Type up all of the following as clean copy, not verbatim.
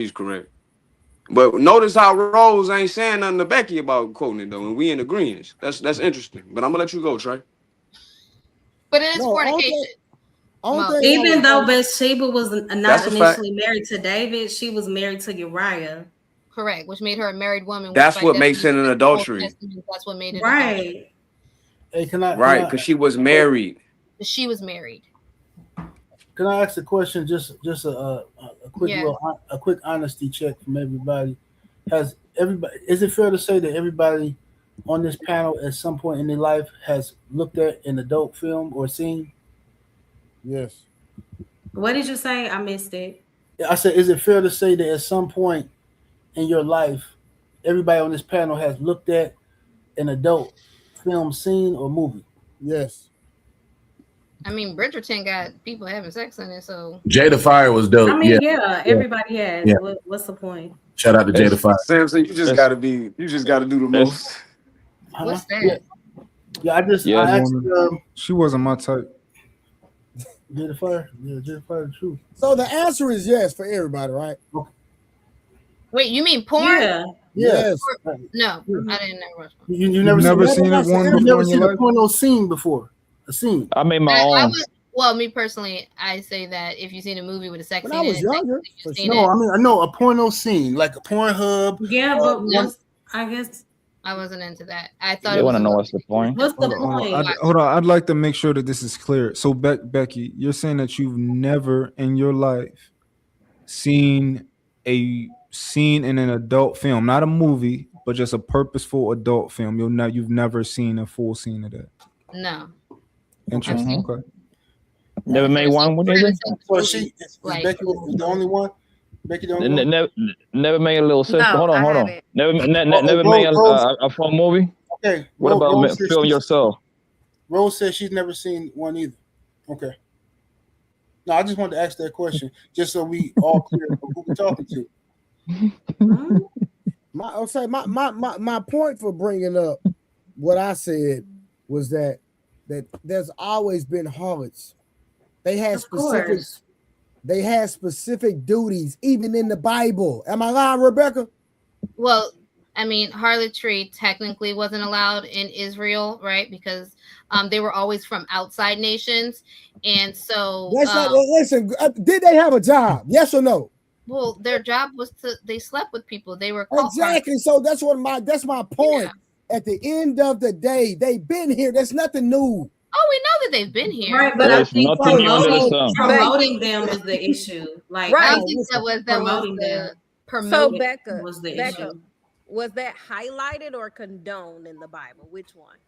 He's correct. But notice how Rose ain't saying nothing to Becky about quoting it though, and we in agreement. That's interesting. But I'm gonna let you go, Trey. But it is fornication. Even though Bathsheba was not fact. initially married to David, she was married to Uriah. Correct, which made her a married woman. That's what makes it an adultery. That's what made it right. Hey, right, because she was married. She was married. Can I ask a question? Just a quick a quick honesty check from everybody. Is it fair to say that everybody on this panel at some point in their life has looked at an adult film or seen? Yes. What did you say? I missed it. I said, is it fair to say that at some point in your life, everybody on this panel has looked at an adult film, scene, or movie? Yes. I mean, Bridgerton got people having sex in it, so Jada Fire was dope. I mean, everybody has. Yeah. What's the point? Shout out to Jada Fire. Samson, you just gotta do the most. What's that? Yeah, I asked, she wasn't my type. Jada Fire. Yeah, Jada Fire, the truth. So the answer is yes for everybody, right? Okay. Wait, you mean porn? Yeah. Yes. No, I didn't know. You never seen it one before? You never seen a porno scene before? A scene. I made my own. Well, me personally, I say that if you've seen a movie with a sex scene, I was younger. I know a porno scene, like a Pornhub. Yeah, but I guess I wasn't into that. I thought they want to know what's the point. What's the point? Hold on. I'd like to make sure that this is clear. So, Becky, you're saying that you've never in your life seen a scene in an adult film, not a movie, but just a purposeful adult film. You've never seen a full scene of that. No. Interesting. Okay. Never made one. What is it? So is Becky the only one? Becky the only one? Never made a little sister. No, hold on. Never made a full movie. Okay. What about film yourself? Rose says she's never seen one either. Okay. No, I just wanted to ask that question just so we all clear who we're talking to. My point for bringing up what I said was that there's always been harlots. They had specific duties, even in the Bible. Am I lying, Rebecca? Well, I mean, harlotry technically wasn't allowed in Israel, right? Because they were always from outside nations, and so listen. Did they have a job? Yes or no? Well, their job was they slept with people. They were exactly. So that's my point. Yeah. At the end of the day, they've been here. There's nothing new. Oh, we know that they've been here. Right, but I think promoting them is the issue. Like, right. I think that was the So Becca, was the issue. Was that highlighted or condoned in the Bible? Which one?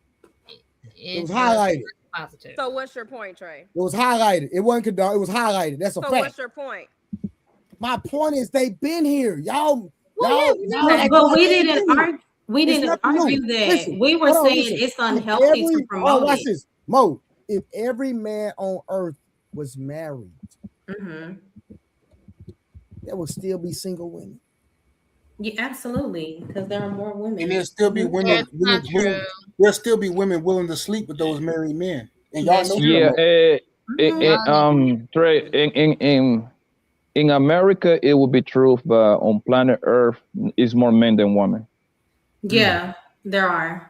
It was highlighted. Positive. So what's your point, Trey? It was highlighted. It wasn't condoned. It was highlighted. That's a fact. So what's your point? My point is they've been here. Y'all. But we didn't argue. We didn't argue that. Listen, we were saying it's unhealthy to promote watch it. This. Mo, if every man on earth was married, there would still be single women. Yeah, absolutely, because there are more women. And there'll still be women. There'll still be women willing to sleep with those married men. And y'all know. Trey, in America, it would be true, but on planet Earth, it's more men than women. Yeah, there are.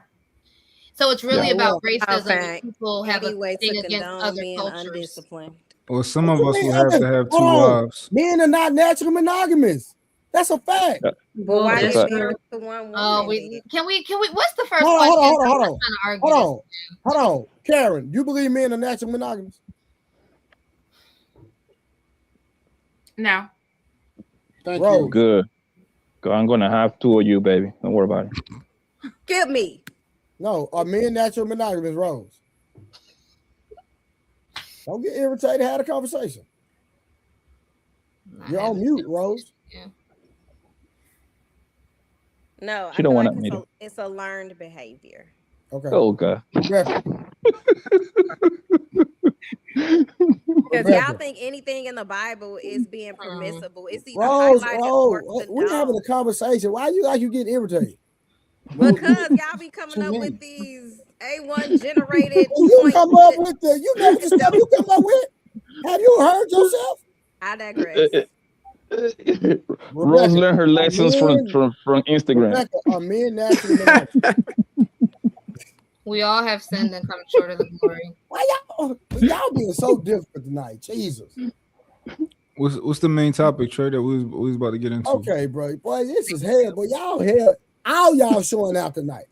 So it's really about racism. People have a way thing to against condone other being cultures. undisciplined. Well, some of us will have to have two wives. Men are not naturally monogamous. That's a fact. Well, why That's did a you marry the one woman? Oh, can we? What's the first Hold question? Hold on. Karen, you believe men are naturally monogamous? No. Thank you. Good. I'm gonna have two of you, baby. Don't worry about it. Give me. No, are men natural monogamous, Rose? Don't get irritated. Have a conversation. You're on mute, Rose. Yeah. No, She don't want me. It's a learned behavior. Okay. Oh God. Because y'all think anything in the Bible is being permissible. It's either Rose, highlighted or condoned. we're having a conversation. Why you getting irritated? Because y'all be coming up with these A1 generated. You come up with you know the stuff you come up with. Have you heard yourself? I digress. Rose learned her lessons from Instagram. Rebecca, are men naturally monogamous? We all have sinned and come short of the glory. Why y'all being so different tonight? Jesus. What's the main topic, Trey, that we was about to get into? Okay, bro. Boy, this is hell, but y'all hell. All y'all showing out tonight.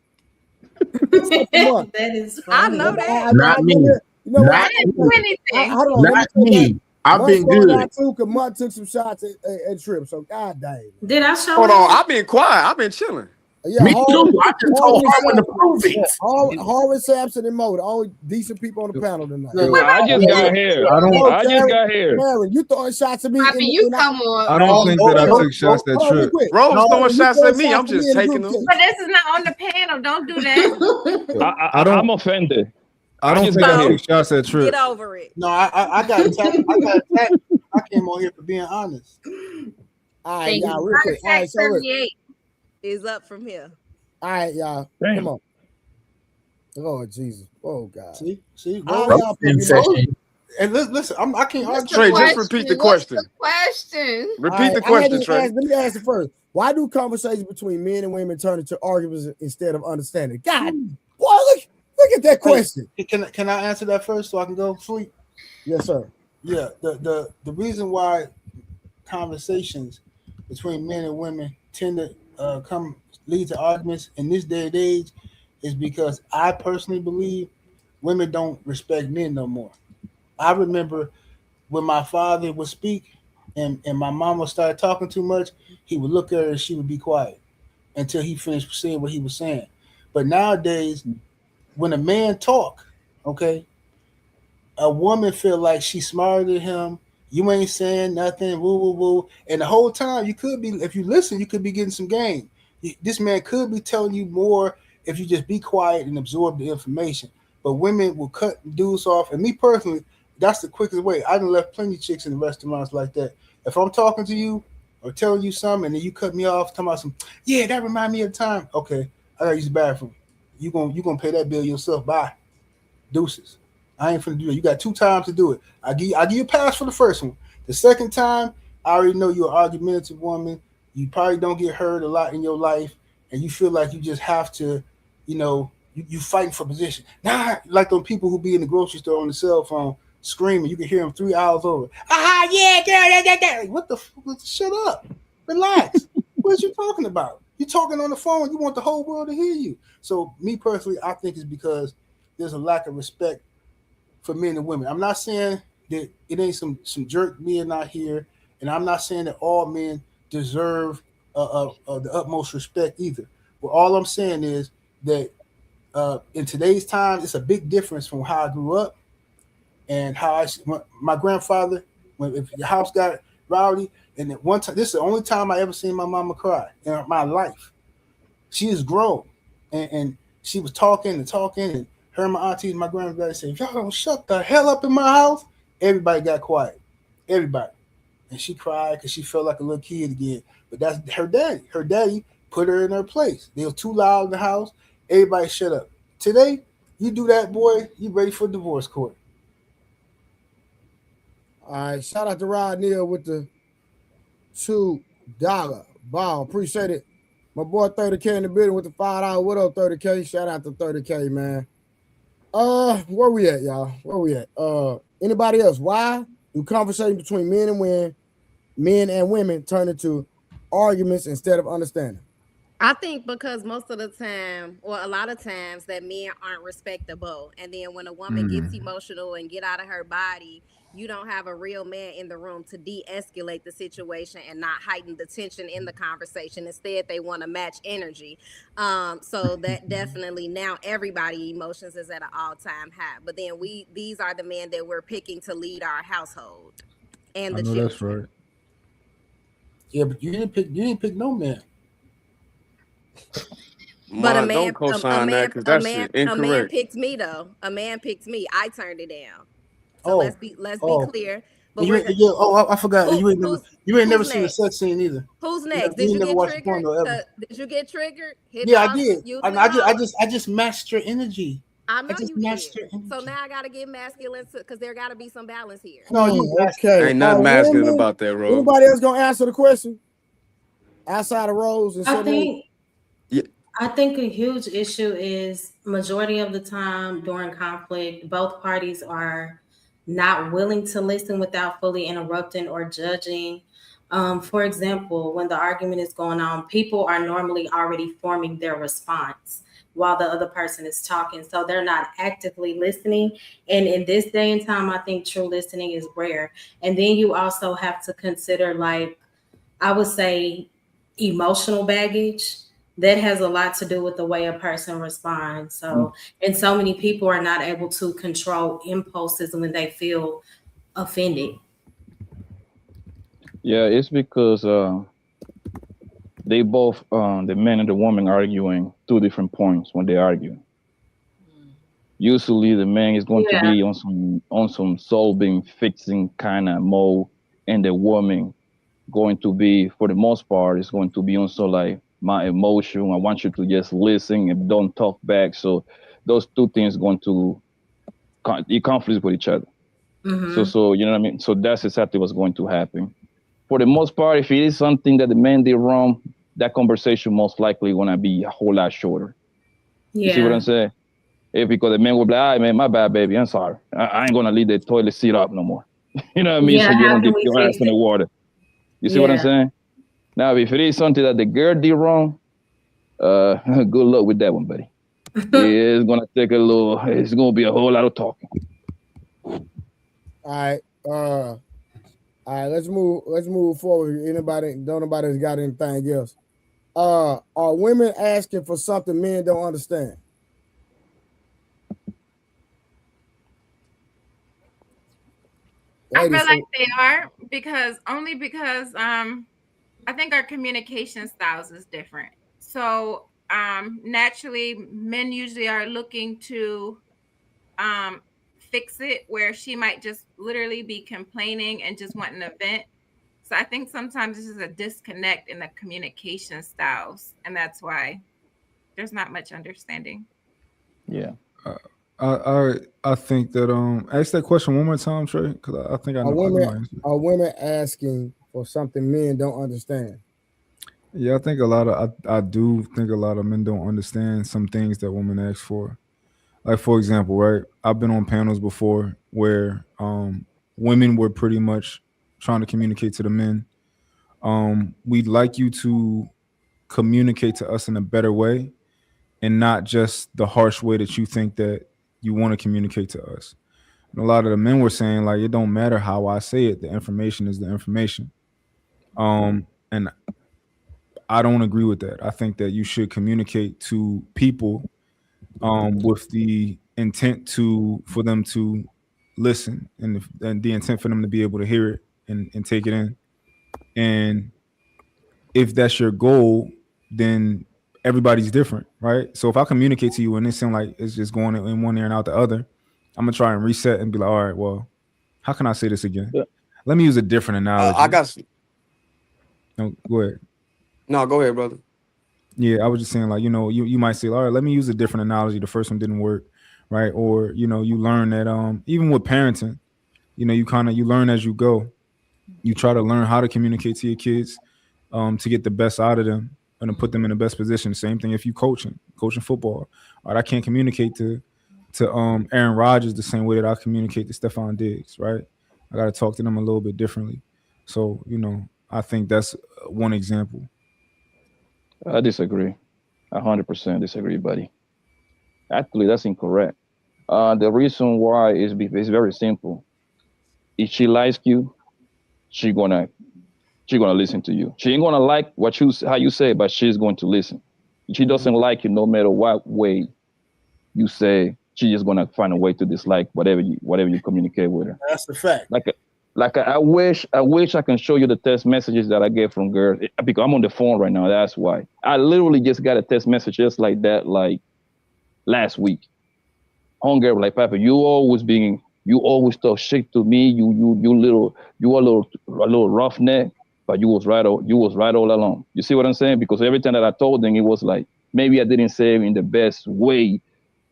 That is funny. I know that. Not me. You know Not what? Not me. I've been good. Mutt took some shots at Trip, so god dang. Did I show Hold up? on, I've been quiet. I've been chilling. Yeah, Me too. I just told Harmon to prove it. Harvard, Sampson, and Mo, the only decent people on the panel tonight. I just got here. I just got here. Mary, you throwing shots at me. Poppy, you come on. I don't think that I took shots at Trip. Rose throwing shots at me. I'm just taking them. But this is not on the panel. Don't do that. I'm offended. I don't think I took shots at Trip. Get over it. No, I got attacked. I got attacked. I came on here for being honest. All right, y'all, real quick. All right, so look. 38 is up from here. All right, y'all. Damn. Come on. Lord Jesus. Oh God. See. All y'all And listen, I can't argue. Trey, just repeat the question. Question. Repeat the question, Trey. Let me ask it first. Why do conversations between men and women turn into arguments instead of understanding? God, boy, look at that question. Can I answer that first so I can go sleep? Yes, sir. Yeah, the reason why conversations between men and women tend to lead to arguments in this day and age is because I personally believe women don't respect men no more. I remember when my father would speak and my mama started talking too much, he would look at her and she would be quiet until he finished saying what he was saying. But nowadays, when a man talk, okay, a woman feel like she's smarter than him. You ain't saying nothing, woo, woo, woo. And the whole time you could be, if you listen, you could be getting some game. This man could be telling you more if you just be quiet and absorb the information. But women will cut dudes off. And me personally, that's the quickest way. I done left plenty of chicks in the restaurants like that. If I'm talking to you or telling you something and then you cut me off, talking about some, yeah, that remind me of the time. Okay, I gotta use the bathroom. You gonna pay that bill yourself. Bye. Deuces. I ain't finna do that. You got 2 times to do it. I give you a pass for the first one. The second time, I already know you're an argumentative woman. You probably don't get hurt a lot in your life, and you feel like you just have to, you fighting for position. Nah, like those people who be in the grocery store on the cell phone screaming. You can hear them 3 hours over. Yeah, girl, what the fuck? Shut up. Relax. What are you talking about? You're talking on the phone. You want the whole world to hear you. So me personally, I think it's because there's a lack of respect for men and women. I'm not saying that it ain't some jerk men out here, and I'm not saying that all men deserve the utmost respect either. But all I'm saying is that in today's time, it's a big difference from how I grew up and how my grandfather, if your house got rowdy, and at one time, this is the only time I ever seen my mama cry in my life. She is grown, and she was talking, and her and my aunties, my granddaddy said, if y'all don't shut the hell up in my house, everybody got quiet. Everybody. And she cried because she felt like a little kid again. But that's her daddy. Her daddy put her in her place. They were too loud in the house. Everybody shut up. Today, you do that, boy, you ready for divorce court. All right. Shout out to Rod Neal with the $2 ball. Appreciate it. My boy 30K in the building with the $5. What up, 30K? Shout out to 30K, man. Where we at, y'all? Where we at? Anybody else? Why do conversations between men and women turn into arguments instead of understanding? I think because most of the time, or a lot of times, that men aren't respectable. And then when a woman gets emotional and get out of her body, you don't have a real man in the room to de-escalate the situation and not heighten the tension in the conversation. Instead, they want to match energy. So that definitely now everybody emotions is at an all-time high. But then these are the men that we're picking to lead our household and the children. That's right. Yeah, but you didn't pick no man. But a man incorrect. picked me though. A man picked me. I turned it down. So let's be clear. But I forgot. You ain't never seen a sex scene either. Who's next? Did you get triggered? Did you get triggered? Yeah, I did. I just matched your energy. I know just you matched did. your So now I gotta get masculine because there gotta be some balance here. No, you Okay. Ain't nothing masculine about that, Rose. Anybody else gonna answer the question? Outside of Rose and I think Yeah. I think a huge issue is majority of the time during conflict, both parties are not willing to listen without fully interrupting or judging. For example, when the argument is going on, people are normally already forming their response while the other person is talking. So they're not actively listening. And in this day and time, I think true listening is rare. And then you also have to consider, like, I would say, emotional baggage. That has a lot to do with the way a person responds. So, and so many people are not able to control impulses when they feel offended. Yeah, it's because they both, the man and the woman, arguing two different points when they argue. Usually, the man is going to be on some solving, fixing kind of mode, and the woman going to be, for the most part, is going to be also like my emotion. I want you to just listen and don't talk back. So those two things going to conflict with each other. Mm-hmm. So you know what I mean. So that's exactly what's going to happen. For the most part, if it is something that the man did wrong, that conversation most likely gonna be a whole lot shorter. Yeah. You see what I'm saying? Because the man will be like, all right, man, my bad, baby. I'm sorry. I ain't gonna leave the toilet seat up no more. You know what I mean? Yeah, So you how don't can get we your ass fix in the it? water. You see what I'm Yeah. saying? Now, if it is something that the girl did wrong, good luck with that one, buddy. It's gonna take a little. It's gonna be a whole lot of talking. All right. All right. Let's move forward. Nobody's got anything else. Are women asking for something men don't understand? I Ladies, feel like they are because I think our communication styles is different. So naturally men usually are looking to fix it, where she might just literally be complaining and just wanting an event. So I think sometimes this is a disconnect in the communication styles, and that's why there's not much understanding. Yeah. I think that ask that question one more time, Trey, because I think I know. Are women asking for something men don't understand? Yeah, I do think a lot of men don't understand some things that women ask for. Like, for example, right? I've been on panels before where women were pretty much trying to communicate to the men. We'd like you to communicate to us in a better way and not just the harsh way that you think that you want to communicate to us. And a lot of the men were saying, like, it don't matter how I say it, the information is the information. And I don't agree with that. I think that you should communicate to people with the intent for them to listen and the intent for them to be able to hear it and take it in. And if that's your goal, then everybody's different, right? So if I communicate to you and it seems like it's just going in one ear and out the other, I'm gonna try and reset and be like, all right, well, how can I say this again? Yeah. Let me use a different analogy. I got. No, go ahead. No, go ahead, brother. Yeah, I was just saying, like, you might say, all right, let me use a different analogy. The first one didn't work, right? Or you learn that even with parenting, you learn as you go. You try to learn how to communicate to your kids to get the best out of them and to put them in the best position. Same thing if you coaching football. All right, I can't communicate to Aaron Rodgers the same way that I communicate to Stephon Diggs, right? I got to talk to them a little bit differently. So, I think that's one example. I disagree. 100% disagree, buddy. Actually, that's incorrect. The reason why is very simple. If she likes you, she gonna listen to you. She ain't gonna like how you say it, but she's going to listen. If she doesn't like you, no matter what way you say, she's just gonna find a way to dislike whatever you communicate with her. That's the fact. I wish I can show you the text messages that I get from girls, because I'm on the phone right now. That's why. I literally just got a text message just like that, like last week. Homegirl, like, Papa, you always talk shit to me. You a little roughneck, but you was right all along. You see what I'm saying? Because every time that I told them, it was like maybe I didn't say it in the best way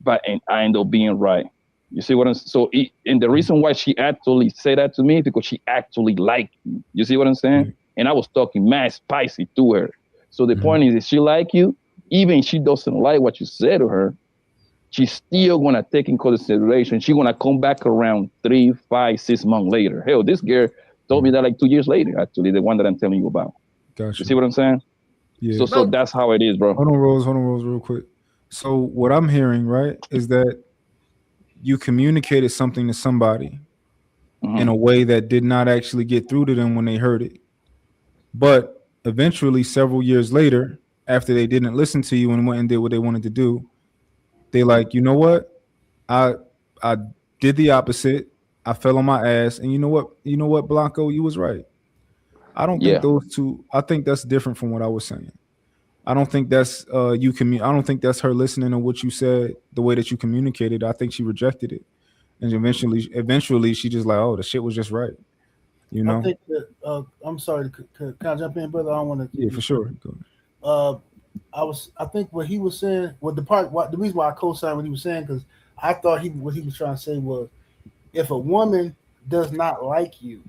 but and I end up being right. You see what I'm so? And the reason why she actually said that to me is because she actually liked me. You see what I'm saying? And I was talking mad spicy to her. So the point is, if she like you, even if she doesn't like what you said to her, she's still gonna take in consideration. She's gonna come back around 3, 5, 6 months later. Hell, this girl told me that like 2 years later. Actually, the one that I'm telling you about. Gotcha. You see what I'm saying? Yeah. So that's how it is, bro. Hold on, Rose, real quick. So what I'm hearing, right, is that you communicated something to somebody in a way that did not actually get through to them when they heard it. But eventually, several years later, after they didn't listen to you and went and did what they wanted to do, they like, you know what? I did the opposite. I fell on my ass. And you know what, Blanco, you was right. I don't think those two, I think that's different from what I was saying. I don't think that's I don't think that's her listening to what you said, the way that you communicated. I think she rejected it. And eventually she just like, oh, the shit was just right. You know? I think that I'm sorry, can I jump in, brother? I don't want to. Yeah, for sure. I think what he was saying, the reason why I co-signed what he was saying, because I thought what he was trying to say was, if a woman does not like you,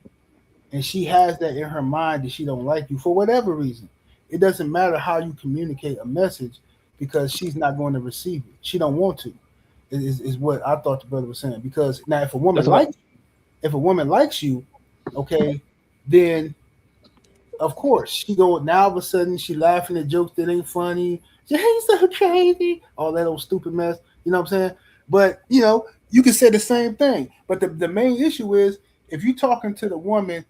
and she has that in her mind that she don't like you for whatever reason, it doesn't matter how you communicate a message, because she's not going to receive it. She don't want to. Is what I thought the brother was saying. Because now, if a woman likes you, okay, then of course she go. Now all of a sudden she laughing at jokes that ain't funny. She's so crazy, all that old stupid mess. You know what I'm saying? But you can say the same thing. But the main issue is, if you're talking to the woman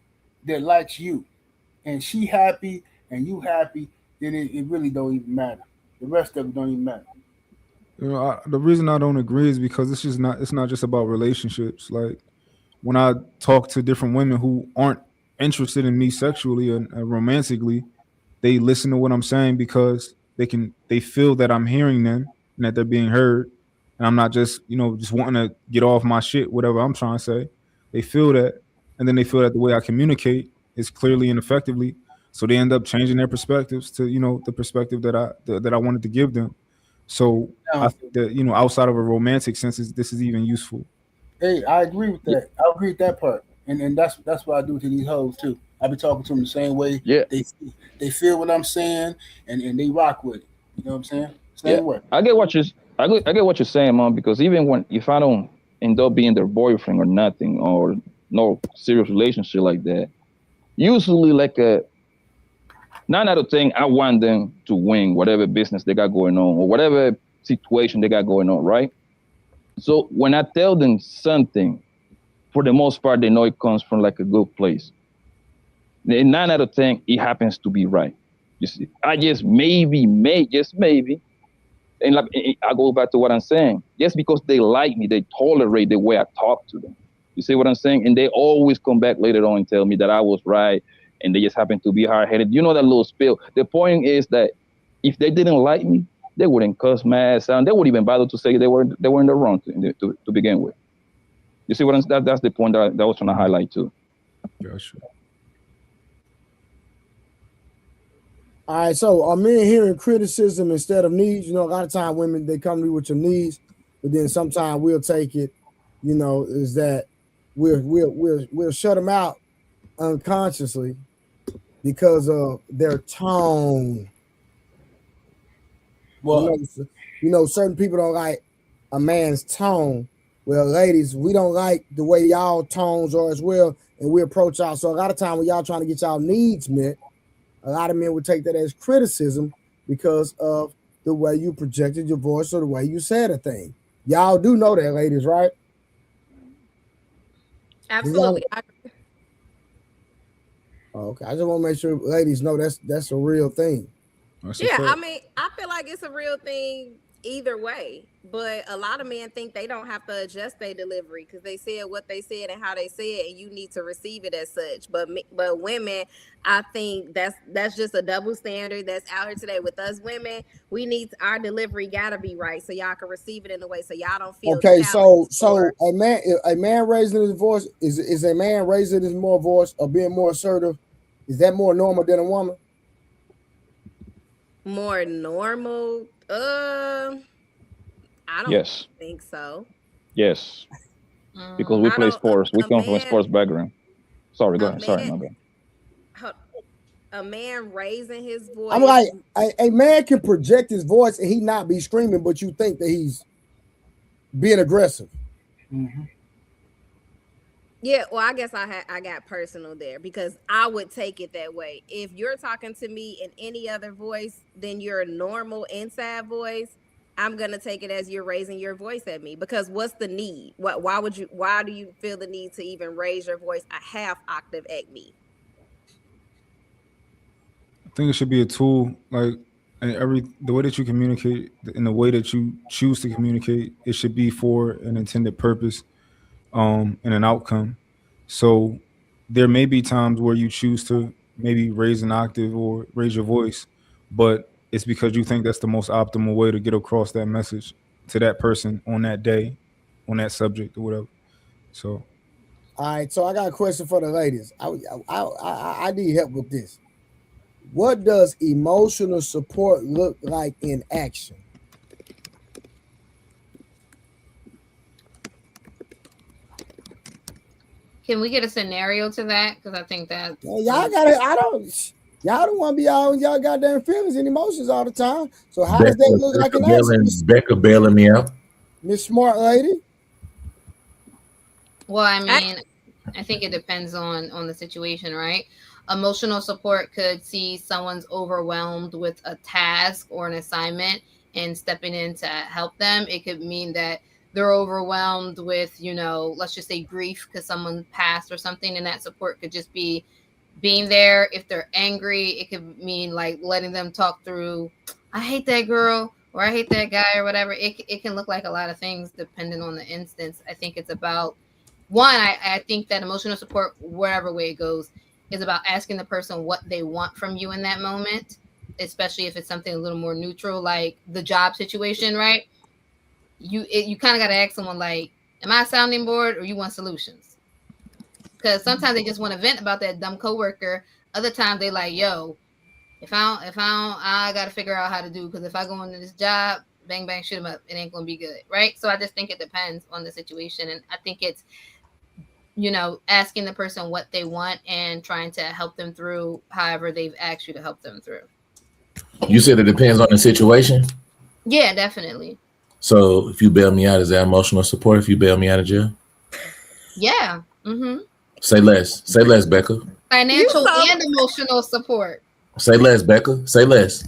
that likes you, and she happy and you happy, then it really don't even matter. The rest of it don't even matter. The reason I don't agree is because it's not just about relationships. Like, when I talk to different women who aren't interested in me sexually and romantically, they listen to what I'm saying because they feel that I'm hearing them and that they're being heard, and I'm not just just wanting to get off my shit, whatever I'm trying to say. They feel that, and then they feel that the way I communicate is clearly and effectively, so they end up changing their perspectives to the perspective that I wanted to give them. So I think that outside of a romantic sense, this is even useful. Hey, I agree with that. I agree with that part, and that's what I do to these hoes too. I be talking to them the same way. Yeah, they feel what I'm saying, and they rock with it. You know what I'm saying? Same way. I get what you're saying, Mom. Because even if I don't end up being their boyfriend or nothing, or no serious relationship like that, usually like 9 out of 10, I want them to win whatever business they got going on or whatever situation they got going on, right? So when I tell them something, for the most part, they know it comes from like a good place. In 9 out of 10, it happens to be right. You see, I just maybe, and like I go back to what I'm saying. Just because they like me, they tolerate the way I talk to them. You see what I'm saying? And they always come back later on and tell me that I was right, and they just happen to be hard-headed. You know that little spill. The point is that if they didn't like me, they wouldn't cuss my ass out. They wouldn't even bother to say they were in the wrong to begin with. You see what I'm saying? That's the point that I was trying to highlight too. Gotcha. All right, so are men hearing criticism instead of needs? A lot of time women, they come to me with your needs, but then sometimes we'll take it, is that we'll shut them out unconsciously because of their tone. Well, certain people don't like a man's tone. Well, ladies, we don't like the way y'all tones are as well, and we approach y'all. So a lot of time when y'all trying to get y'all needs met, a lot of men would take that as criticism because of the way you projected your voice or the way you said a thing. Y'all do know that, ladies, right? Absolutely. Okay, I just want to make sure ladies know that's a real thing. I mean, I feel like it's a real thing either way, but a lot of men think they don't have to adjust their delivery because they said what they said and how they said it, and you need to receive it as such. But women, I think that's just a double standard that's out here today. With us women, we need our delivery gotta be right so y'all can receive it in a way so y'all don't feel okay. So a man raising his voice is a man raising his more voice or being more assertive. Is that more normal than a woman? More normal? I I don't Yes. think so. Yes. Because we I play don't. sports. We A come from a man, sports background. Sorry, go a ahead. Sorry, man, my bad. a man raising his I'm voice. like, a man can project his voice and he not be screaming, but you think that he's being aggressive. Yeah, well, I guess I got personal there because I would take it that way. If you're talking to me in any other voice than your normal inside voice, I'm gonna take it as you're raising your voice at me. Because what's the need? Why do you feel the need to even raise your voice a half octave at me? I think it should be a tool, like, and the way that you communicate and the way that you choose to communicate, it should be for an intended purpose, and an outcome. So there may be times where you choose to maybe raise an octave or raise your voice, but it's because you think that's the most optimal way to get across that message to that person on that day, on that subject or whatever. So, All right, so I got a question for the ladies. I need help with this. What does emotional support look like in action? Can we get a scenario to that? Because I think that Y'all got it. Y'all don't want to be all in y'all goddamn feelings and emotions all the time. So how does that look like in action, Becca bailing me out. Miss Smart Lady? Well, I mean, I think it depends on the situation, right? Emotional support could see someone's overwhelmed with a task or an assignment and stepping in to help them. It could mean that they're overwhelmed with, let's just say grief because someone passed or something, and that support could just be being there. If they're angry, it could mean like letting them talk through, I hate that girl or I hate that guy or whatever. It can look like a lot of things depending on the instance. I think it's about I think that emotional support, wherever way it goes, is about asking the person what they want from you in that moment, especially if it's something a little more neutral, like the job situation, right? You kind of got to ask someone like, am I a sounding board or you want solutions? Because sometimes they just want to vent about that dumb coworker. Other times they like, yo, if I got to figure out how to do, because if I go into this job, bang, bang, shoot them up, it ain't going to be good, right? So I just think it depends on the situation. And I think it's, asking the person what they want and trying to help them through however they've asked you to help them through. You said it depends on the situation? Yeah, definitely. So if you bail me out, is that emotional support if you bail me out of jail? Yeah. Mm-hmm. Say less. Say less, Becca. Financial and emotional support. Say less, Becca. Say less.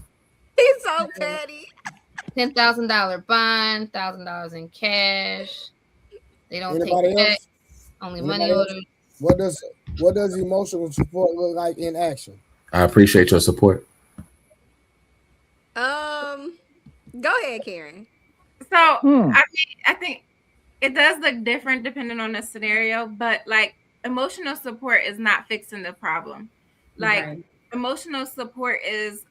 He's so petty. $10,000 bond, $1,000 in cash. They don't Anybody take else? only Anybody money else? orders. What does emotional support look like in action? I appreciate your support. Go ahead, Karen. So I think it does look different depending on the scenario, but like emotional support is not fixing the problem. Like emotional support is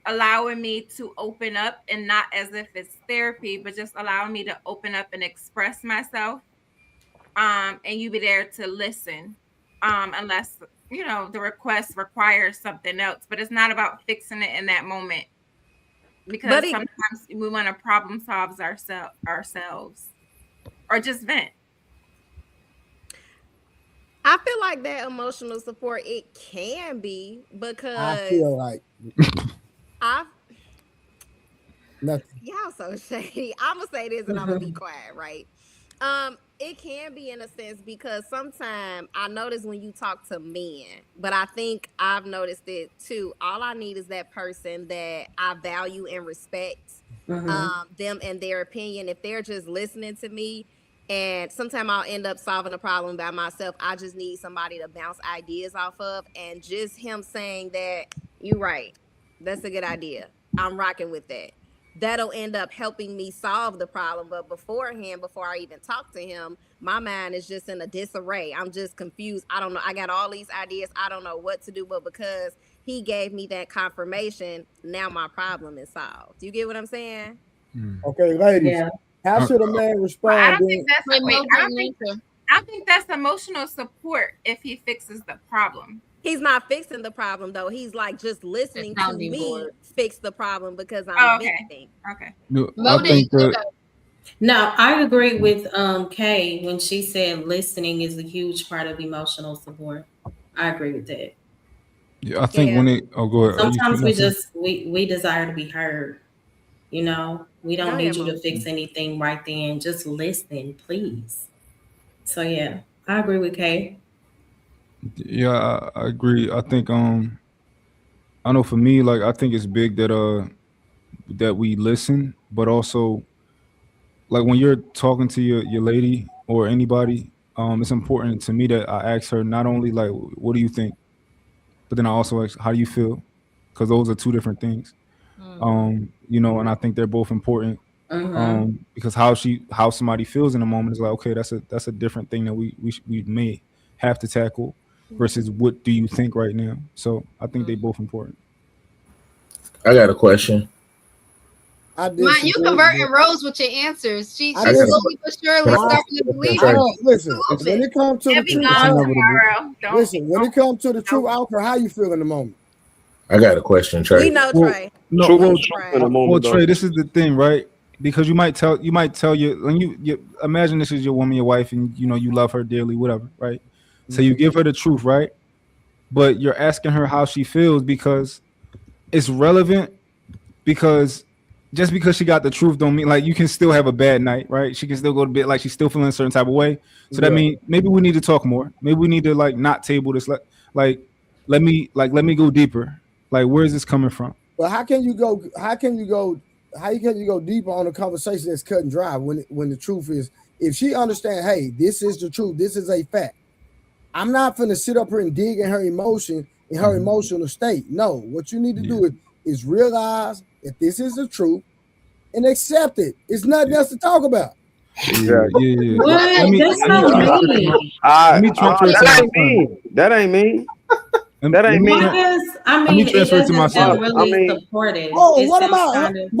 allowing me to open up, and not as if it's therapy, but just allowing me to open up and express myself. And you be there to listen, unless the request requires something else. But it's not about fixing it in that moment, because sometimes we want to problem solve ourselves or just vent. I feel like that emotional support, it can be, because I feel like nothing. Y'all so shady. I'm gonna say this and I'm gonna be quiet, right? It can be in a sense, because sometimes I notice when you talk to men, but I think I've noticed it too. All I need is that person that I value and respect them and their opinion. If they're just listening to me, and sometimes I'll end up solving a problem by myself. I just need somebody to bounce ideas off of, and just him saying that you're right, that's a good idea, I'm rocking with that. That'll end up helping me solve the problem. But beforehand, before I even talk to him, my mind is just in a disarray. I'm just confused. I don't know. I got all these ideas. I don't know what to do. But because he gave me that confirmation, now my problem is solved. You get what I'm saying? Okay, ladies. How should a man respond? I don't think that's emotional support if he fixes the problem. He's not fixing the problem, though. He's like just listening to me fix the problem because I'm venting. Okay. No, I think that No, I agree with Kay when she said listening is a huge part of emotional support. I agree with that. Yeah, I think Yeah. when it. Oh, go ahead. Sometimes You we got something? just we desire to be heard. You know, we Go don't ahead, need you to Mo. fix anything right then. Just listen, please. So yeah, I agree with Kay. Yeah, I agree. I think I know for me, like I think it's big that we listen, but also like when you're talking to your lady or anybody, it's important to me that I ask her not only like what do you think, but then I also ask how do you feel, because those are two different things. You know, and I think they're both important. Mm-hmm. Because how somebody feels in a moment is like okay, that's a different thing that we may have to tackle versus what do you think right now. So I think they both important. I got a question. I Man, you disagree. converting Rose with your answers. She's I got a- slowly but surely Can I starting ask to a believe question, I it. don't listen. Absolutely. When it comes to the They'll be truth, It's I gone don't inevitable. tomorrow. Don't listen. When it comes to the truth, I don't care how you feel in the moment. I got a question, We Trey. know Well, Trey. no, Truth, well, Don't truth in surprise. a well, moment though. Trey, this is the thing, right? Because you might tell you when you imagine this is your woman, your wife, and you know you love her dearly, whatever, right? So you give her the truth, right? But you're asking her how she feels because it's relevant because just because she got the truth don't mean like you can still have a bad night, right? She can still go to bed like she's still feeling a certain type of way. So that Yeah. means maybe we need to talk more. Maybe we need to like not table this. Like let me go deeper. Like where is this coming from? But how can you go? How can you go deeper on a conversation that's cut and dry when the truth is? If she understand, hey, this is the truth. This is a fact. I'm not finna sit up here and dig in her emotion in her emotional state. No, what you need to do is realize that this is the truth and accept it. It's nothing else to talk about. Yeah. What? Let me That's let me so transfer to mean. my, let me transfer to that my ain't son. mean. That ain't mean. Let That let ain't me mean. Well, tran- yes, I let me mean, it transfer to my doesn't sound son. I really mean, supportive. Oh, It what am sounds I? kind of.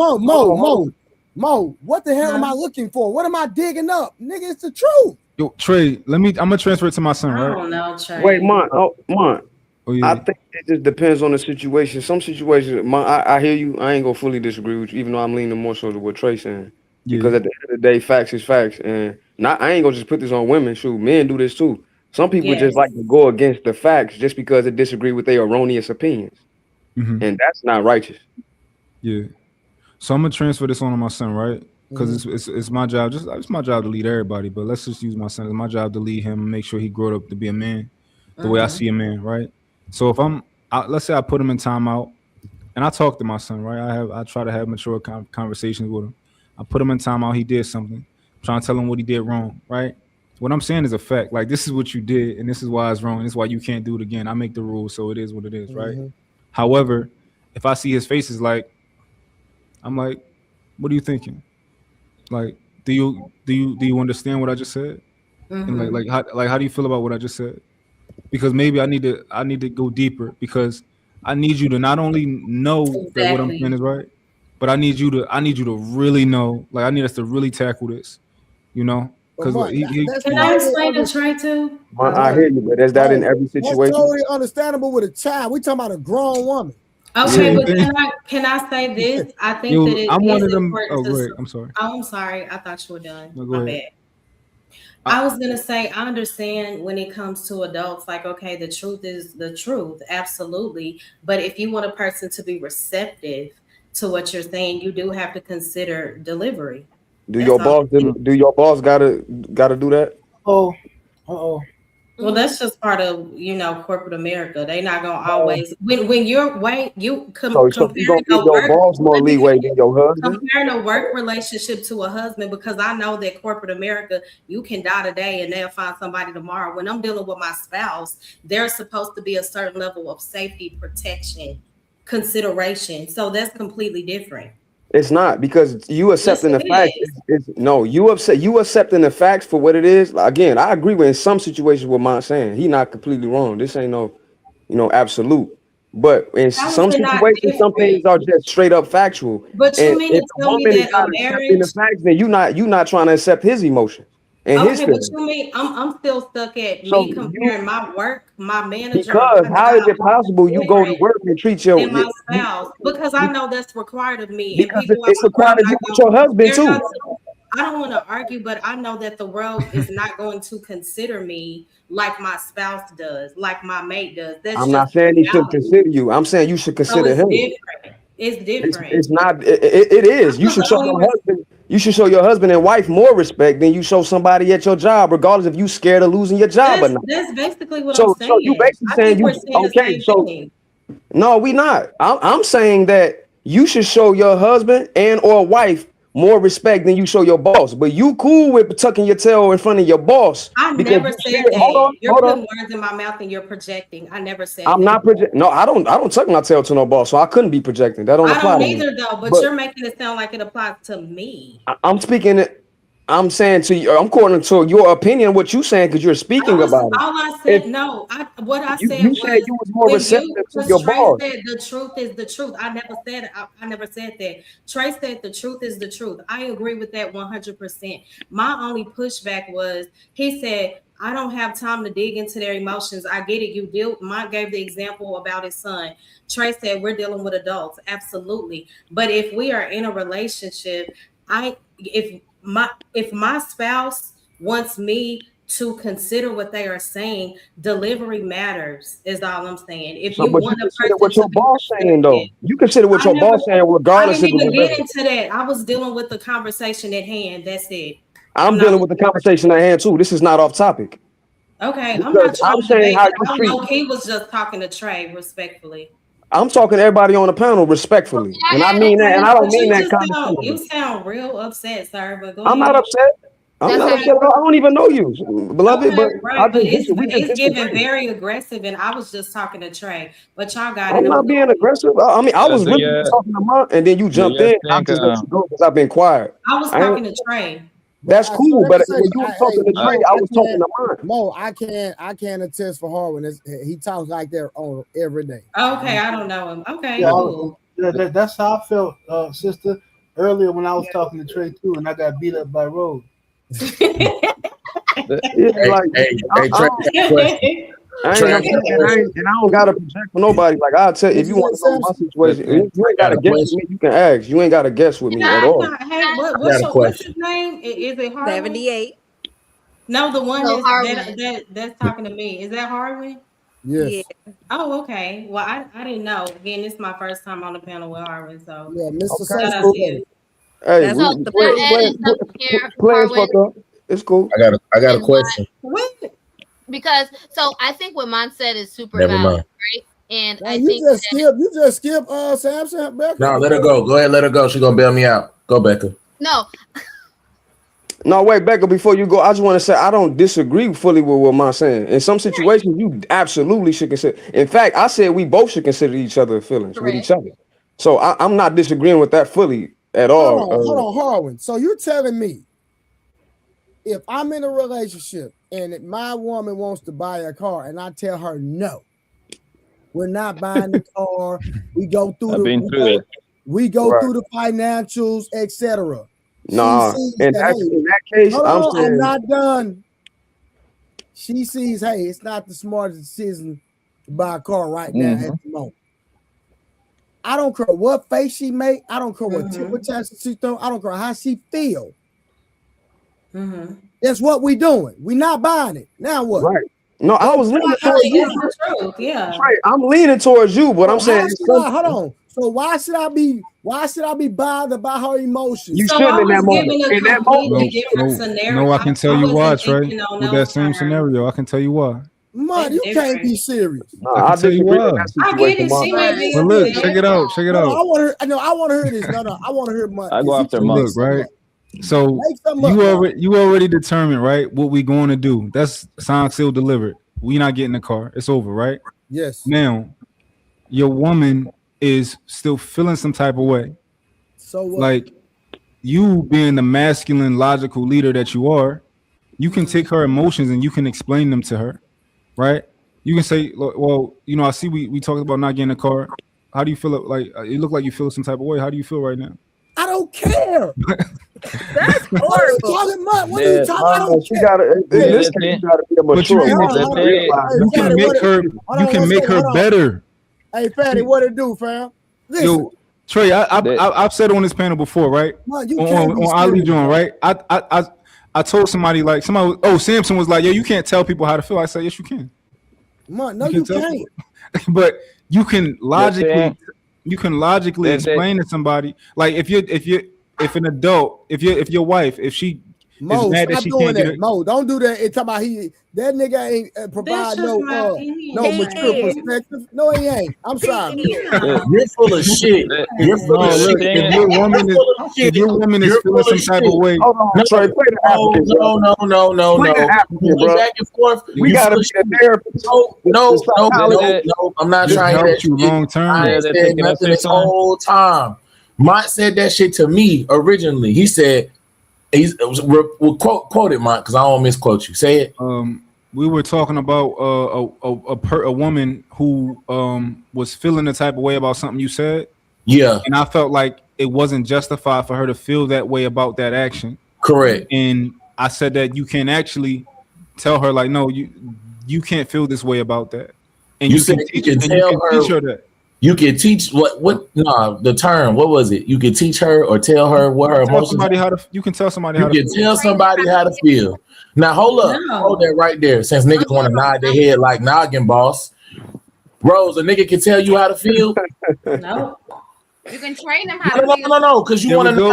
Mo, what the hell am I looking for? What am I digging up? Nigga, it's the truth. Yo, Trey, I'm gonna transfer it to my son, I right? don't know, Trey. wait, Mont. Oh, Mont. Oh I yeah. think it just depends on the situation. Some situations, I hear you. I ain't gonna fully disagree with you, even though I'm leaning more so to what Trey's saying. Because Yeah. at the end of the day, facts is facts, and not. I ain't gonna just put this on women. Shoot, men do this too. Some people just Yes. like to go against the facts just because they disagree with their erroneous opinions, Mm-hmm. and that's not righteous. Yeah. So I'm gonna transfer this on to my son, right? Because it's my job. It's my job to lead everybody, but let's just use my son. It's my job to lead him and make sure he grew up to be a man, the way I see a man, right? So if let's say I put him in timeout, and I talk to my son, right? I try to have mature conversations with him. I put him in timeout. He did something. I'm trying to tell him what he did wrong, right? What I'm saying is a fact. Like this is what you did, and this is why it's wrong. And this is why you can't do it again. I make the rules, so it is what it is, right? However, if I see his face is like, I'm like, what are you thinking? Like, do you understand what I just said? And how do you feel about what I just said? Because maybe I need to go deeper because I need you to not only know that what I'm saying is right, but I need you to really know. Like I need us to really tackle this, you know? Because Can I explain to Trey too? I hear you, but is that in every That's situation? totally understandable with a child. We talking about a grown woman. Okay, Yeah. but can I say this? I think Yo, that it I'm one is of them. important Oh, to. go ahead. I'm sorry. Oh, I'm sorry. I thought you were done. No, go My ahead. bad. I was gonna say I understand when it comes to adults, like okay, the truth is the truth, absolutely. But if you want a person to be receptive to what you're saying, you do have to consider delivery. Do your boss gotta do that? Oh. Well, that's just part of corporate America. They not gonna always when you're So you gonna comparing give a your work boss more leeway than your husband? comparing a work relationship to a husband, because I know that corporate America, you can die today and they'll find somebody tomorrow. When I'm dealing with my spouse, there's supposed to be a certain level of safety, protection, consideration. So that's completely different. It's not, because you accepting Yes, the it facts. No, you accepting the facts for what it is. Again, I agree with in some situations what Mont's saying. He not completely wrong. This ain't no, absolute. But in How is some it not situations, some things different? are just straight up factual. But And you mean if to the tell me woman is that not a accepting marriage? the facts, then you not trying to accept his emotions and his Okay, but feelings. you mean I'm still stuck at So me comparing my work, my manager, or because my how is job it possible you go to different work and treat your than my spouse? Because I know that's required of me, and because people at it's my required job of you not with going. your husband They're not. too. I don't want to argue, but I know that the world is not going to consider me like my spouse does, like my mate does. That's I'm not saying he should consider you. I'm saying you should consider it's him. different. It's different. It's not. It is. You should show your husband. You should show your husband and wife more respect than you show somebody at your job, regardless if you scared of losing your job or not. That's basically what So, I'm saying. so you basically saying you okay? So no, we not. I'm saying that you should show your husband and or wife more respect than you show your boss. But you cool with tucking your tail in front of your boss. I because never said that. You're hold putting on. words in my mouth and you're projecting. I never said I'm that. not projecting. No, I don't tuck my tail to no boss, so I couldn't be projecting. That don't I apply don't to me. either though, but you're making it sound like it applies to me. I'm speaking. I'm saying to you. I'm according to your opinion, what you saying because you're speaking about it. All I said, what I said was you was more when receptive to because your Trey boss. said the truth is the truth. I never said that. Trey said the truth is the truth. I agree with that 100%. My only pushback was he said, I don't have time to dig into their emotions. I get it. Mike gave the example about his son. Trey said we're dealing with adults. Absolutely. But if we are in a relationship, if my spouse wants me to consider what they are saying, delivery matters, is all I'm saying. If you want a person what your boss saying though, you consider what your boss saying regardless I didn't of even the get into that. I was dealing with the conversation at hand. That's it. I'm dealing with the conversation at hand too. This is not off topic. Okay, Because I'm saying how you treat. He was just talking to Trey respectfully. I'm talking to everybody on the panel respectfully, and I mean that, and I don't mean that condescending. You sound real upset, sir. But go I'm ahead. not upset. I'm not upset. I don't even know you, beloved. But it's getting very aggressive, and I was just talking to Trey. But y'all got it. I'm not being aggressive. I mean, I was really talking to Mark, and then you jumped in. I just let you go because I've been quiet. I was talking to Trey. That's cool, but when you were talking to Trey, I was talking to Mark. Mo, I can't attest for Harwin. He talks like that on every day. Okay, I don't know him. Okay, Yeah, cool. That's how I felt, sister, earlier when I was talking to Trey too, and I got beat up by Rose. Hey, Trey, I don't gotta project for nobody. Like I'll tell you, if you want to know my situation, you ain't gotta guess with me. You can ask. You ain't gotta guess with me at all. Hey, what's his name? Is it Harwin? 78. No, the one that's talking to me. Is that Harwin? Yes. Yeah. Oh, okay. Well, I didn't know. Again, this is my first time on the panel with Harwin. So yeah, Mr. Okay. Hey, play fuck up. It's cool. I got a question. Because I think what Mon said is super Never valid, mind. right? And Now, I you think just skip Samson. No, let her go. Go ahead, let her go. She's gonna bail me out. Go, Becca. No, wait, Becca, before you go, I just want to say I don't disagree fully with what Mon's saying. In some situations, you absolutely should consider. In fact, I said we both should consider each other's feelings with each other. So I'm not disagreeing with that fully at all. Hold on, Harwin. So you're telling me if I'm in a relationship and my woman wants to buy a car and I tell her no, we're not buying the car. We go through through the financials, etc. No, in that case, I'm not done. She sees, hey, it's not the smartest decision to buy a car right now at the moment. I don't care what face she make. I don't care what temper tantrum she throw. I don't care how she feel. That's what we doing. We not buying it. Now what? Right. No, I was leaning towards you. Yeah. Right. I'm leaning towards you, but I'm saying hold on. So why should I be bothered by her emotions? You shouldn't in that moment. In that moment. No, I can tell you why, Trey. With that same scenario, I can tell you why. Man, you can't be serious. No, I can tell you why. I get it. She may be. But look, check it out. Check it out. I want to hear this. No, I want to hear much. I go after Look, right? So you already determined, right, what we going to do. That's signed, sealed, delivered. We not getting the car. It's over, right? Yes. Now, your woman is still feeling some type of way. So what? Like you being the masculine, logical leader that you are, you can take her emotions and you can explain them to her, right? You can say, well, I see we talked about not getting a car. How do you feel? Like it look like you feel some type of way. How do you feel right now? I don't care. That's horrible. What are you talking about? You gotta be a mature. You can make her better. Hey, Fatty, what it do, fam? Listen, Trey, I've said on this panel before, right? Man, you on Ali John, right? I told somebody like Samson was like, yeah, you can't tell people how to feel. I said, yes, you can. Man, no, you can't. But you can logically explain to somebody, like if an adult, if your wife, if she Mo, is mad that stop she doing can't that. get it. Mo, don't do that. It's about that nigga ain't provide no mature perspective. No, he ain't. I'm sorry. You're full of shit. You're full of shit. If your woman is feeling some type of way, no. Back and forth. We gotta be a therapist. No. I'm not trying to help you long term. I ain't said nothing this whole time. Mont said that shit to me originally. He said, we'll quote it, Mont, because I don't misquote you. Say it. We were talking about a woman who was feeling the type of way about something you said. Yeah. And I felt like it wasn't justified for her to feel that way about that action. Correct. And I said that you can actually tell her, like, no, you can't feel this way about that. And you can teach her that. You can teach the term, what was it? You can teach her or tell her what her emotions are. You can tell somebody how to feel. Now hold up. Hold that right there. Since niggas want to nod their head like noggin boss. Rose, a nigga can tell you how to feel. No. You can train them how to feel. No, because you want to know.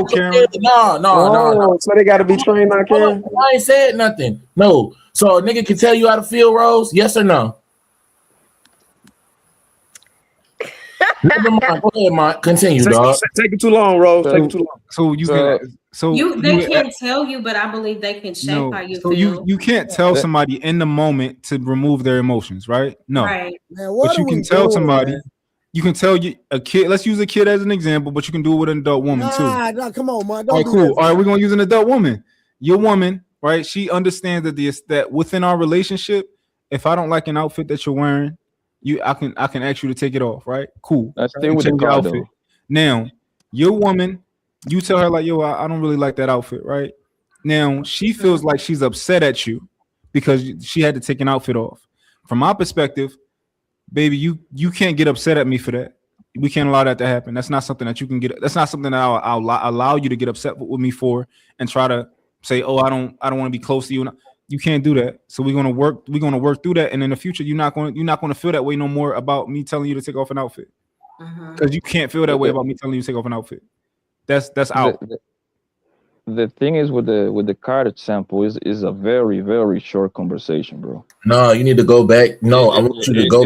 No. So they got to be trained, not Karen? I ain't said nothing. No. So a nigga can tell you how to feel, Rose? Yes or no? Never mind. Go ahead, Mike. Continue, dog. Take it too long, Rose. Take it too long. So you can. They can't tell you, but I believe they can shape how you feel. You can't tell somebody in the moment to remove their emotions, right? No. Right. Man, but you can tell somebody. Man? You can tell a kid. Let's use a kid as an example, but you can do it with an adult woman too. Nah, come on, man. All right, cool. All right, we're gonna use an adult woman. Your woman, right? She understands that within our relationship, if I don't like an outfit that you're wearing, I can ask you to take it off, right? Cool. That's still with the outfit. Now, your woman, you tell her like, yo, I don't really like that outfit, right? Now she feels like she's upset at you because she had to take an outfit off. From my perspective, baby, you can't get upset at me for that. We can't allow that to happen. That's not something that you can get. That's not something that I'll allow you to get upset with me for and try to say, oh, I don't want to be close to you. You can't do that. So we're gonna work through that, and in the future, you're not gonna feel that way no more about me telling you to take off an outfit, because you can't feel that way about me telling you to take off an outfit. That's out. The thing is with the card sample is a very, very short conversation, bro. No, you need to go back. No, I want you to go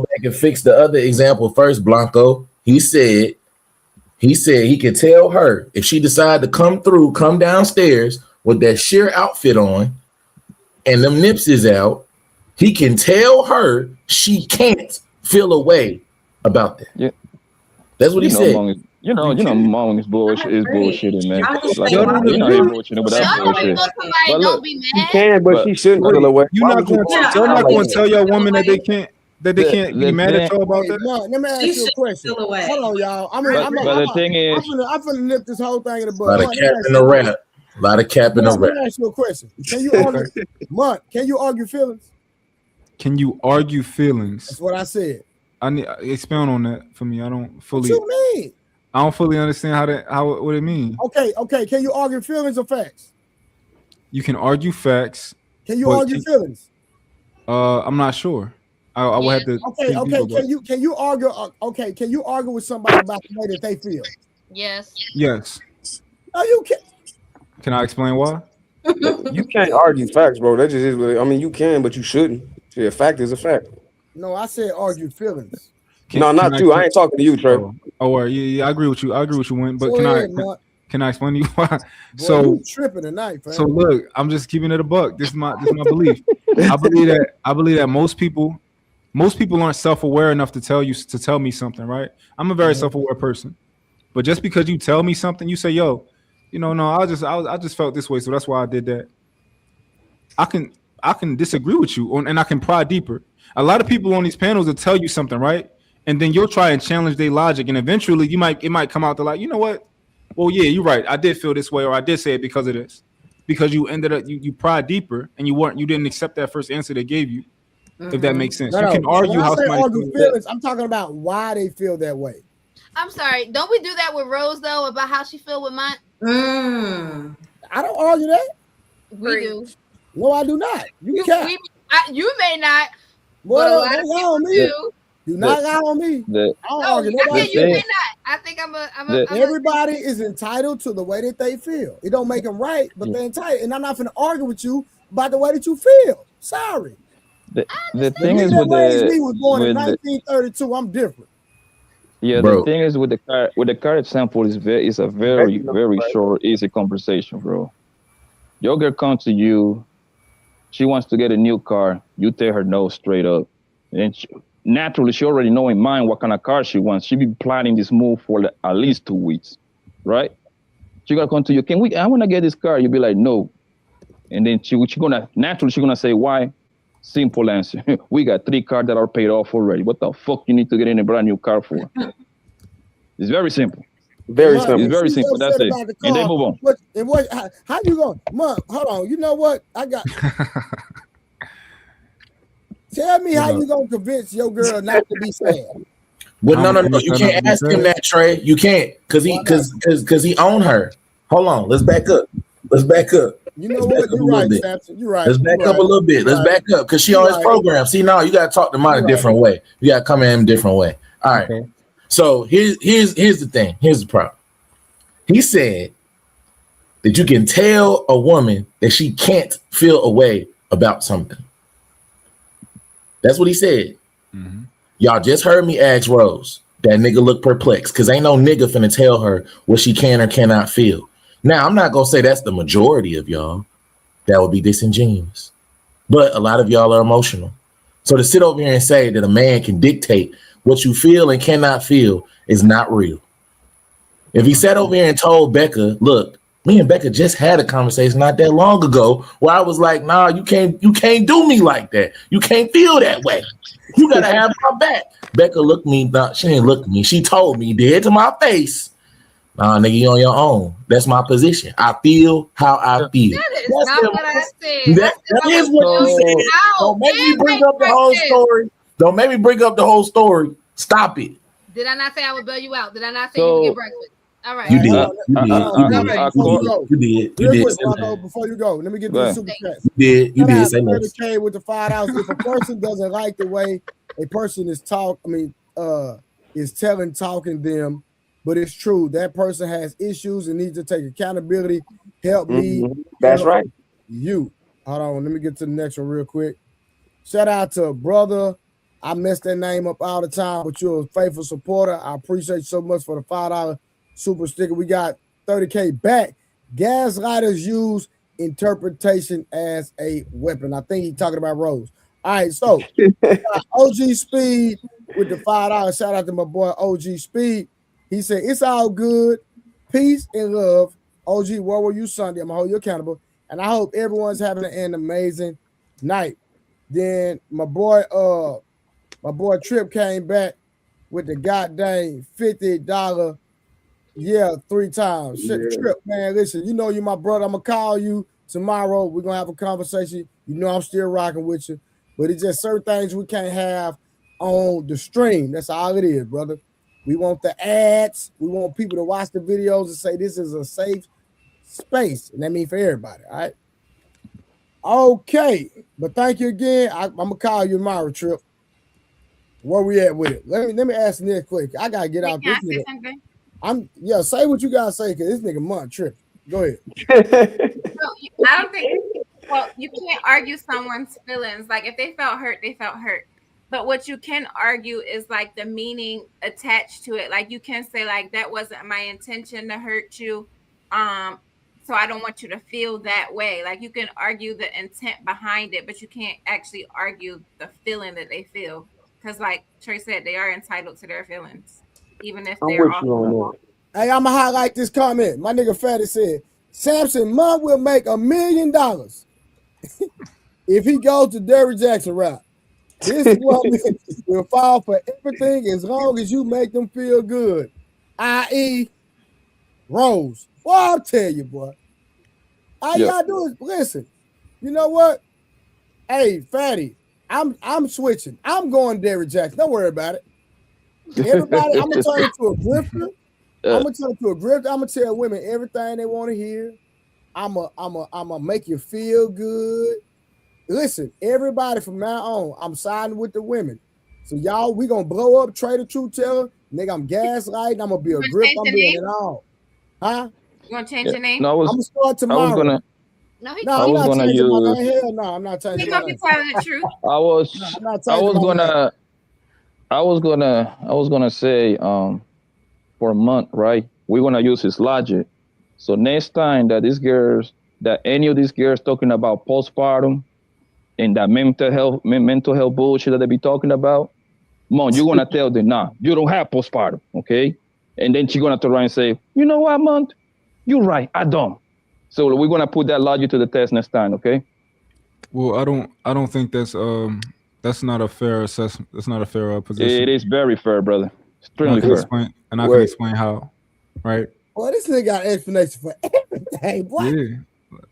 back and fix the other example first, Blanco. He said he could tell her if she decided to come downstairs with that sheer outfit on and them nips is out, he can tell her she can't feel a way about that. Yeah. That's what he said. Mom is bullshitting, man. Bullshitting, but that's bullshit. But look, you can, but she shouldn't feel away. You're not going to tell your woman that they can't be mad at you about that. Let me ask you a question. Hold on, y'all. I'm finna nip this whole thing in the bud. A lot of cap in the rap. A lot of cap in the rap. Let me ask you a question. Can you argue? Can you argue feelings? Can you argue feelings? That's what I said. I need expound on that for me. I don't fully. What you mean? I don't fully understand what it means. Okay. Can you argue feelings or facts? You can argue facts. Can you argue feelings? I'm not sure. I will have to. Okay. Can you argue? Can you argue with somebody about the way that they feel? Yes. Yes. No, you can't. Can I explain why? You can't argue facts, bro. That just is. You can, but you shouldn't. See, a fact is a fact. No, I said argue feelings. Not you. I ain't talking to you, Trevor. Yeah, I agree with you. Win. But can I explain to you why? Boy, you tripping tonight, fam. So look, I'm just keeping it a buck. This is my belief. I believe that most people aren't self-aware enough to tell me something, right? I'm a very self-aware person. But just because you tell me something, you say, yo, no, I just felt this way, so that's why I did that. I can disagree with you and I can pry deeper. A lot of people on these panels will tell you something, right? And then you'll try and challenge their logic, and eventually it might come out to like, you know what? Well, yeah, you're right. I did feel this way, or I did say it because of this. Because you ended up you pried deeper, and you didn't accept that first answer they gave you. If that makes sense, you can argue how somebody feelings. I'm talking about why they feel that way. I'm sorry. Don't we do that with Rose though about how she feel with mine? I don't argue that. We do. No, I do not. You can't. You may not. Boy, but a lot don't of lie people on me. do. Do not lie on me. I don't No, argue I nobody. think you may not. I think I'm a Everybody is entitled to the way that they feel. It don't make them right, but they're entitled. And I'm not going to argue with you about the way that you feel. Sorry. The thing is with me was born in the 1932. I'm different. yeah, Bro. the thing is with the car example is a very short, easy conversation, bro. Your girl comes to you, she wants to get a new car. You tell her no straight up, and naturally she already know in mind what kind of car she wants. She be planning this move for at least 2 weeks, right? She gonna come to you. I want to get this car. You be like no, and then she gonna say why. Simple answer. We got 3 cars that are paid off already. What the fuck you need to get in a brand new car for? It's very simple. Very simple. It's very simple. That's it. And they move on. How you going? Mom, hold on. You know what? Tell me how you gonna convince your girl not to be sad. Well, no. You can't ask him that, Trey. You can't, because he owned her. Hold on. Let's back up. You know what? You're right, Samson. You're right. Let's back up a little bit. Let's back up because she on his program. See, now you gotta talk to mine a different way. You gotta come at him a different way. All right. Okay. So here's the thing. Here's the problem. He said that you can tell a woman that she can't feel a way about something. That's what he said. Mm-hmm. Y'all just heard me ask Rose. That nigga look perplexed because ain't no nigga finna tell her what she can or cannot feel. Now, I'm not going to say that's the majority of y'all. That would be disingenuous. But a lot of y'all are emotional. So to sit over here and say that a man can dictate what you feel and cannot feel is not real. If he sat over here and told Becca, look, me and Becca just had a conversation not that long ago where I was like, nah, you can't do me like that. You can't feel that way. You got to have my back. Becca looked me, she didn't look at me. She told me dead to my face, nah, nigga, you on your own. That's my position. I feel how I feel. That is not what I said. That is what you said. Don't make me bring up the whole story. Don't make me bring up the whole story. Stop it. Did I not say I would bail you out? Did I not say you would get breakfast? All right. You did. You did. Before you go, let me get this super chat. You did. Say no. With the $5. If a person doesn't like the way a person is talking them, but it's true that person has issues and needs to take accountability. Help me. That's right. You. Hold on. Let me get to the next one real quick. Shout out to brother. I mess that name up all the time, but you're a faithful supporter. I appreciate you so much for the $5 super sticker. We got 30K back. Gaslighters use interpretation as a weapon. I think he's talking about Rose. All right, so OG Speed with the $5. Shout out to my boy OG Speed. He said, it's all good. Peace and love. OG, where were you Sunday? I'm going to hold you accountable. And I hope everyone's having an amazing night. Then my boy Trip came back with the goddamn $50. Yeah, 3 times. Yeah. Trip, man, listen, you know you my brother. I'm going to call you tomorrow. We're going to have a conversation. You know I'm still rocking with you. But it's just certain things we can't have on the stream. That's all it is, brother. We want the ads. We want people to watch the videos and say this is a safe space. And that means for everybody, all right? Okay. But thank you again. I'm going to call you tomorrow, Trip. Where we at with it? Let me ask Nick quick. I got to get out this nigga. Say what you got to say because this nigga month trip. Go ahead. I don't think, you can't argue someone's feelings. Like if they felt hurt, they felt hurt. But what you can argue is like the meaning attached to it. Like you can say like, that wasn't my intention to hurt you. So I don't want you to feel that way. Like you can argue the intent behind it, but you can't actually argue the feeling that they feel. Because like Trey said, they are entitled to their feelings, even if they're off. Hey, I'm going to highlight this comment. My nigga Fatty said, Samson Monk will make $1 million if he goes to Derrick Jackson route. This woman will fall for everything as long as you make them feel good, i.e. Rose. Well, I'll tell you, boy. All you gotta do is listen. You know what? Hey, Fatty, I'm switching. I'm going Derrick Jackson. Don't worry about it. Everybody, I'm gonna turn into a grifter. I'm gonna tell women everything they want to hear. I'm gonna make you feel good. Listen, everybody from now on, I'm siding with the women. So y'all, we gonna blow up Trader Truth Teller. Nigga, I'm gaslighting. I'm gonna be a grip. I'm doing it all. Huh? You want to change your name? No, I'm gonna start tomorrow. No, No, he I'm not changing use. my name. Hell no, I'm not You're changing my gonna be name. telling the truth. I was No, I'm not I changing was my name. gonna say for a month, right? We're gonna use his logic. So next time that any of these girls talking about postpartum and that mental health bullshit that they be talking about, Mon, you're gonna tell them, nah, you don't have postpartum, okay? And then she's gonna turn around and say, you know what, Mon? You're right, I don't. So we're gonna put that logic to the test next time, okay? Well, I don't think that's not a fair assessment. That's not a fair position. It is very fair, brother. And I Extremely can fair. explain, and I can explain how, right? Boy, this nigga got explanation for everything, boy. Yeah.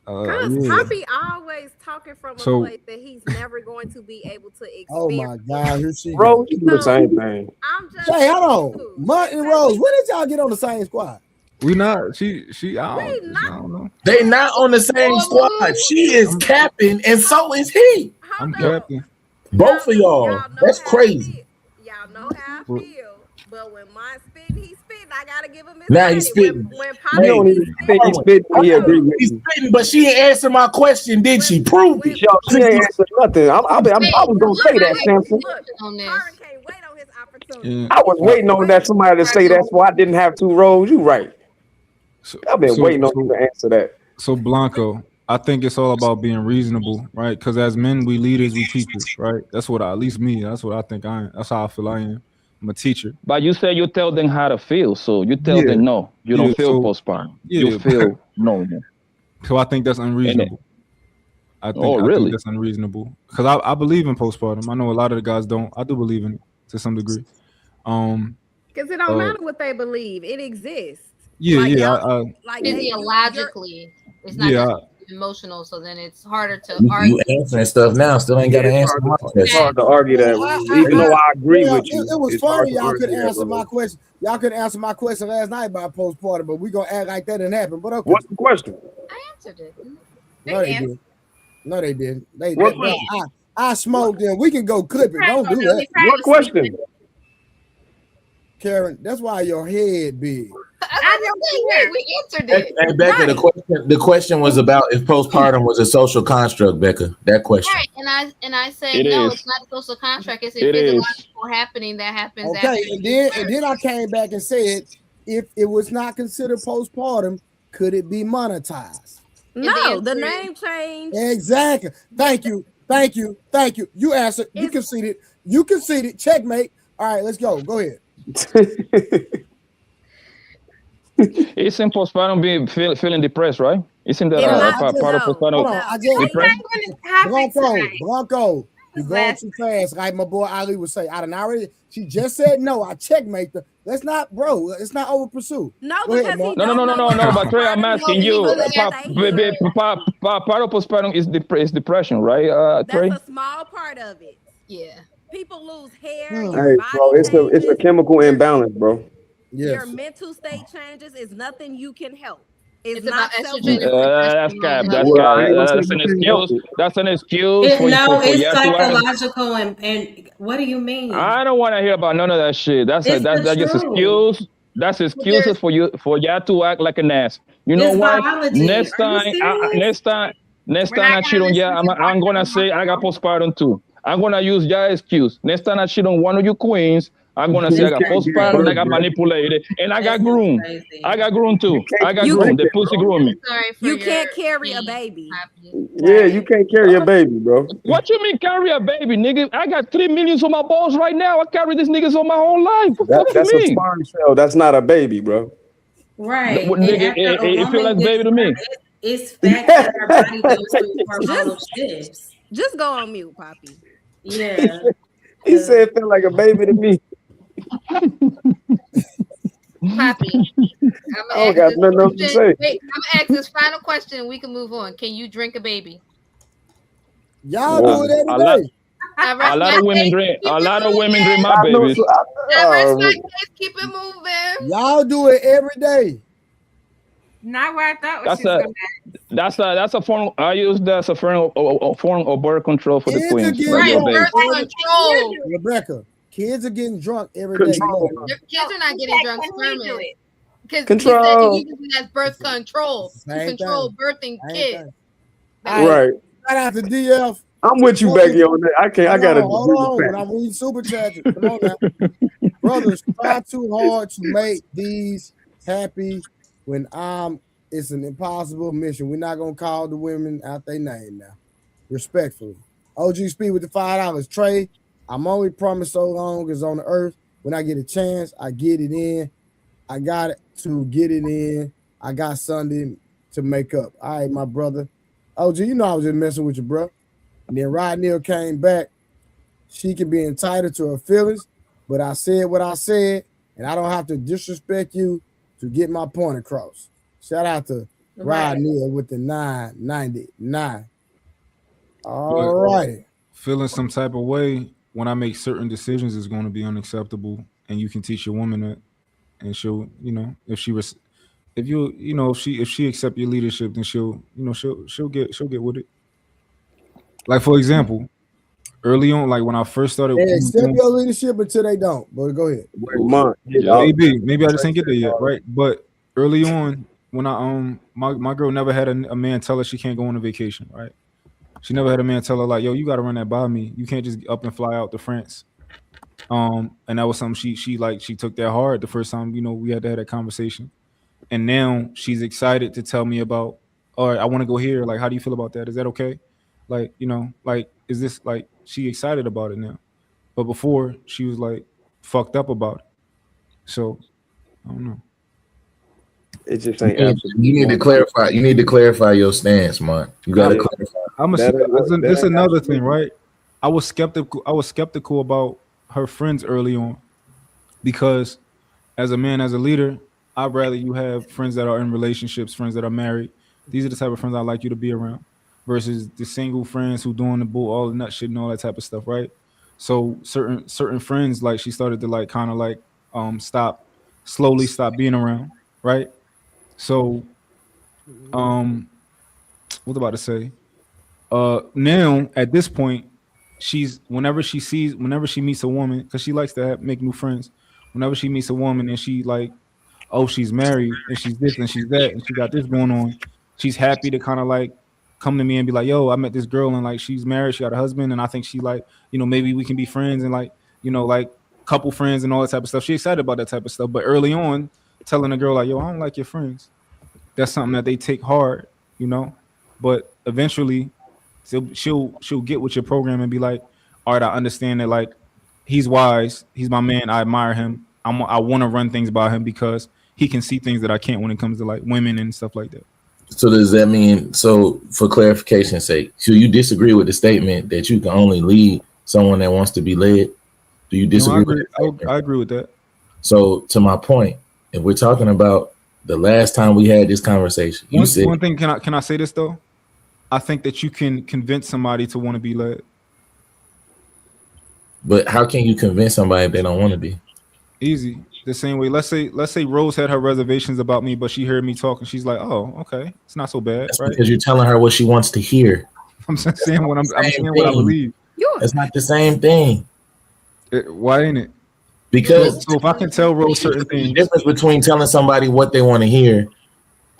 Cause Yeah. Poppy always talking from a So- place that he's never going to be able to experience. Oh my God, here she Bro, goes. you do the same thing. I'm just Say, hold on. Mutt and Rose, when did y'all get on the same squad? We not. She. I don't know. They not on the same squad. She is capping, and so is he. I'm captain. Both of y'all. That's crazy. Y'all know how I feel. But when mine spitting, he's spitting. I gotta give him his Now credit. he's spitting. When You Poppy don't even think he's spitting. He agree with He's you. spitting, but she ain't answer my question, did she? Prove it. Yo, she ain't answered nothing. I was gonna say that, Samson. On this. Byron can't wait on his opportunity. Yeah. I was waiting on that somebody to say that's why I didn't have two roles. You right. I've been waiting on you to answer that. So Blanco, I think it's all about being reasonable, right? Because as men, we leaders, we teachers, right? That's what at least me. That's what I think I am. That's how I feel I am. I'm a teacher. But you say you tell them how to feel, so you tell Yeah. them no, you don't Yeah, feel so- postpartum. yeah. You feel normal. So I think that's unreasonable. I think really? that's unreasonable because I believe in postpartum. I know a lot of the guys don't. I do believe in it to some degree. Because it don't matter what they believe, it exists. Yeah, Like, yeah. y'all- like Physiologically, it's not Yeah, just emotional. So then it's harder to You argue. answering stuff now, still ain't got to It's answer my It's question. hard to argue that, even though I agree Well, with you. It was it's hard funny to y'all argue couldn't that, answer bro. my question. Y'all couldn't answer my question last night about postpartum, but we gonna act like that didn't happen. But okay. What's the question? I answered it. No, they did. No, they didn't. What question? I smoked them. We can go clip it. Don't do that. What question? Karen, that's why your head big. We answered it. Hey, Becca, the question was about if postpartum was a social construct, Becca. That question. Right, and I said It no, is. it's not a social contract. It's a It is. physiological happening that happens. Okay, after and then I came back and said, if it was not considered postpartum, could it be monetized? No, the name change. Exactly. Thank you. You answered. You conceded. Checkmate. All right, let's go. Go ahead. Isn't postpartum being feeling depressed, right? Isn't that part of postpartum? Hold on, I just depression? Blanco, you're going too fast. Like my boy Ali would say, I done already. She just said no. I checkmate her. Let's not, bro. Let's not over pursue. No, Go ahead, Mark. No. But Trey, I'm asking you. Part of postpartum is depression, right? Trey. That's a small part of it. Yeah. People lose hair. Hey, Your bro, it's a chemical imbalance, bro. Your mental state changes is nothing you can help. It's about not estrogen That's cap. That's Well, I cap. ain't gonna That's say an you can't excuse. help That's an excuse for It's you to ask. psychological and what do you mean? I don't want to hear about none of that shit. That's It's the just truth. excuse. That's excuses for y'all to act like an ass. You know It's what? biology. Next Are you time, serious? I cheat on you, I'm gonna say I got postpartum too. I'm gonna use your excuse. Next time I cheat on one of you queens, I'm gonna say I got postpartum, I got manipulated, and I got groomed. I got groomed too. I got groomed. The pussy groomed me. You can't carry a baby. Yeah, you can't carry a baby, bro. What you mean carry a baby, nigga? I got 3 millions on my balls right now. I carry these niggas on my whole life. What do That's you a mean? sperm cell. That's not a baby, bro. Right. What, And nigga, after a it feel woman like baby to me. It's fact that her body goes through hormonal shifts. Just go on mute, Poppy. Yeah. He said it felt like a baby to me. Poppy. I don't got nothing else to say. Wait, I'm gonna ask this final question and we can move on. Can you drink a baby? Y'all do it every day. A lot of women dream. A lot of women dream my I know, babies. Keep it moving. Y'all do it every day. Not where I thought she was going. That's a form. I use that as a form of birth control for the Kids are queens. getting Like your drunk. baby. Control. Rebecca, kids are getting drunk every day. Control. Your kids are not getting drunk sperm. Because Control. you use it as birth control to Same control thing. birthing Same kids. thing. Right. Shout out to DF. I'm with you, Becky, on that. I can't. I gotta. Hold on. When I'm reading super chat, come on now. Brothers, try too hard to make these happy when it's an impossible mission. We're not gonna call the women out their name now. Respectfully. OG Speed with the $5. Trey, I'm only promised so long as on the earth. When I get a chance, I get it in. I got to get it in. I got Sunday to make up. All right, my brother. OG, you know I was just messing with you, bro. And then Rod Neal came back. She can be entitled to her feelings, but I said what I said, and I don't have to disrespect you to get my point across. Shout out to Rod Neal with the 999. All right. Feeling some type of way when I make certain decisions is going to be unacceptable, and you can teach your woman that, and she'll, if she accept your leadership, then she'll get with it. Like, for example, early on, like when I first started, They accept your leadership until they don't. But go ahead. Maybe I just ain't get there yet, right? But early on, when I my girl never had a man tell her she can't go on a vacation, right? She never had a man tell her like, yo, you got to run that by me. You can't just up and fly out to France. And that was something she took that hard the first time, we had to have that conversation. And now she's excited to tell me about, all right, I want to go here. Like, how do you feel about that? Is that okay? Like, is this like, she excited about it now? But before she was like fucked up about it. So I don't know. It just ain't. You need to clarify. You need to clarify your stance, man. You got to clarify. This another thing, right? I was skeptical about her friends early on, because as a man, as a leader, I'd rather you have friends that are in relationships, friends that are married. These are the type of friends I like you to be around, versus the single friends who doing the bull, all the nut shit and all that type of stuff, right? So certain friends, like, she started to like kind of like slowly stop being around, right? So what was I about to say? Now at this point, whenever she meets a woman, because she likes to make new friends, whenever she meets a woman and she like, oh, she's married and she's this and she's that and she got this going on, she's happy to kind of like come to me and be like, yo, I met this girl and like she's married, she got a husband, and I think she like, maybe we can be friends and like, like couple friends and all that type of stuff. She's excited about that type of stuff. But early on, telling a girl like, yo, I don't like your friends, that's something that they take hard, but eventually she'll get with your program and be like, all right, I understand that, like, he's wise, he's my man, I admire him, I want to run things by him because he can see things that I can't when it comes to like women and stuff like that. So does that mean, so for clarification's sake, so you disagree with the statement that you can only lead someone that wants to be led? Do you disagree with that? I agree with that. So to my point, if we're talking about the last time we had this conversation, you said one thing. Can I say this though? I think that you can convince somebody to want to be led. But how can you convince somebody if they don't want to be? Easy. The same way. Let's say Rose had her reservations about me, but she heard me talk and she's like, oh, okay, it's not so bad. That's right? Because you're telling her what she wants to hear. I'm saying what I'm saying what I believe. It's not the same thing. Why ain't it? Because so if I can tell Rose certain things, the difference between telling somebody what they want to hear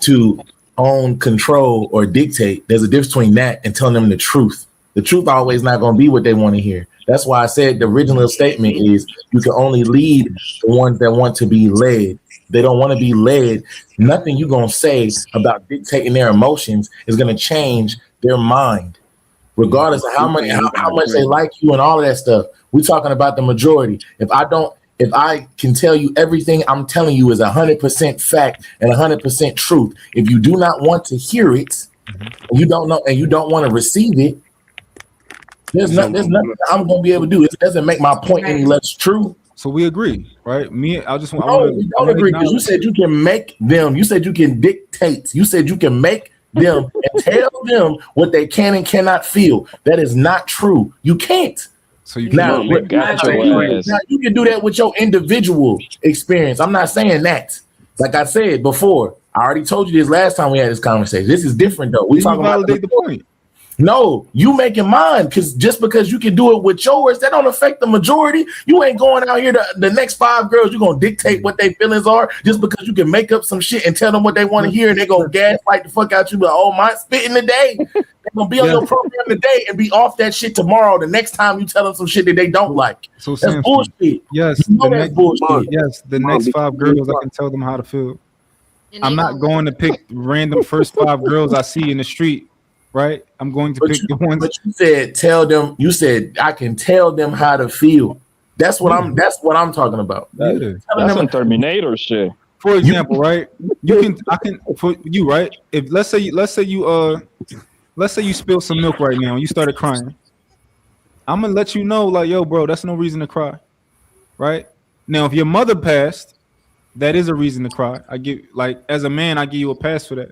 to own, control, or dictate, there's a difference between that and telling them the truth. The truth always not going to be what they want to hear. That's why I said the original statement is you can only lead the ones that want to be led. They don't want to be led. Nothing you're going to say about dictating their emotions is going to change their mind, regardless of how much they like you and all of that stuff. We're talking about the majority. If I can tell you everything I'm telling you is 100% fact and 100% truth, if you do not want to hear it, and you don't know, and you don't want to receive it, there's nothing I'm going to be able to do. It doesn't make my point any less true. So we agree, right? We don't agree, because you said you can make them. You said you can dictate. You said you can make them and tell them what they can and cannot feel. That is not true. You can't. So you now, Mom, they got your ass. now you can do that with your individual experience. I'm not saying that. Like I said before, I already told you this last time we had this conversation. This is different though. We you talking about validate the point. No, you making mine because just because you can do it with yours, that don't affect the majority. You ain't going out here to the next 5 girls. You're gonna dictate what their feelings are just because you can make up some shit and tell them what they want to hear, and they're gonna gaslight the fuck out you. But oh, my spitting today. They're gonna be on your program today and be off that shit tomorrow. The next time you tell them some shit that they don't like. So that's Samson, bullshit. Yes, you know the that's next, bullshit. yes, the next 5 girls, I can tell them how to feel. And I'm they not gonna going to pick random first 5 girls I see in the street, right? I'm going to pick the ones. But you said tell them. You said I can tell them how to feel. That's what I'm. That's what I'm talking about. Yeah. That's some Terminator shit. For example, right? I can for you, right? If let's say you spilled some milk right now and you started crying, I'm gonna let you know, like, yo, bro, that's no reason to cry, right? Now, if your mother passed, that is a reason to cry. I give, like, as a man, I give you a pass for that.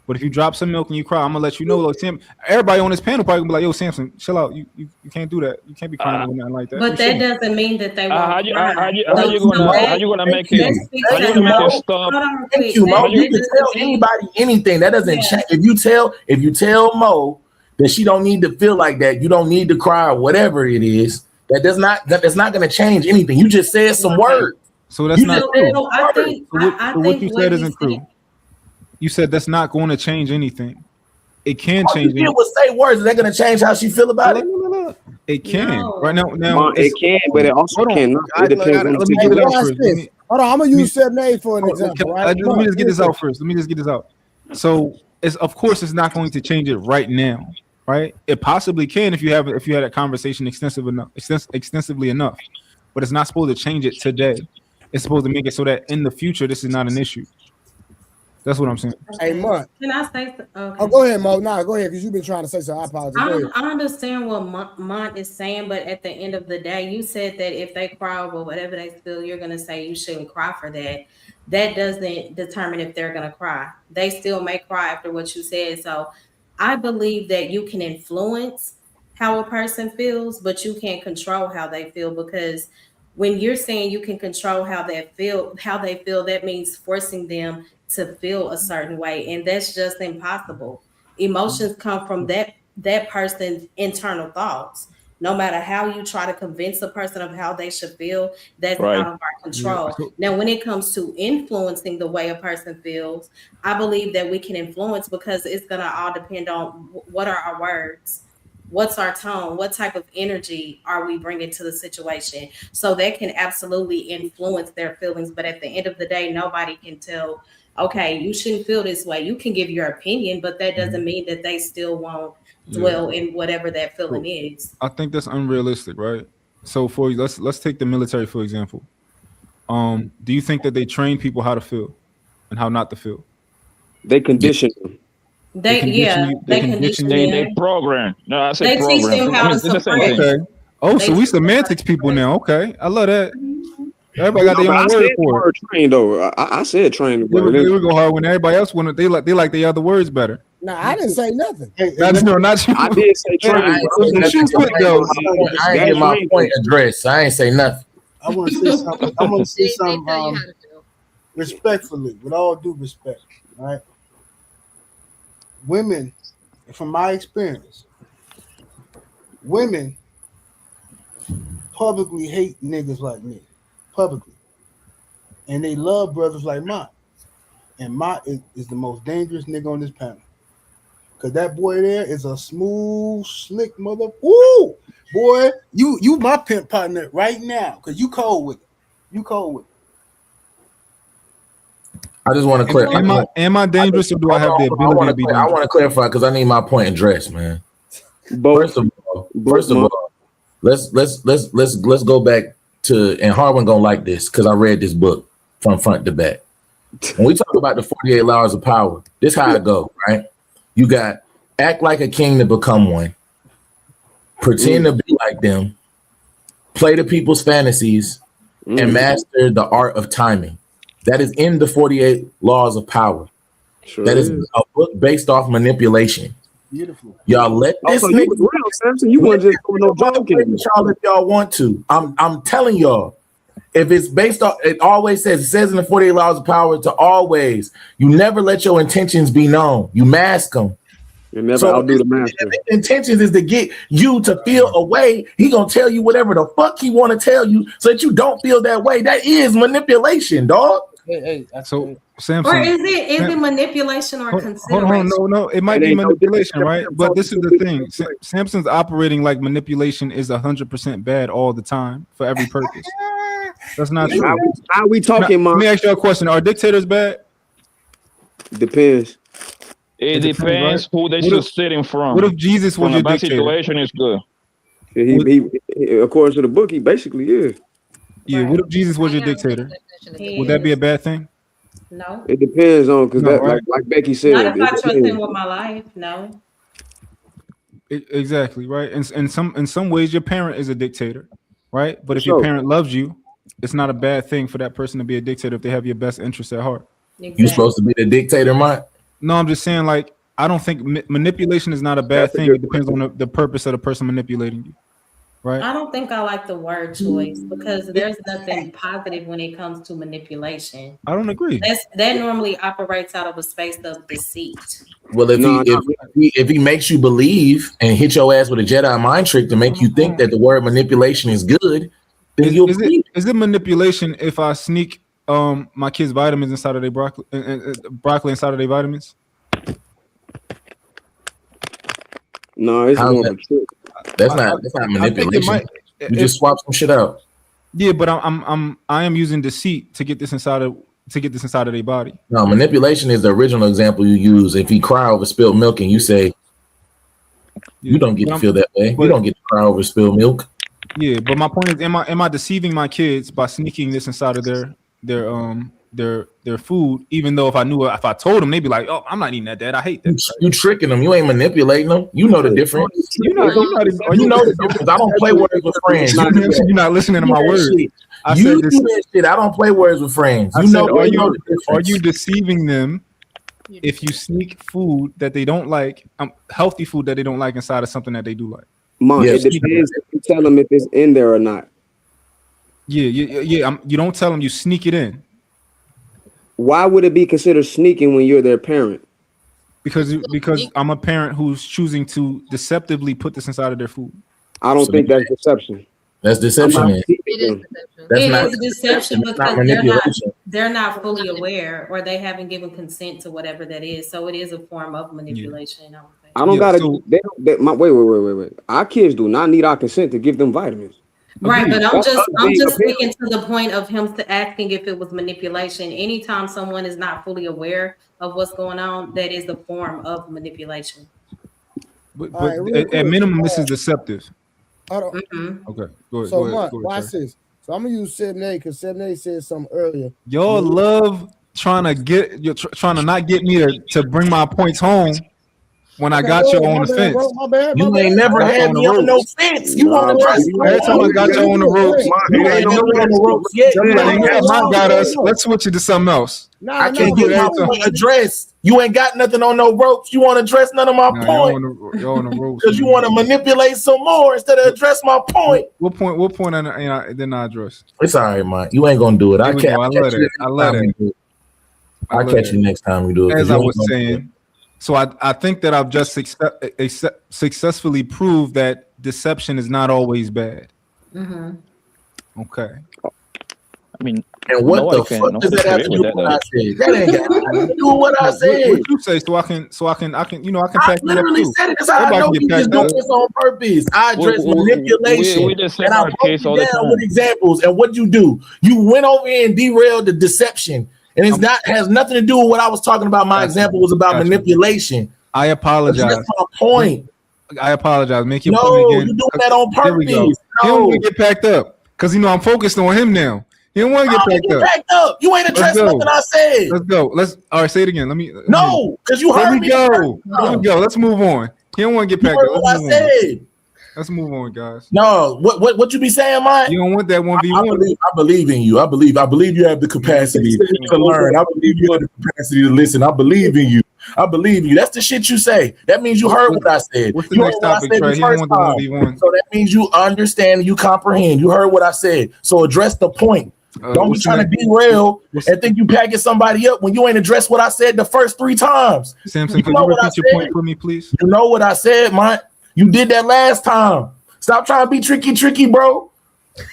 But if you drop some milk and you cry, I'm gonna let you know. Like, Sam, everybody on this panel probably gonna be like, "Yo, Samson, chill out. You can't do that. You can't be crying over nothing like that." But that doesn't mean that they won't. How you cry. gonna make it? Let's How you gonna make it stop? Hold on, Thank you, Mo. You can tell anybody anything. That doesn't change. If you tell Mo that she don't need to feel like that, you don't need to cry or whatever it is. That's not going to change anything. You just said some words. So that's not true. What you said isn't true. You said that's not going to change anything. It can change. You will say words. Is that going to change how she feel about it? It can. No. Right now, it can, but it also cannot. It depends on the Let me get it out situation. first. Hold on, I'm gonna use 7A for an example. Right? Let me just get this out first. Let me just get this out. So, of course, it's not going to change it right now, right? It possibly can if you had a conversation extensively enough, but it's not supposed to change it today. It's supposed to make it so that in the future this is not an issue. That's what I'm saying. Hey, Mutt. Can I say? Okay. Oh, go ahead, Mo. Nah, go ahead, because you've been trying to say something. I apologize. Go ahead. I understand what Mont is saying, but at the end of the day, you said that if they cry over whatever they feel, you're going to say you shouldn't cry for that. That doesn't determine if they're going to cry. They still may cry after what you said. So I believe that you can influence how a person feels, but you can't control how they feel, because when you're saying you can control how they feel, that means forcing them to feel a certain way, and that's just impossible. Emotions come from that person's internal thoughts. No matter how you try to convince a person of how they should feel, that's out of our control. Yeah. Now, when it comes to influencing the way a person feels, I believe that we can influence, because it's going to all depend on what are our words, what's our tone, what type of energy are we bringing to the situation. So that can absolutely influence their feelings. But at the end of the day, nobody can tell, okay, you shouldn't feel this way. You can give your opinion, but that doesn't mean that they still won't dwell in whatever that feeling is. I think that's unrealistic, right? So let's take the military for example. Do you think that they train people how to feel and how not to feel? They condition them. They condition them. They program. No, I said They program. teach them how to It's the same suppress. thing. Okay. Oh, so we semantics people now. Okay, I love that. Everybody got their I own said word the for it. word train though. I said train. They would go hard when everybody else wanted. They like the other words better. Nah, I didn't say nothing. Not you. I did say train. I ain't get my point addressed. I ain't say nothing. I want to say something. I want to say They something tell you how to feel. respectfully, with all due respect. Right? Women, from my experience, women publicly hate niggas like me, publicly, and they love brothers like Mott. And Mott is the most dangerous nigga on this panel, cause that boy there is a smooth, slick mother. Ooh, boy, you my pimp partner right now, cause you cold with it. You cold with it. I just want to clarify. Am I dangerous, or do I have the ability to be dangerous? I want to clarify because I need my point addressed, man. First of all, let's go back to, and Harwin gonna like this because I read this book from front to back. When we talk about the 48 laws of power, this how it go, right? You got act like a king to become one, pretend to be like them, play the people's fantasies, and master the art of timing. That is in the 48 laws of power. Sure that is a book based off manipulation. Beautiful. Y'all let this Also, you nigga. was real, Samson. You weren't just doing no joking. Y'all if y'all want to. I'm telling y'all. If it's based on, it says in the 48 laws of power to always, you never let your intentions be known. You mask them. You never outdo the master. If his intentions is to get you to feel a way, he gonna tell you whatever the fuck he want to tell you so that you don't feel that way. That is manipulation, dog. Hey, So Samson, Or is it manipulation or hold consideration? on, no, it might It be ain't no manipulation, different. right? But this is the thing: Samson's operating like manipulation is 100% bad all the time for every purpose. That's not true. How we talking, Now, man? let me ask you a question: are dictators bad? Depends. It depends, depends right? who they What should if- stealing from. What if Jesus was From your a bad dictator? situation is good. He according to the book, he basically is. Yeah. What if Jesus was your Yeah, dictator? He Would that be a is. bad thing? No. It depends on because No, that right? like Becky said. Not if I it trust depends. him with my life. No. Exactly, right. And in some ways, your parent is a dictator, right? But if Sure. your parent loves you, it's not a bad thing for that person to be a dictator if they have your best interests at heart. You supposed to be the dictator, Mike? No, I'm just saying, like, I don't think manipulation is not a bad That's a thing. good It depends on the purpose of the person manipulating you, right? I don't think I like the word choice because there's nothing positive when it comes to manipulation. I don't agree. That normally operates out of a space of deceit. Well, if No, if he makes you believe and hit your ass with a Jedi mind trick to make you think that the word manipulation is good, then you'll believe. Is it manipulation if I sneak my kids' vitamins inside of their broccoli inside of their vitamins? No, it's How's more that? of a trick. That's not I think it manipulation. might- You just swap some shit out. Yeah, but I am using deceit to get this inside of their body. No, manipulation is the original example you use. If he cry over spilled milk and you say, you don't get to feel that way. You don't get to cry over spilled milk. Yeah, but my point is, am I deceiving my kids by sneaking this inside of their food? Even though if I told them, they'd be like, "Oh, I'm not eating that, Dad. I hate that." You tricking them. You ain't manipulating them. You know the difference. You know the difference. I don't play words with friends. You're not listening to my words. I You said do that shit. I don't play words with friends. I You said, know. are you deceiving them if you sneak food that they don't like, healthy food that they don't like inside of something that they do like? Mom, Yes. it depends if you tell them if it's in there or not. Yeah. You don't tell them, you sneak it in. Why would it be considered sneaking when you're their parent? Because I'm a parent who's choosing to deceptively put this inside of their food. I don't think that's deception. That's deception. I'm not Man. deceiving It is them. deception. That's It not is deception that's not because manipulation. they're not fully aware or they haven't given consent to whatever that is. So it is a form of manipulation. I would think. I don't Yeah, gotta. so- Wait. Our kids do not need our consent to give them vitamins. Right, but I'm That's just us being a speaking to the point of him asking if it was manipulation. Anytime someone is not fully aware of what's going on, that is a form of manipulation. But All right, real at quick. minimum, this is deceptive. Hold on. Mhm. Okay, go ahead. So, go ahead, Mark, go ahead, watch sir. this. So, I'm gonna use 7A because 7A said something earlier. Y'all love trying to not get me to bring my points home when I got you on the fence. My bad. You ain't never Got you had on the me on no ropes. fence. You want to trust Every time I got you on the ropes, You ain't never on the ropes yet. you You like, ain't yeah, got Mike got us. Let's switch it to something else. I can't get my point addressed. You ain't got nothing on no ropes. You want to address none of my Nah, point y'all on the ropes. because you want to manipulate some more instead of address my point. What point? I didn't address. It's all right, Mike. You ain't gonna do it. Here we go. I love that. I love that. I'll catch you next time we do it. As 'cause I you ain't was gonna do it. saying, so I think that I've just successfully proved that deception is not always bad. Mhm. Okay. I mean, And what nobody the can- fuck does that have to nobody do can with agree what I said? That ain't got nothing to do with what I said. What you say so I can I can I pack that up literally too. said it because I Everybody know can you get just packed do up. this on purpose. I address manipulation, we just say and I our broke case you all the down time. with examples. And what you do, you went over here and derailed the deception, and it's not has nothing to do with what I was talking about. My example was about manipulation. I apologize. That's my point. I apologize. Make your No, point again. you doing that on Here we go. purpose. He don't No. want to get packed up because I'm focused on him now. He don't want to How get you packed up. You ain't addressed nothing I said. Let's go. All right, say it again. No, because you Let heard me me. go. Let me go. Let's move on. He don't want to get You packed heard up. what I Let's move on. said. Let's move on, guys. No, what you be saying, Mike? You don't want that 1v1. I believe in you. I believe you have the capacity to learn. I believe you have the capacity to listen. I believe in you. I believe you. That's the shit you say. That means you heard what I said. What's the You next heard what I topic, said Trey? the He don't first want the time. 1v1. So that means you understand, you comprehend. You heard what I said. So address the point. Don't be what's the trying to next- derail and think you packing somebody up when you ain't addressed what I said the first 3 times. Samson, You could know you what I repeat your said? point for me, please? You know what I said, man. You did that last time. Stop trying to be tricky, bro.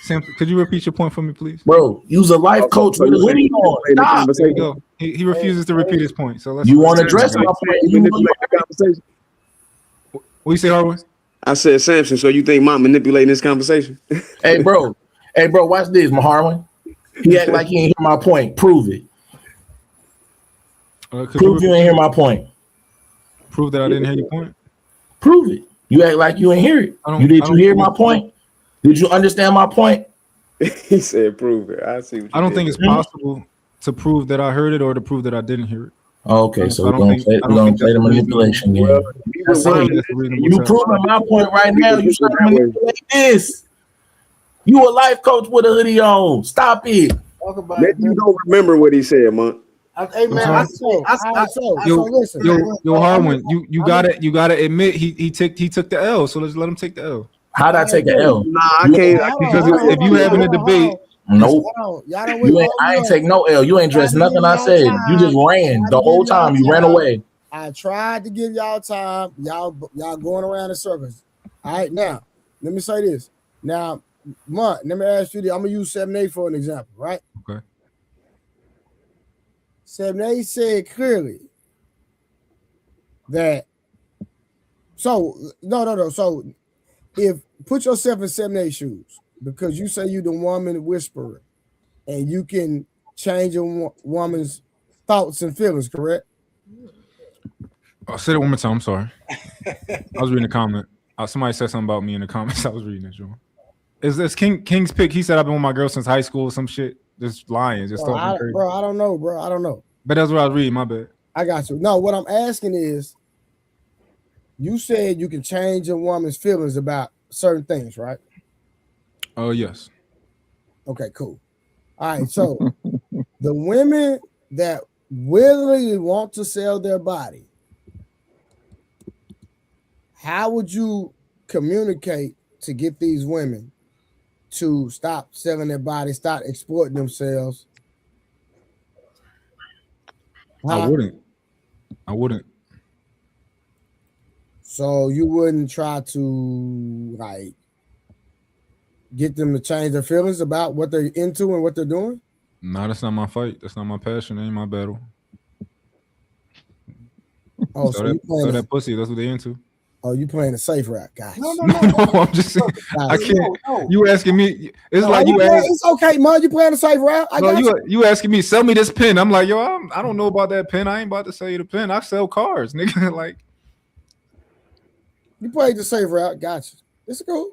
Samson, could you repeat your point for me, please? Bro, use a life coach with a hoodie on. Stop. There you go. He refuses to repeat his point. So let's. You want to let's- address my point? You Manipulate the conversation. What you say, Harwood? I said Samson. So you think Mont manipulating this conversation? Hey, bro. Watch this, Maharwin. He act like he ain't hear my point. Prove it. Prove you ain't hear my point. Prove that I didn't hear your point. Prove it. You act like you ain't hear it. Did you hear my point? Did you understand my point? He said, "Prove it." I see. What you I don't did think it's there. possible to prove that I heard it or to prove that I didn't hear it. Okay, so I we're don't gonna think- play, I don't we're gonna think play the that's a manipulation game. Well, That's I don't it. think that's a reasonable You test. proving my point right now. You trying to manipulate this. You a life coach with a hoodie on. Stop it. Talk about Maybe you don't remember what he said, Mont. Hey man, I'm So listen. Yo, Harwin, you gotta admit he took the L. So let's let him take the L. How'd I take an L? Nah, I can't. Because if you having a debate, Nope. Y'all don't You ain't, I ain't take no L. You ain't dressed nothing I said. You just ran the whole time. You ran away. I tried to give y'all time. Y'all going around in circles. All right, now let me say this. Now, Mont, let me ask you this. I'm gonna use 7A for an example, right? Okay. 7A said clearly that. So no. So if put yourself in 7A shoes, because you say you the woman whisperer, and you can change a woman's thoughts and feelings, correct? I'll say it one more time. I'm sorry. I was reading a comment. Somebody said something about me in the comments. I was reading it, John. Is this King's pick? He said I've been with my girl since high school. Some shit. Just lying. Just talking crazy. Bro, I don't know, bro. I don't know. But that's what I was reading. My bad. I got you. No, what I'm asking is, you said you can change a woman's feelings about certain things, right? Oh, yes. Okay, cool. All right, so the women that willingly want to sell their body, how would you communicate to get these women to stop selling their body, stop exploiting themselves? I wouldn't. So you wouldn't try to like get them to change their feelings about what they're into and what they're doing? No, that's not my fight. That's not my passion. Ain't my battle. Oh, so so you playing that pussy. That's what they into. Oh, you playing a safe route, guys. No, I'm just saying. I can't. You asking me? It's like you ask. It's okay, man. You playing a safe route. I got you asking me, sell me this pen. I'm like, yo, I don't know about that pen. I ain't about to sell you the pen. I sell cars, nigga. Like, you played the safe route. Gotcha. It's cool.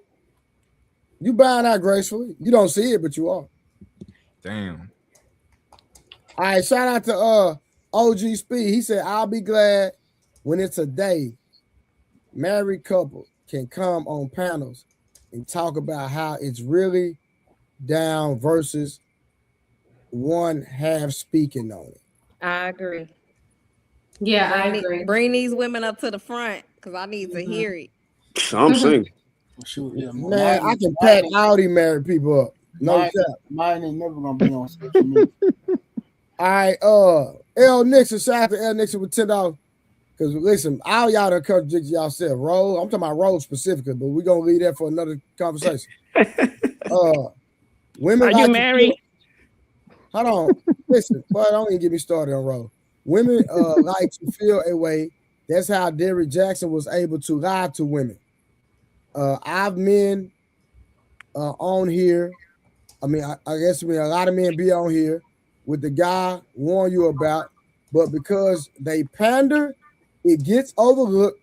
You buying out gracefully. You don't see it, but you are. Damn. All right. Shout out to OG Speed. He said, "I'll be glad when it's a day married couple can come on panels and talk about how it's really down versus one half speaking on it." I agree. Yeah, I agree. Bring these women up to the front because I need to hear it. I'm single. Man, I can pack all these married people up. No cap. Mine ain't never gonna be on social media. All right, L Nixon, shout out to L Nixon with $10. Because listen, all y'all done contradict yourself. Rose, I'm talking about Rose specifically, but we're gonna leave that for another conversation. Women Are like you married? Hold on. Listen, but don't even get me started on Rose. Women like to feel a way. That's how Derrick Jackson was able to lie to women. I've men on here. I mean, I guess a lot of men be on here with the guy warn you about, but because they pander, it gets overlooked,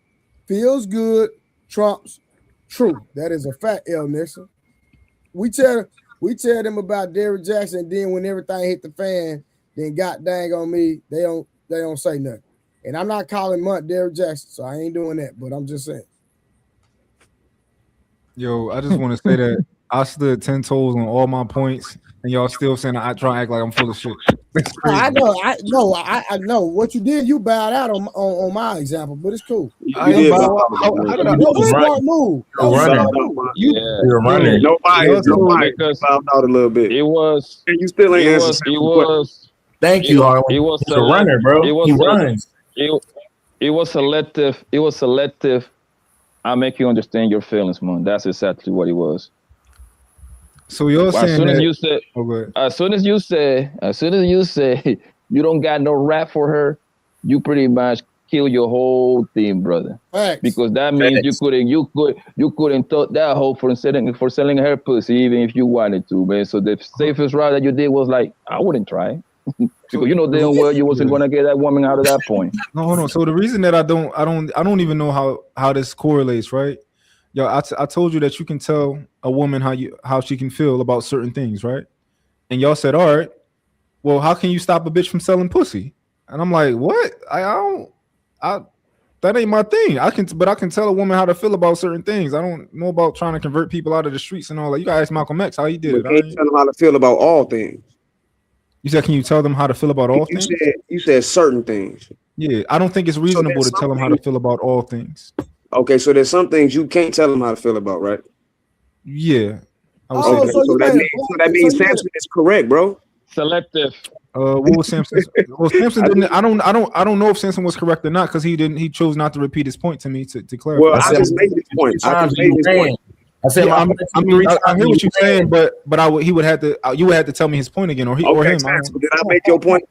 feels good, trumps true. That is a fact, L. Nixon. We tell them about Derrick Jackson, and then when everything hit the fan, then god dang on me, they don't say nothing. And I'm not calling Mont Derrick Jackson, so I ain't doing that, but I'm just saying. Yo, I just want to say that I stood 10 toes on all my points, and y'all still saying I try to act like I'm full of shit. That's crazy. I know what you did. You bowed out on my example, but it's cool. I did bow out. How did I That was a smart move. That was a smart move. You're running. Nobody because bowed out a little bit. it was And you still ain't it answered was the it question. was Thank you, Harlan. it was He's a runner, bro. It was He runs. it was selective. It was selective. I make you understand your feelings, man. That's exactly what it was. So you're As saying soon as that, you said, oh, go ahead. as soon as you say you don't got no rap for her, you pretty much kill your whole thing, brother. Facts. Because that means you couldn't thought that hoe for selling her pussy even if you wanted to, man. So the safest route that you did was like, I wouldn't try. Because you know damn well you wasn't gonna get that woman out of that point. No, hold on. So the reason that I don't even know how this correlates, right? Yo, I told you that you can tell a woman how she can feel about certain things, right? And y'all said, all right, well, how can you stop a bitch from selling pussy? And I'm like, what? That ain't my thing. I can tell a woman how to feel about certain things. I don't know about trying to convert people out of the streets and all that. You gotta ask Malcolm X how he did But it. can't tell them how to feel about all things. You said, can you tell them how to feel about all things? You said certain things. Yeah, I don't think it's reasonable to tell them how to feel about all things. Okay, so there's some things you can't tell them how to feel about, right? Yeah. Okay, so that means Samson is correct, bro. Selective. What was Samson? Well, Samson didn't. I don't know if Samson was correct or not because he chose not to repeat his point to me to clarify. Well, I just made this point. I said, I hear what you're saying, but you would have to tell me his point again, or him. Did I make your point?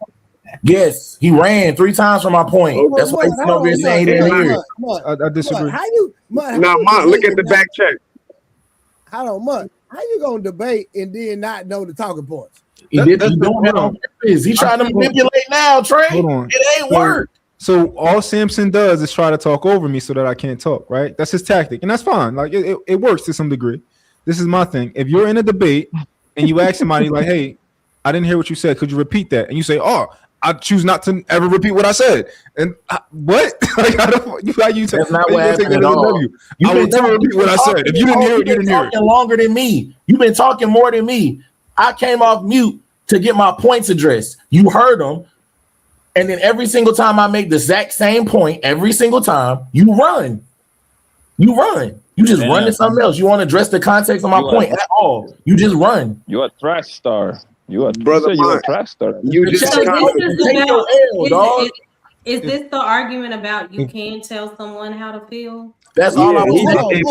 Yes, he ran 3 times from my point. That's why he's over here saying he didn't hear it. I disagree. Now, Mont, look at the back check. Hold on, Mont. How you gonna debate and then not know the talking points? He doing it on purpose. He trying to manipulate now, Trey. Hold on. It ain't work. So all Samson does is try to talk over me so that I can't talk, right? That's his tactic, and that's fine. Like it works to some degree. This is my thing. If you're in a debate and you ask somebody like, "Hey, I didn't hear what you said. Could you repeat that?" And you say, "Oh, I choose not to ever repeat what I said." And what? Like, That's not what happened at all. I will never repeat what I said. If you didn't hear it, you didn't hear it. Longer than me. You've been talking more than me. I came off mute to get my points addressed. You heard them. And then every single time I make the exact same point, every single time, you run. You run. You just run to something else. You want to address the context of my point at all. You just run. You're a trash star. You're a trash star. You just Is this the argument about you can tell someone how to feel? That's all I was saying.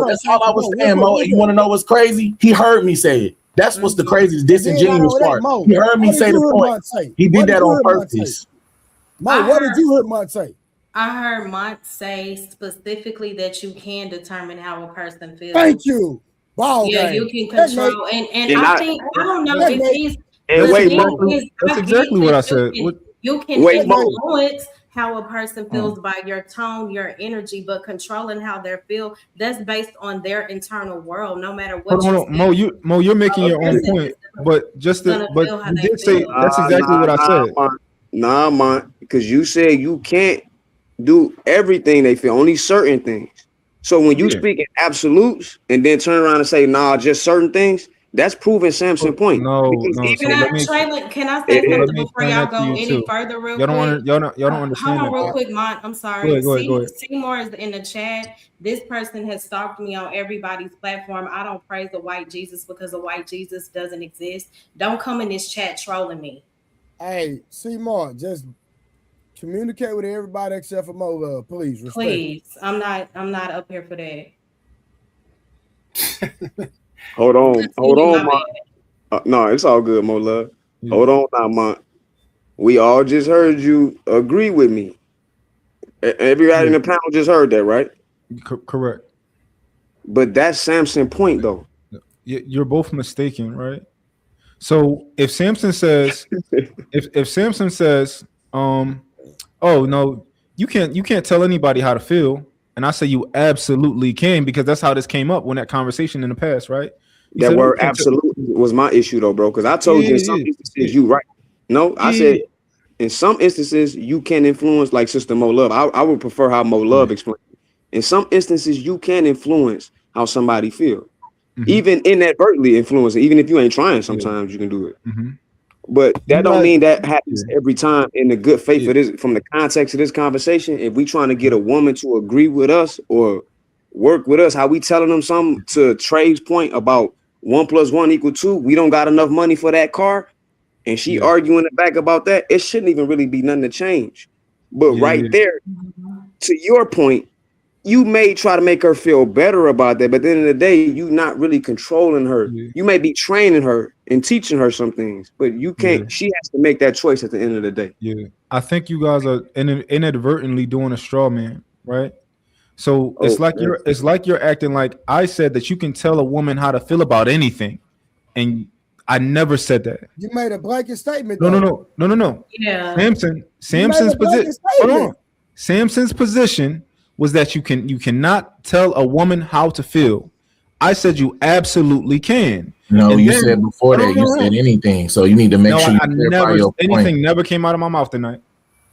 That's all I was saying, Mo. You want to know what's crazy? He heard me say it. That's what's the craziest, disingenuous part. He heard me say the point. He did that on purpose. Mo, what did you hear Mont say? I heard Mont say specifically that you can determine how a person feels. Thank you. Ball yeah, game. you can control. And I think, I don't know if he's. And wait, that's exactly what I said. You can influence how a person feels by your tone, your energy, but controlling how they feel, that's based on their internal world, no matter what. Hold on, Mo, you're making your own point, but you did say that's exactly what I said. Nah, man, because you said you can't do everything they feel, only certain things. So when you speak in absolutes and then turn around and say, nah, just certain things, that's proving Samson's point. No. Can I say something before y'all go any further real quick? Y'all don't understand. Hold on real quick, Mont. I'm sorry. Go ahead. Seymour is in the chat. This person has stalked me on everybody's platform. I don't praise the white Jesus because the white Jesus doesn't exist. Don't come in this chat trolling me. Hey, Seymour, just communicate with everybody except for Mo, please. Respect. Please. I'm not up here for that. Hold on, Mont. No, it's all good, Mo Love. Yeah. Hold on now, Mont. We all just heard you agree with me. Everybody in the panel just heard that, right? Correct. But that's Samson's point, though. You're both mistaken, right? So if Samson says, if Samson says, oh no, you can't tell anybody how to feel. And I say you absolutely can, because that's how this came up when that conversation in the past, right? That word absolutely was my issue though, bro. Because I told you in some instances you right. No, I said in some instances you can influence, like Sister Mo Love. I would prefer how Mo Love explained. In some instances you can influence how somebody feels. even inadvertently influencing. Even if you ain't trying, sometimes you can do it. But that don't mean that happens every time in the good faith of this. From the context of this conversation, if we trying to get a woman to agree with us or work with us, how we telling them something, to Trey's point about 1 + 1 = 2, we don't got enough money for that car, and she arguing it back about that, it shouldn't even really be nothing to change. But there, to your point, you may try to make her feel better about that, but at the end of the day, you not really controlling her. You may be training her and teaching her some things, but you can't. She has to make that choice at the end of the day. Yeah, I think you guys are inadvertently doing a straw man, right? So it's like you're acting like I said that you can tell a woman how to feel about anything, and I never said that. You made a blanket statement. No. Yeah. Samson's position. Hold on. Samson's position was that you cannot tell a woman how to feel. I said you absolutely can. No, and you said before that you said anything. So you need to make sure you clarify your point. Anything never came out of my mouth tonight.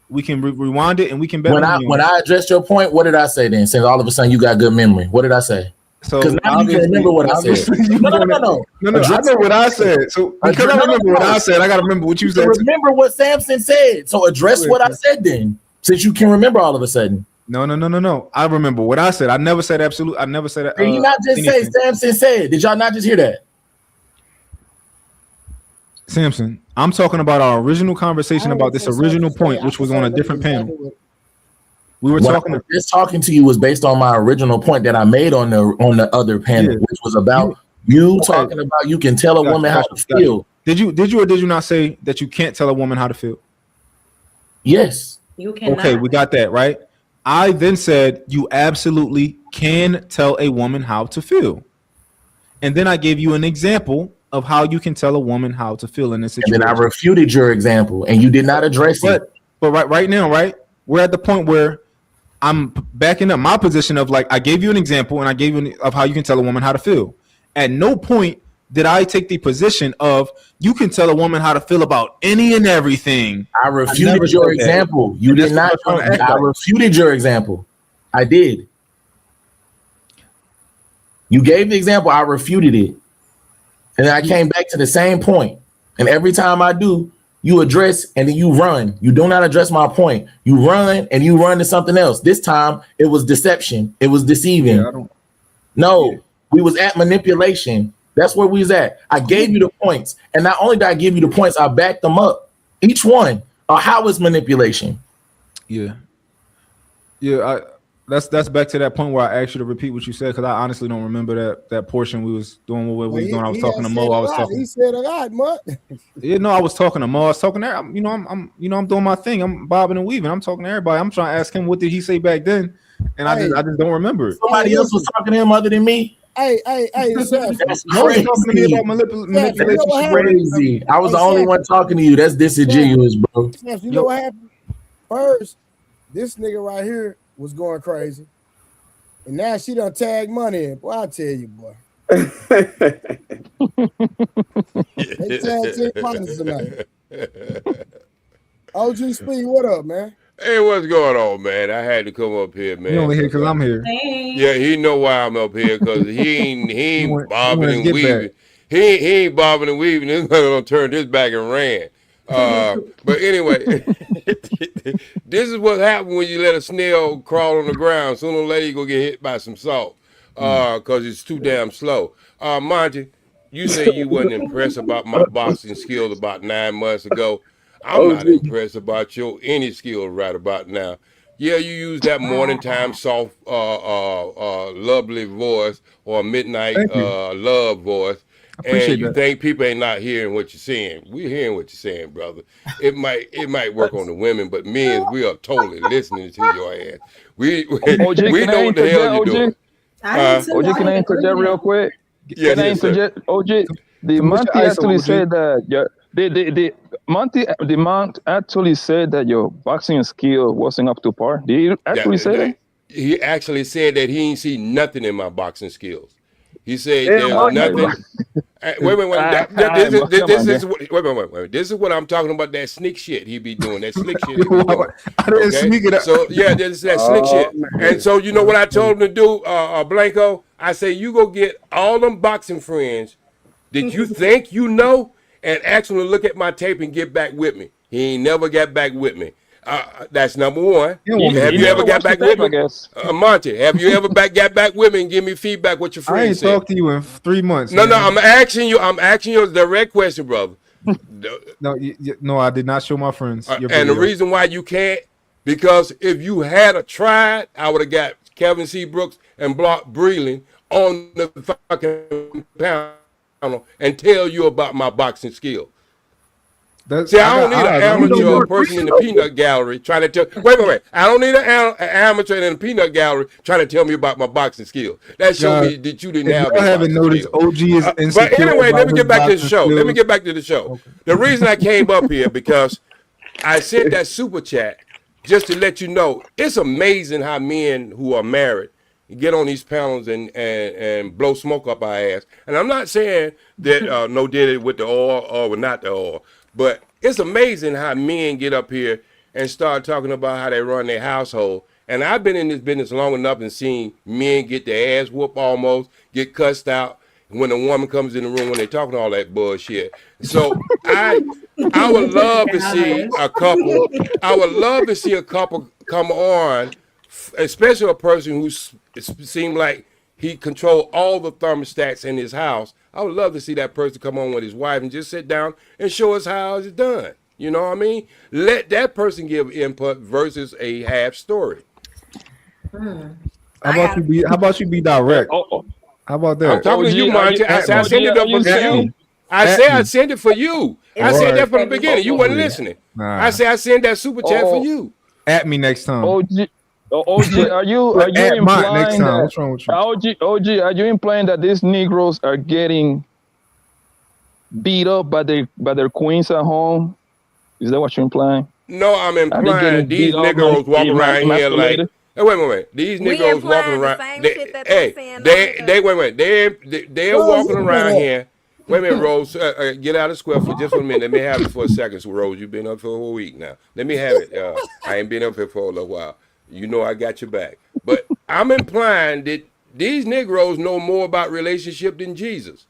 We can rewind it and we can better. When I addressed your point, what did I say then? Since all of a sudden you got good memory, what did I say? Because now you can remember what I said. No. I know what I said. So because I remember what I said, I got to remember what you said. Remember what Samson said. So address what I said then, since you can remember all of a sudden. No. I remember what I said. I never said absolute. I never said. Did you not just say Samson said? Did y'all not just hear that? Samson, I'm talking about our original conversation about this original point, which was on a different panel. We were talking to you was based on my original point that I made on the other panel, which was about talking about you can tell a woman how to feel. Did you or did you not say that you can't tell a woman how to feel? Yes. You can. Okay, we got that right. I then said you absolutely can tell a woman how to feel, and then I gave you an example of how you can tell a woman how to feel in this situation. And then I refuted your example, and you did not address it. But right now, we're at the point where I'm backing up my position of like I gave you an example, and I gave you of how you can tell a woman how to feel. At no point did I take the position of you can tell a woman how to feel about any and everything. I refuted your example. You did not. I refuted your example. I did. You gave the example. I refuted it. And then I came back to the same point. And every time I do, you address and then you run. You do not address my point. You run and you run to something else. This time it was deception. It was deceiving. We was at manipulation. That's where we was at. I gave you the points. And not only did I give you the points, I backed them up. Each one. How is manipulation? Yeah. That's back to that point where I asked you to repeat what you said, because I honestly don't remember that portion we was doing what we was doing. I was talking to Mo. He said a lot, Mo. Yeah, no, I was talking to Mo. I was talking to I'm doing my thing. I'm bobbing and weaving. I'm talking to everybody. I'm trying to ask him what did he say back then, and I just don't remember it. Somebody else was talking to him other than me. Hey, that's crazy. Talking to me about manipulation. Crazy. I was the only one talking to you. That's disingenuous, bro. You know what happened? First, this nigga right here was going crazy, and now she done tag money in. Boy, I tell you, boy. They tagged 10 partners tonight. OG Speed, what up, man? Hey, what's going on, man? I had to come up here, man. You only here because I'm here. Hey. Yeah, he know why I'm up here, because he ain't bobbing and weaving. He ain't bobbing and weaving. This gonna turn this back and ran. But anyway, this is what happens when you let a snail crawl on the ground. Sooner or later, you're going to get hit by some salt because it's too damn slow. Monty, you say you wasn't impressed about my boxing skills about 9 months ago. I'm not impressed about your any skills right about now. Yeah, you use that morning time soft, lovely voice or midnight love voice. And you think people ain't not hearing what you're saying. We're hearing what you're saying, brother. It might work on the women, but men, we are totally listening to your ass. We know what the hell you're doing. OG, can I interject real quick? Yes, can I interject, OG? The Monty actually said that the Monty actually said that your boxing skill wasn't up to par. Did he actually say that? He actually said that he ain't see nothing in my boxing skills. He said Yeah, there's Mark, nothing. This is what I'm talking about. That sneak shit he be doing. That slick shit he be doing. I didn't sneak it up. So yeah, there's that slick shit. And so you know what I told him to do, Blanco? I say you go get all them boxing friends that you think you know, and ask them to look at my tape and get back with me. He ain't never got back with me. That's number one. Have you ever got back with me? Monty, have you ever got back with me and give me feedback what your I friends ain't said? talked to you in 3 months. No, man. no, I'm asking you a direct question, brother. No, I did not show my friends. your And the video. reason why you can't, because if you had tried, I would have got Kevin C. Brooks and Block Breland on the fucking panel and tell you about my boxing skill. See, I don't need an amateur person in the peanut gallery trying to tell. Wait. I don't need an amateur in the peanut gallery trying to tell me about my boxing skill. That showed me that you didn't have. I haven't noticed. OG is insecure. But anyway, let me about get back to the his show. boxing Let me skills. get back to the show. Okay. The reason I came up here because I sent that super chat just to let you know it's amazing how men who are married get on these panels and blow smoke up our ass. And I'm not saying that no did it with the oil or with not the oil, but it's amazing how men get up here and start talking about how they run their household. And I've been in this business long enough and seen men get their ass whooped almost, get cussed out when a woman comes in the room when they're talking all that bullshit. So I would love to see a couple. I would love to see a couple come on, especially a person who seemed like he controlled all the thermostats in his house. I would love to see that person come on with his wife and just sit down and show us how it's done. You know what I mean? Let that person give input versus a half story. How about you be direct? How about that? I'm talking to you, Monty. I said I sent it up for you. I said I sent it for you. I said that from the beginning. You wasn't listening. Nah. I said I sent that super chat for you. At me next time. OG, are you At Mont next implying time. that? What's wrong with you? OG, are you implying that these Negroes are getting beat up by their queens at home? Is that what you're implying? No, I'm Are they implying getting these beat up, niggas walking around here like. emasculated? Hey, wait. These We niggas walking implying the around. same They, shit that hey, they saying they're walking around here. Wait a minute, Rose. Get out of square for just 1 minute. Let me have it for a second, so Rose. You've been up for a week now. Let me have it. I ain't been up here for a little while. You know I got your back. But I'm implying that these Negroes know more about relationship than Jesus.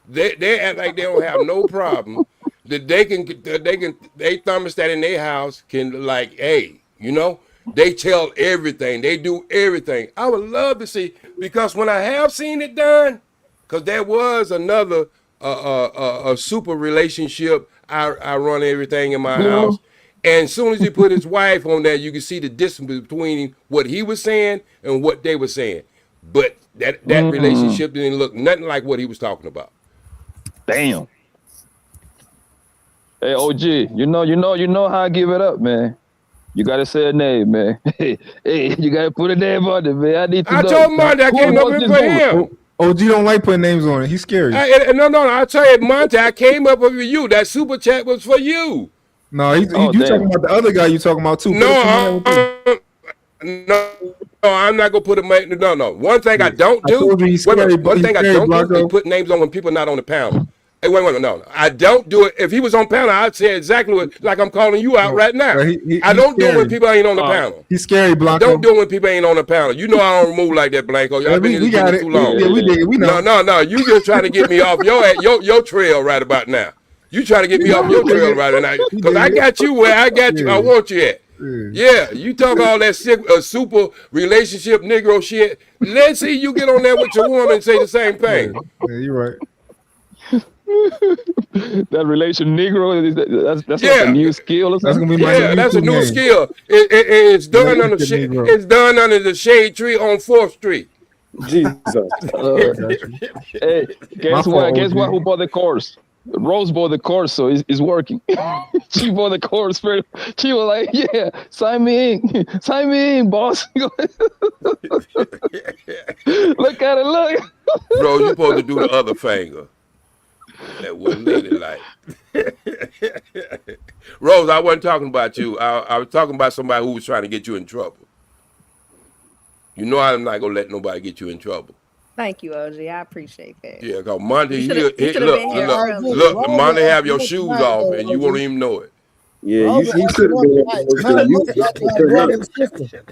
They act like they don't have no problem. That they thermostat in their house can like, hey, you know, they tell everything. They do everything. I would love to see, because when I have seen it done, because there was another a super relationship. I run everything in my house. And as soon as he put his wife on there, you can see the distance between what he was saying and what they were saying. But that relationship didn't look nothing like what he was talking about. Damn. Hey, OG, you know how I give it up, man. You gotta say a name, man. Hey, you gotta put a name on it, man. I need to know. I told Monty I came up here for him. OG don't like putting names on it. He's scary. No. I tell you, Monty, I came up with you. That super chat was for you. No, you talking about the other guy you talking about too. No, I'm not gonna put a man. No. One thing I don't do. One thing I don't do is put names on when people are not on the panel. Hey, wait, no. I don't do it. If he was on panel, I'd say exactly what, like I'm calling you out right now. I don't do it when people ain't on the panel. He's scary, Blanco. Don't do it when people ain't on the panel. You know I don't move like that, Blanco. I've been in this business too long. We know. No. You just trying to get me off your trail right about now. You trying to get me off your trail right now. Because I got you where I got you. I want you at. Yeah, you talk all that super relationship Negro shit. Let's see you get on there with your woman and say the same thing. Yeah, you're right. That relation Negro, that's like a new skill or something. That's gonna be that's a new skill. It's done under it's done under the shade tree on 4th Street. Jesus. Hey, guess what? Who bought the course? Rose bought the course, so it's working. She bought the course. She was like, "Yeah, sign me in, boss." Look at it, look. Bro, you supposed to do the other finger. That wasn't ladylike. Rose, I wasn't talking about you. I was talking about somebody who was trying to get you in trouble. You know I'm not gonna let nobody get you in trouble. Thank you, OG. I appreciate that. Yeah, cause Monty, You look, should have been here earlier. look, Monty have your shoes off and you won't even know it. Yeah, Bro, he should have been. Monty acting like brother and sister.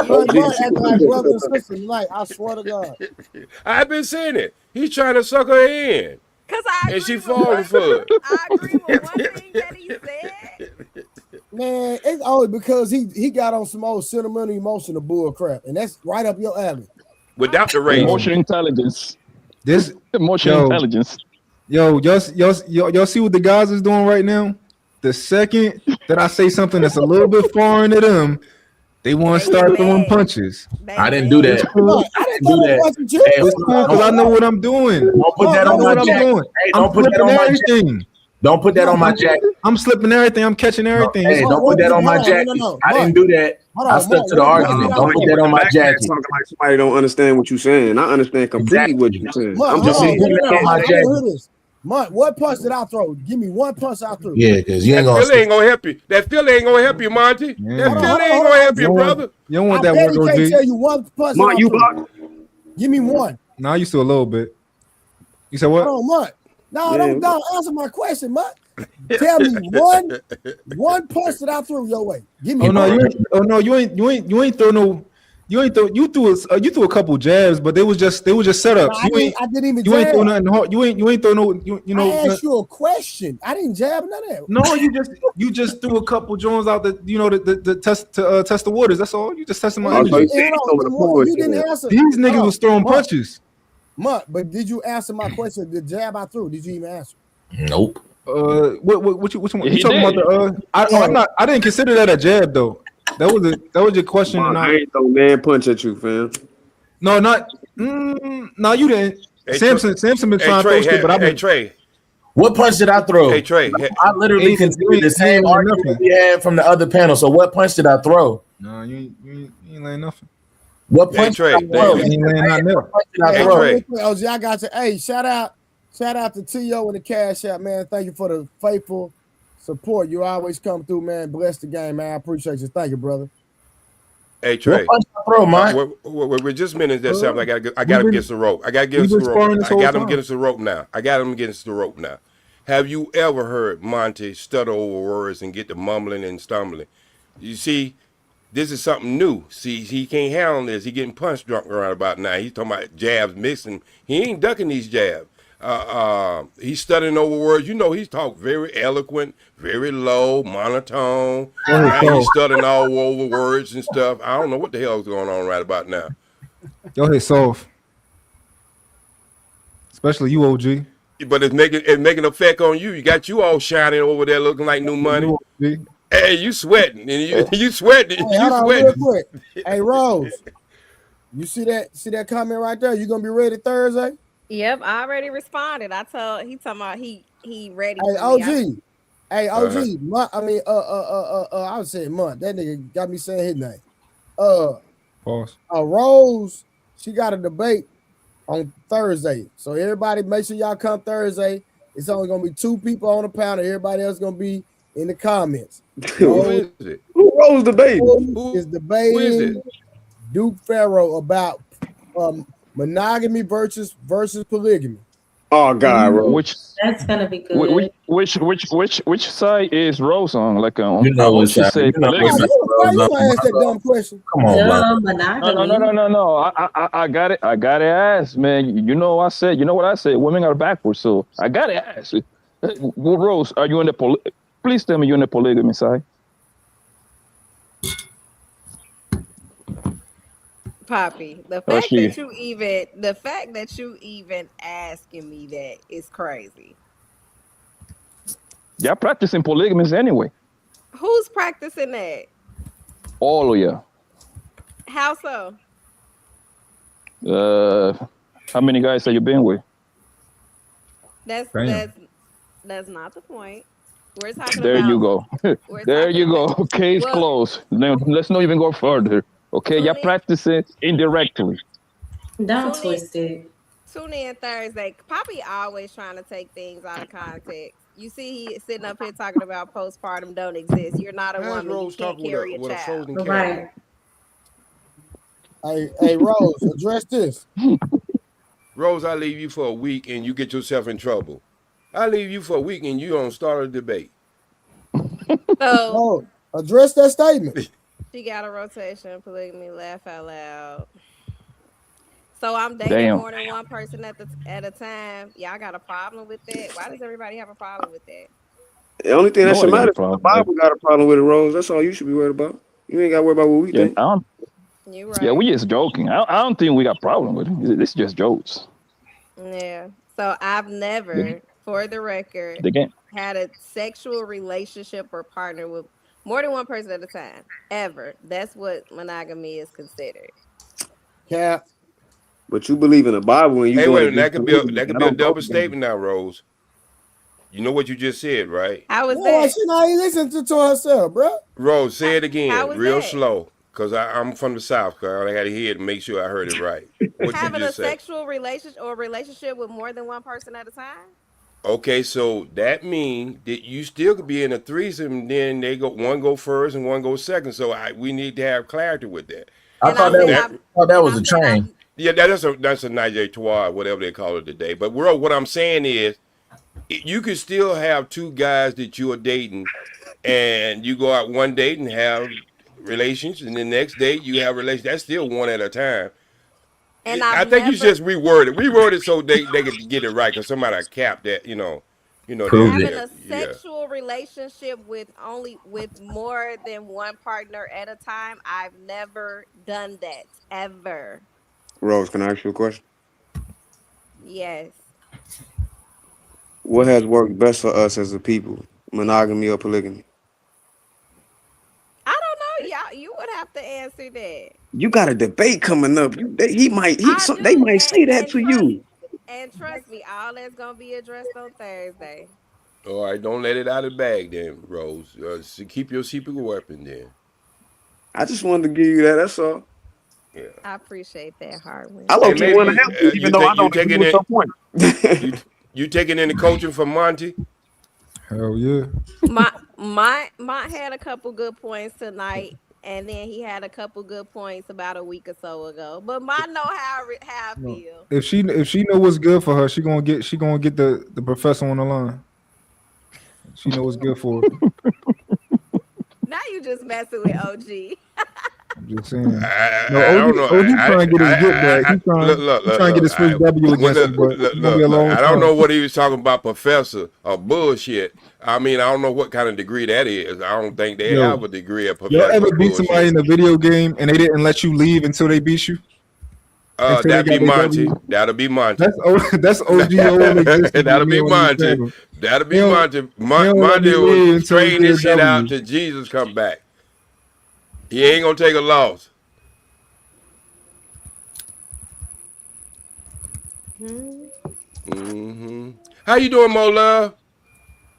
Monty acting like brother and sister tonight. I swear to God. I've been saying it. He's trying to suck her in. Cause I and she falling for it. I agree with one thing that he said. Man, it's only because he got on some old sentimental emotional bull crap, and that's right up your alley. Without the race. Emotional intelligence. This emotional intelligence. Y'all see what the guys is doing right now? The second that I say something that's a little bit foreign to them, they want to start throwing punches. I didn't do that. I didn't do that. It's cool because I know what I'm doing. Don't put that on my jacket. Hey, don't put that on my jacket. Don't put that on my jacket. I'm slipping everything. I'm catching everything. Hey, don't put that on my jacket. I didn't do that. I stuck to the argument. Don't put that on my jacket. Talking like somebody don't understand what you're saying. I understand completely what you're saying. I'm just saying. on my jacket. What punch did I throw? Give me one punch I threw. Yeah, because you ain't that Philly ain't gonna help you. That Philly ain't gonna help you, Monty. Yeah. That Philly ain't gonna help you, brother. You don't want that I one, can't OG. tell you one punch. Mont, you blocked. Give me one. No, I used to a little bit. You said what? Hold on, Mont. No, Yeah. don't answer my question, Mont. Tell me one punch that I threw your way. Give me. You threw a couple jabs, but they was just setups. I didn't even. You ain't jab. throw nothing hard. You ain't throw no. I asked you a question. I didn't jab none of that. No, you just threw a couple Jones out that the test to test the waters. That's all. You just testing my energy. You didn't answer. These niggas was throwing punches. But did you answer my question? The jab I threw. Did you even answer? Nope. Which one? You talking about the? I didn't consider that a jab though. That was your question. I ain't throw man punch at you, fam. No, not. No, you didn't. Hey, Samson been trying to throw shit, but I've been. Trey. What punch did I throw? Hey, Trey. I literally considered the same argument we had from the other panel. So what punch did I throw? No, you ain't laying nothing. What punch did I throw? You ain't laying nothing else. OG, I got you. Hey, shout out to T.O. and the Cash App, man. Thank you for the faithful support. You always come through, man. Bless the game, man. I appreciate you. Thank you, brother. Hey, Trey. We're just minutes that sound. I got him against the rope. I got him against the rope now. I got him against the rope now. Have you ever heard Monty stutter over words and get to mumbling and stumbling? You see, this is something new. See, he can't handle this. He getting punch drunk around about now. He's talking about jabs mixing. He ain't ducking these jabs. He's studying over words. You know, he's talk very eloquent, very low, monotone. He's studying all over words and stuff. I don't know what the hell is going on right about now. Y'all hit soft, especially you, OG. But it's making effect on you. You got you all shining over there, looking like new money. Hey, you sweating and you sweating. Hey, hold on real quick. Hey, Rose, you see that comment right there? You gonna be ready Thursday? Yep, I already responded. He talking about he ready. Hey, for me. OG. Hey, OG. I was saying Month. That nigga got me saying his name. Pause. Rose, she got a debate on Thursday. So everybody make sure y'all come Thursday. It's only gonna be 2 people on the panel. Everybody else gonna be in the comments. Who is it? Who Rose debating? Who is debating Duke Farrow about monogamy versus polygamy. Oh God, Rose. That's gonna be good. Which side is Rose on? Like you know what she said. Why you gonna ask that dumb question? Come on, bro. No. I got it. I got to ask, man. You know what I said. Women are backwards, so I got to ask. Rose, are you in the Please tell me you're in the polygamy side. Poppy, the fact that you even asking me that is crazy. Y'all practicing polygamy anyway. Who's practicing that? All of you. How so? How many guys have you been with? That's not the point. We're talking there about. You go. There you go. Case closed. Now, let's not even go further. Okay, you're practicing indirectly. Don't twist it. Tune in Thursday. Poppy always trying to take things out of context. You see, he sitting up here talking about postpartum don't exist. You're not a woman. You can't carry a child. Right. Hey, Rose, address this. Rose, I leave you for a week and you get yourself in trouble. I leave you for a week and you don't start a debate. So address that statement. she got a rotation, polygamy, laugh out loud. So I'm dating more than one person at a time. Y'all got a problem with that? Why does everybody have a problem with that? The only thing that should matter is the Bible got a problem with it, Rose. That's all you should be worried about. You ain't got to worry about what we think. You right. Yeah, we just joking. I don't think we got a problem with it. It's just jokes. Yeah. So I've never, for the record, had a sexual relationship or partner with more than one person at a time. Ever. That's what monogamy is considered. Yeah. But you believe in the Bible and you. Hey, wait, that could be a double statement now, Rose. You know what you just said, right? How was that? that? She not even listening to herself, bro. Rose, say it again, real that? slow, because I'm from the South. Cause I got to hear it to make sure I heard it right. What Having you a just said. sexual relationship with more than one person at a time? Okay, so that means that you still could be in a threesome. Then one go first and one go second. So we need to have clarity with that. I thought that was a train. Yeah, that's a Niger Trois, whatever they call it today. But what I'm saying is, you could still have two guys that you are dating, and you go out one date and have relations, and the next date you have relations. That's still one at a time. And I think you just reword it so they could get it right, because somebody capped that, having a sexual relationship with more than one partner at a time. I've never done that ever. Rose, can I ask you a question? Yes. What has worked best for us as a people, monogamy or polygamy? I don't know, y'all. You would have to answer that. You got a debate coming up. They might say that to you. And trust me, all that's gonna be addressed on Thursday. All right, don't let it out of the bag then, Rose. So keep your secret weapon then. I just wanted to give you that. That's all. Yeah. I appreciate that, Harwin. I want to help you, even though I don't agree with your point. You taking in the coaching from Monty? Hell yeah. Mont had a couple good points tonight, and then he had a couple good points about a week or so ago. But Mont know how I feel. If she know what's good for her, she gonna get the professor on the line. She know what's good for her. Now you just messing with OG. I'm just saying. I don't know. OG trying to get his get back. He's trying to get his first W against him, but it's gonna be a long I don't time. know what he was talking about, professor or bullshit. I mean, I don't know what kind of degree that is. I don't think they have a degree of professor. You ever beat somebody in a video game and they didn't let you leave until they beat you? That'd be Monty. That'll be Monty. That's OG. That'll be Monty. That'll be Monty. Monty will train this shit out till Jesus come back. He ain't gonna take a loss. Mm-hmm. How you doing, Mo Love?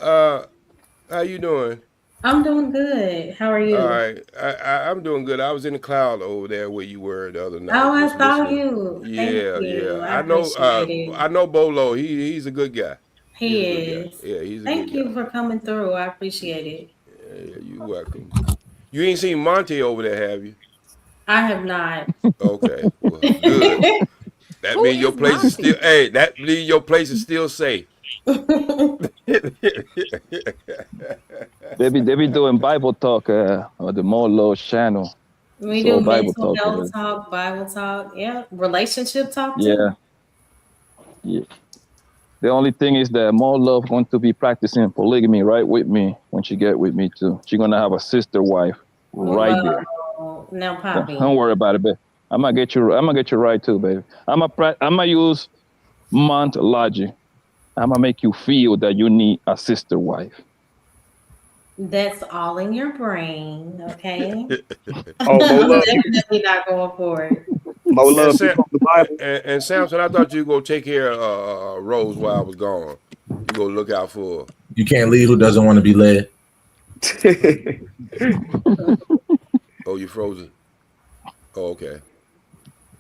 How you doing? I'm doing good. How are you? All right, I'm doing good. I was in the cloud over there where you were the other night. Oh, I saw you. Yeah, Thank you. yeah. I know Bolo. He's a good guy. He is. Yeah, he's a Thank good you guy. for coming through. I appreciate it. Yeah, you're welcome. You ain't seen Monty over there, have you? I have not. Okay, well, good. That means your place is still. Hey, that means your place is still safe. They be doing Bible talk on the Molo channel. We do mental health talk, Bible talk, yeah, relationship talk too. Yeah. The only thing is that More Love going to be practicing polygamy right with me when she get with me too. She's gonna have a sister wife right there. Now, Poppy. Don't worry about it, babe. I'm gonna get you right too, baby. I'm gonna use Mont logic. I'm gonna make you feel that you need a sister wife. That's all in your brain, okay? Oh, Mo Love. Definitely not going for it. Mo Love. And Samson, I thought you were gonna take care of Rose while I was gone. You go look out for her. You can't lead who doesn't want to be led. Oh, you frozen? Oh, okay.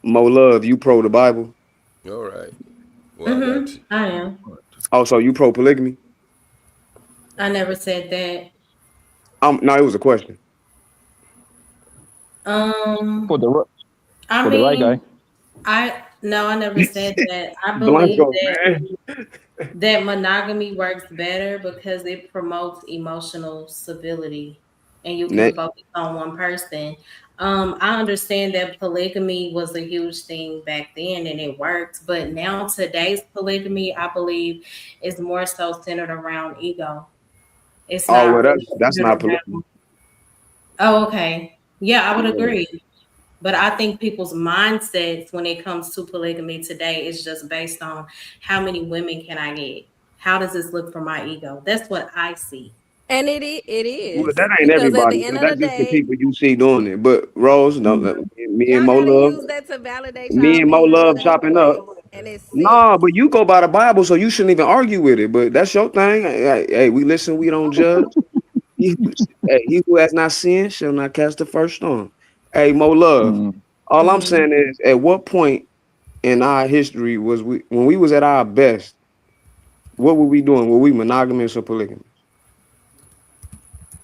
Mo Love, you pro the Bible? All right. Well, I am. Oh, so you pro polygamy? I never said that. No, it was a question. For the I for mean, the right guy. No, I never said that. I believe Blanco, that man. that monogamy works better because it promotes emotional stability and you can Next. focus on one person. I understand that polygamy was a huge thing back then and it worked, but now today's polygamy, I believe, is more so centered around ego. It's Oh well, not really that's centered not polygamy. around. Oh, okay. Yeah, I would Yeah. agree. But I think people's mindsets when it comes to polygamy today is just based on how many women can I get? How does this look for my ego? That's what I see. And it Well, is that ain't because at everybody. the end of the That's just the day, people you see doing it. But Rose, no, me and y'all Mo gotta Love, use that to validate me y'all and Mo Love manhood chopping up. anyway, and it's sick. Nah, but you go by the Bible, so you shouldn't even argue with it. But that's your thing. Hey, we listen, we don't judge. He who has not sinned shall not cast the first stone. Hey, Mo Love. Mm. All I'm Mhm. saying is, at what point in our history was we when we was at our best? What were we doing? Were we monogamous or polygamous?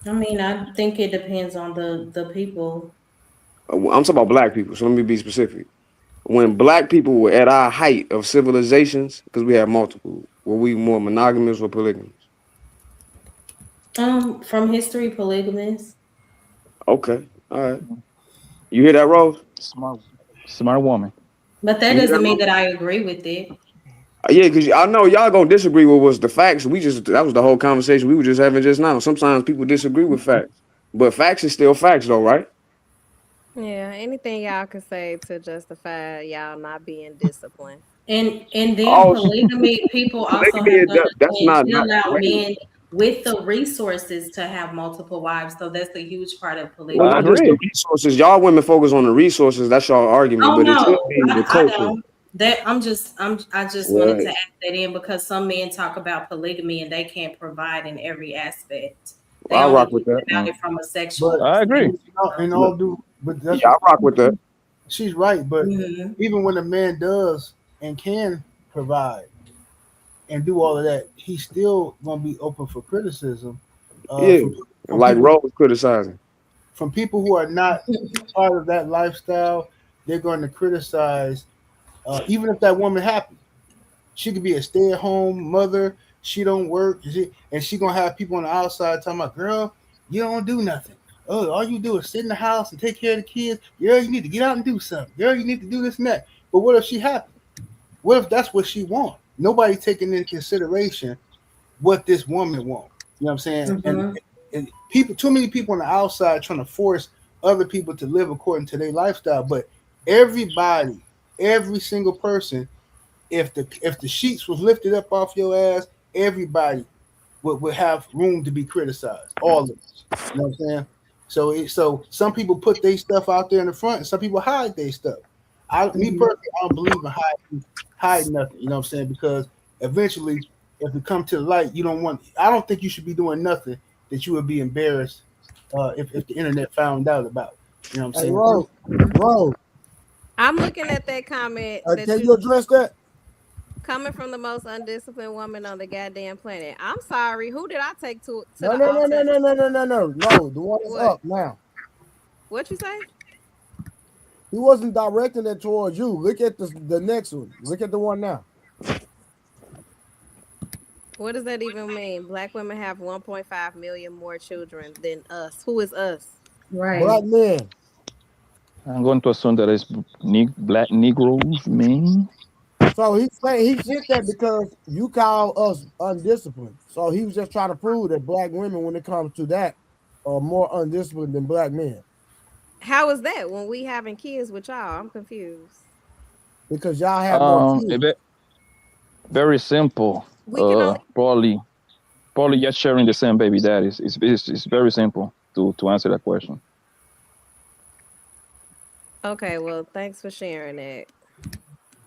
I mean, I think it depends on the people. I'm talking about black people. So let me be specific. When black people were at our height of civilizations, because we had multiple, were we more monogamous or polygamous? From history, polygamous. Okay, all right. You hear that, Rose? Smart woman. But that You hear that, doesn't mean Rose? that I agree with it. Yeah, because I know y'all gonna disagree with what's the facts. That was the whole conversation we were just having just now. Sometimes people disagree with facts, but facts is still facts, though, right? Yeah, anything y'all can say to justify y'all not being disciplined. And then Oh, polygamy, people also polygamy have is to that's understand not she allowed wait. men with the resources to have multiple wives. So that's a huge part of Well, I polygamy. not just the agree. resources. Y'all women focus on the resources. That's y'all argument, Oh but it should no, be the I culture. don't. I just wanted Right. to add that in because some men talk about polygamy and they can't provide in every aspect. They I only rock with think that. about Mm. it from a sexual But I agree. perspective. in all due, but that's Yeah, I what rock with that. she's right. But Mhm. even when a man does and can provide and do all of that, he's still gonna be open for criticism uh, Yeah, from from like people Rose was criticizing. from people who are not part of that lifestyle. They're going to criticize, even if that woman happy. She could be a stay-at-home mother. She don't work, and she gonna have people on the outside talking about, "Girl, you don't do nothing. Oh, all you do is sit in the house and take care of the kids. Girl, you need to get out and do something. Girl, you need to do this and that." But what if she happy? What if that's what she want? Nobody taking into consideration what this woman want. You know what I'm saying? Mhm. And people, too many people on the outside trying to force other people to live according to their lifestyle. But everybody, every single person, if the sheets was lifted up off your ass, everybody would have room to be criticized. All of us. You know what I'm saying? So some people put their stuff out there in the front, and some people hide their stuff. Me Mhm. personally, I don't believe in hiding nothing. You know what I'm saying? Because eventually, if it come to the light, you don't want. I don't think you should be doing nothing that you would be embarrassed if the internet found out about. You know what I'm Hey, saying? Rose, I'm looking at that comment that can you you address that? coming from the most undisciplined woman on the goddamn planet. I'm sorry. Who did I take to No, the no, no, no, altar? no, no, no, no, no. No, the one that's What? up now. What you say? He wasn't directing it towards you. Look at the next one. Look at the one now. What does that even mean? Black women have 1.5 million more children than us. Who is us? Black Right. men. I'm going to assume that it's black Negroes, man. So he sent that because you call us undisciplined. So he was just trying to prove that black women, when it comes to that, are more undisciplined than black men. How is that when we having kids with y'all? I'm confused. Because y'all have more A kids. bit very simple. We can only Probably just sharing the same baby daddy. It's very simple to answer that question. Okay, well, thanks for sharing that.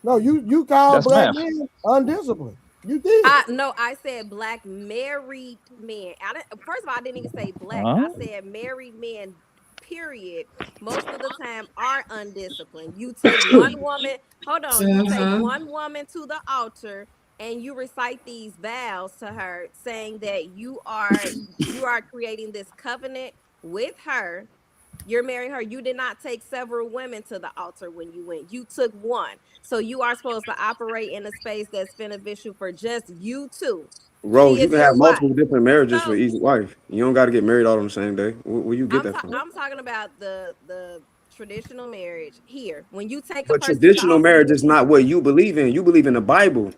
No, you call That's black math. men undisciplined. You did. I said black married men. First of all, I didn't even say black. Huh? I said married men, period. Most of the time are undisciplined. You take one woman, hold on, you take Mhm. one woman to the altar and you recite these vows to her saying that you are creating this covenant with her You're marrying her. You did not take several women to the altar when you went. You took one. So you are supposed to operate in a space that's beneficial for just you two. Rose, She you is can your have wife. multiple different marriages for So each wife. You don't got to get married all on the same day. Where you get that from? I'm talking about the traditional marriage here. When you take a But person to the traditional altar, marriage is not what you believe in. You believe in the Bible.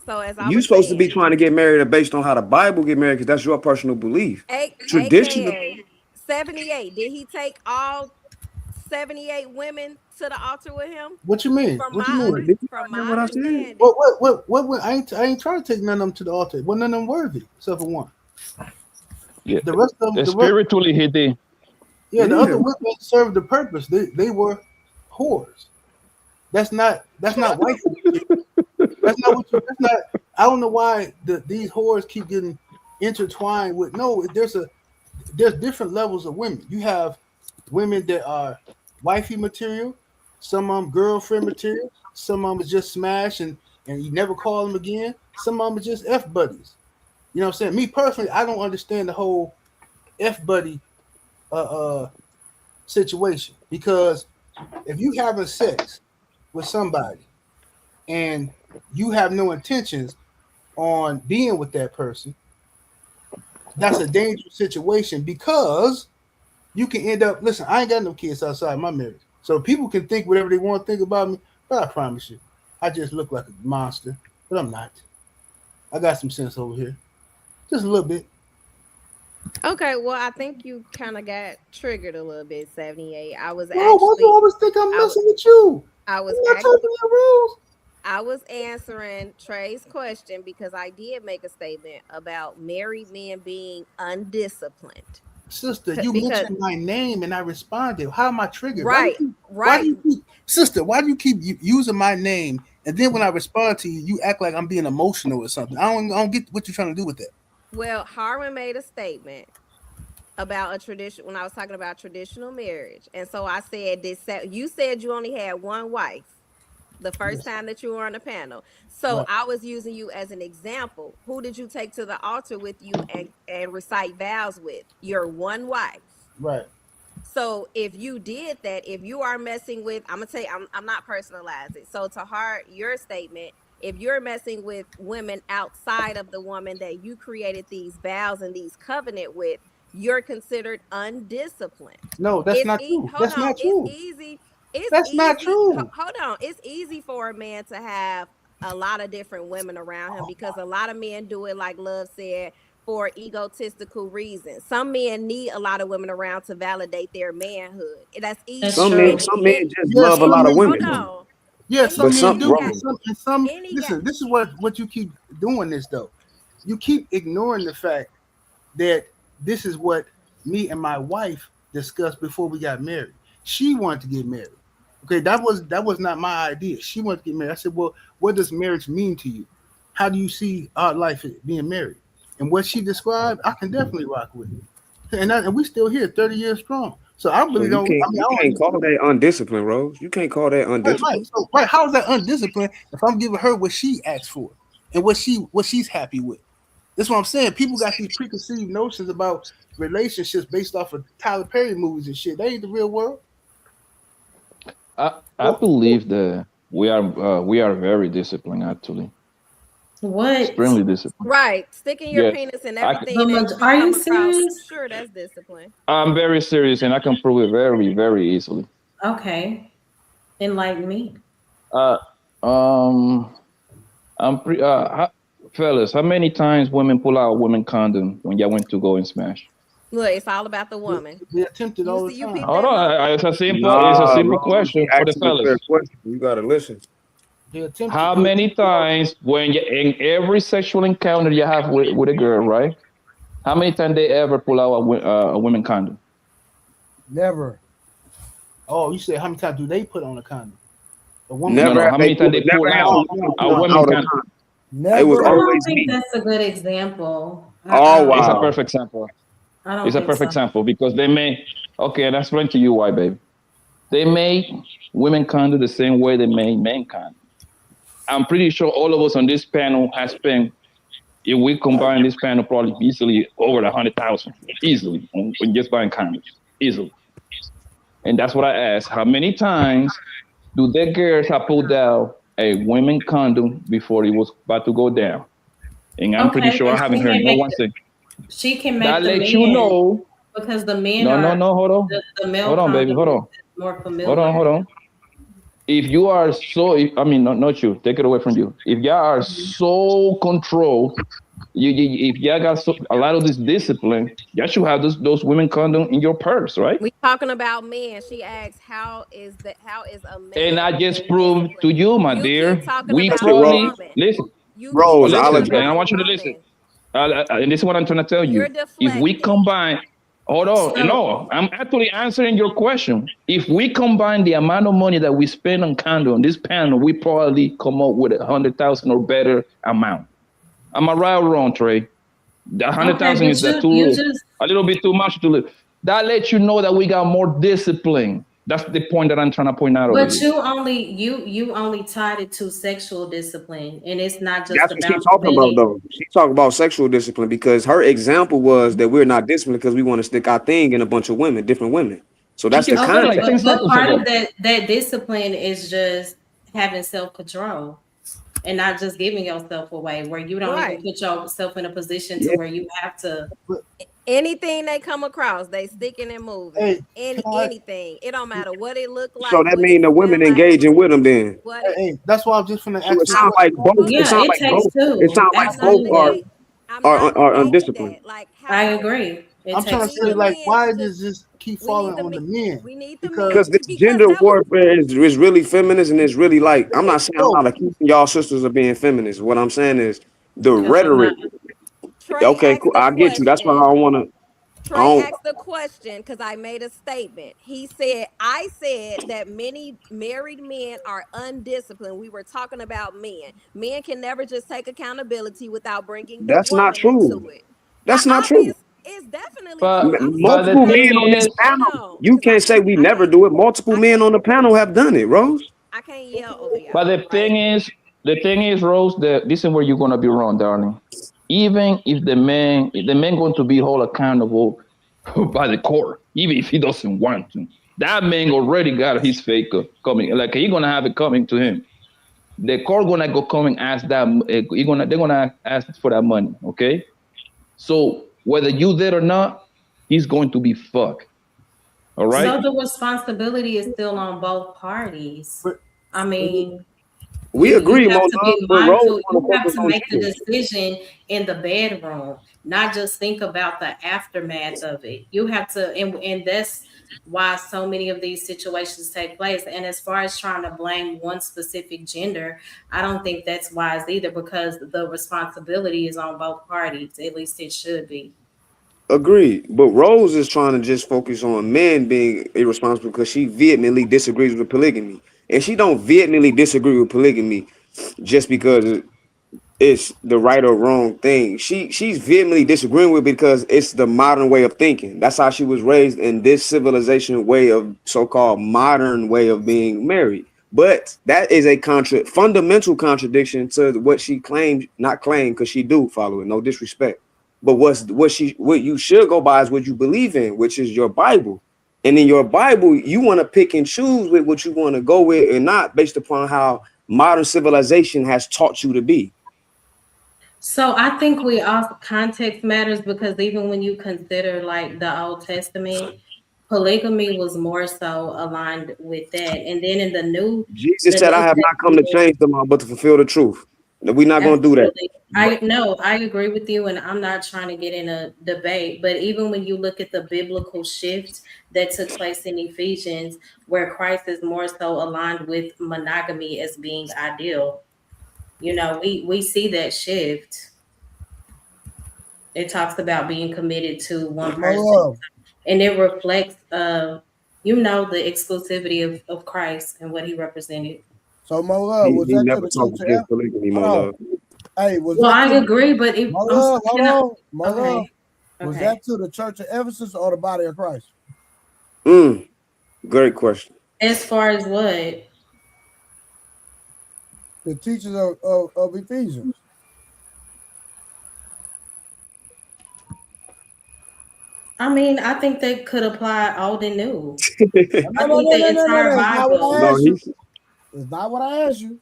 so as I You was supposed to be saying, trying to get married based on how the Bible get married because that's your personal belief. Traditional. AKA 78. Did he take all 78 women to the altar with him? What you mean? From What you my mean? Did you from hear my what I said? understanding. What? I ain't trying to take none of them to the altar. Well, none of them worthy, except for one. Yeah. The rest of them, Spiritually, he did. yeah, the Yeah. other women served the purpose. They were whores. That's not white. That's not what you. That's not. I don't know why these whores keep getting intertwined with. No, there's different levels of women. You have women that are wifey material. Some of them girlfriend material. Some of them is just smash and you never call them again. Some of them is just F buddies. You know what I'm saying? Me personally, I don't understand the whole F buddy situation, because if you having sex with somebody and you have no intentions on being with that person, that's a dangerous situation, because you can end up, listen, I ain't got no kids outside my marriage, so people can think whatever they want to think about me, but I promise you, I just look like a monster, but I'm not. I got some sense over here, just a little bit. Okay, well, I think you kind of got triggered a little bit, 78. I was Why do you always think I'm messing with you? I was I'm not actually, talking your rules. I was answering Trey's question because I did make a statement about married men being undisciplined. Sister, you mentioned my name and I responded. How am I triggered? Right, Why do you keep, sister, why do you keep using my name? And then when I respond to you, you act like I'm being emotional or something. I don't get what you're trying to do with that. Well, Harwin made a statement about a tradition when I was talking about traditional marriage. And so I said this, you said you only had one wife the first time that you were on the panel. So Right. I was using you as an example. Who did you take to the altar with you and recite vows with? Your one wife. Right. So if you did that, if you are messing with, I'm gonna tell you, I'm not personalizing. So to heart your statement, if you're messing with women outside of the woman that you created these vows and these covenant with, you're considered undisciplined. No, that's not true. That's not true. It's easy. That's not true. Hold on. It's easy for a man to have a lot of different women around him because a lot of men do it, like Love said, for egotistical reasons. Some men need a lot of women around to validate their manhood. That's easy. Some men just love a lot of women. Hold on. Yeah, some men do. Some, listen, this is what you keep doing this though. You keep ignoring the fact that this is what me and my wife discussed before we got married. She wanted to get married. Okay, that was not my idea. She wanted to get married. I said, well, what does marriage mean to you? How do you see our life being married? And what she described, I can definitely rock with it. And we still here 30 years strong. So I really don't. You can't call that undisciplined, Rose. You can't call that undisciplined. Right. How is that undisciplined if I'm giving her what she asked for and what she's happy with? That's what I'm saying. People got these preconceived notions about relationships based off of Tyler Perry movies and shit. That ain't the real world. I believe that we are very disciplined, actually. What? Extremely disciplined. Right. Sticking your penis in everything. Are you serious? Sure, that's discipline. I'm very serious, and I can prove it very, very easily. Okay. Enlighten me. I'm fellas, how many times women pull out a women condom when y'all went to go and smash? Look, it's all about the woman. They attempted all the time. Hold on, it's a simple question for the fellas. You gotta listen. How many times when you in every sexual encounter you have with a girl, right? How many times they ever pull out a women condom? Never. Oh, you said how many times do they put on a condom? A woman. Never. How many times they pull out a women condom? Never. It was I always don't think me. that's a good example. Oh wow, it's a perfect example. It's a perfect example because they may. Okay, and I'll explain to you why, baby. They make women condom the same way they make men condom. I'm pretty sure all of us on this panel has spent, if we combine this panel, probably easily over 100,000, easily on just buying condoms, easily. And that's what I asked: how many times do the girls have pulled out a women condom before it was about to go down? And I'm pretty sure I haven't heard no one say. She can make That the lets you men, know. because the men No, are hold on. the male Hold on, baby, hold on. condom is more familiar. Hold on. If you are so, I mean, not you, take it away from you. If y'all are so controlled, if y'all got a lot of this discipline, y'all should have those women condom in your purse, right? We talking about men. She asked, how is a man? And I just proved to you, my You dear. keep talking We about probably woman. listen. You Rose, keep I'll Listen, talking address. and I about want you to woman. listen. And this is what I'm trying to tell you. You're If we deflecting. combine, hold on, So- no, I'm actually answering your question. If we combine the amount of money that we spend on condom on this panel, we probably come up with 100,000 or better amount. Am I right or wrong, Trey? The 100,000 but is that you too just a little bit too much to live. That lets you know that we got more discipline. That's the point that I'm trying to point out over But here. you only tied it to sexual discipline, and it's not just That's what she's about talking about, preventing. though. She's talking about sexual discipline because her example was that we're not disciplined because we want to stick our thing in a bunch of women, different women. So that's the just said Okay, like context. 10 but seconds part ago. of that discipline is just having self-control and not just giving yourself away, where you don't Right. even put yourself in a position Yeah. to where you have to. Anything they come across, they sticking and moving. Hey, can I- Anything. It don't matter what it look like. So that what mean it the women smell like, engaging with them then. what Hey, it, hey, that's why I'm just gonna So ask it you. sounds like both. It Yeah, sounds it like takes both. two. It sounds like I'm not both Absolutely. I'm not are negating undisciplined. that. Like I how agree. It I'm trying to takes need say, the like, men why to does this keep we falling need the on the men. men? We need the Because men Because this because gender that was warfare is really feminist and it's really like I'm not saying I'm no, not accusing y'all sisters of being feminist. What I'm saying is the because I'm rhetoric. not. Trey Okay, asked cool. the I get you. That's why I question. don't want to. I Trey don't. asked the question because I made a statement. He said, I said that many married men are undisciplined. We were talking about men. Men can never just take accountability without bringing the That's not woman into true. it. That's not true. It's definitely But true. I'm but the Multiple I men thing on this is, hold panel. on, You because can't say we never do it. Multiple men on the panel have done it, Rose. I can't yell over but y'all, the right? thing is, Rose, that this is where you're gonna be wrong, darling. Even if the man going to be held accountable by the court, even if he doesn't want to, that man already got his fake coming. Like he's gonna have it coming to him. The court gonna go come and ask that. They're gonna ask for that money. Okay, so whether you did or not, he's going to be fucked. All right. So the responsibility is still on both parties. but I mean, We agree, you have Mo to Love, be but Rose mindful. want You to have focus to on make the gender. decision in the bedroom, not just think about the aftermath of it. You have to, and that's why so many of these situations take place. And as far as trying to blame one specific gender, I don't think that's wise either, because the responsibility is on both parties. At least it should be. Agreed. But Rose is trying to just focus on men being irresponsible because she vehemently disagrees with polygamy. And she don't vehemently disagree with polygamy just because it's the right or wrong thing. She's vehemently disagreeing with it because it's the modern way of thinking. That's how she was raised in this civilization way of so-called modern way of being married. But that is a fundamental contradiction to what she claimed, not claimed, because she do follow it. No disrespect. But what you should go by is what you believe in, which is your Bible. And in your Bible, you want to pick and choose with what you want to go with and not based upon how modern civilization has taught you to be. So I think we also context matters, because even when you consider like the Old Testament, polygamy was more so aligned with that. And then in Jesus the said, I New have not come to Testament, change them all, but to fulfill the truth. We're not going to do that. absolutely. I agree with you, and I'm not trying to get in a debate, but even when you look at the biblical shift that took place in Ephesians, where Christ is more so aligned with monogamy as being ideal, we see that shift. It talks about being committed to one person, and it reflects the exclusivity of Christ and what he represented. So Mo Love, was He that to never the talked Church of against polygamy, Mo Love. Hey, was Well, that I agree, but if Mo Love, hold on, Mo okay. Love, was that to the Church of Ephesus or the body of Christ? Great question. As far as what? The teachers of Ephesians. I mean, I think they could apply old and new. No. I think the entire It's not what I Bible. asked you. It's not what I asked you.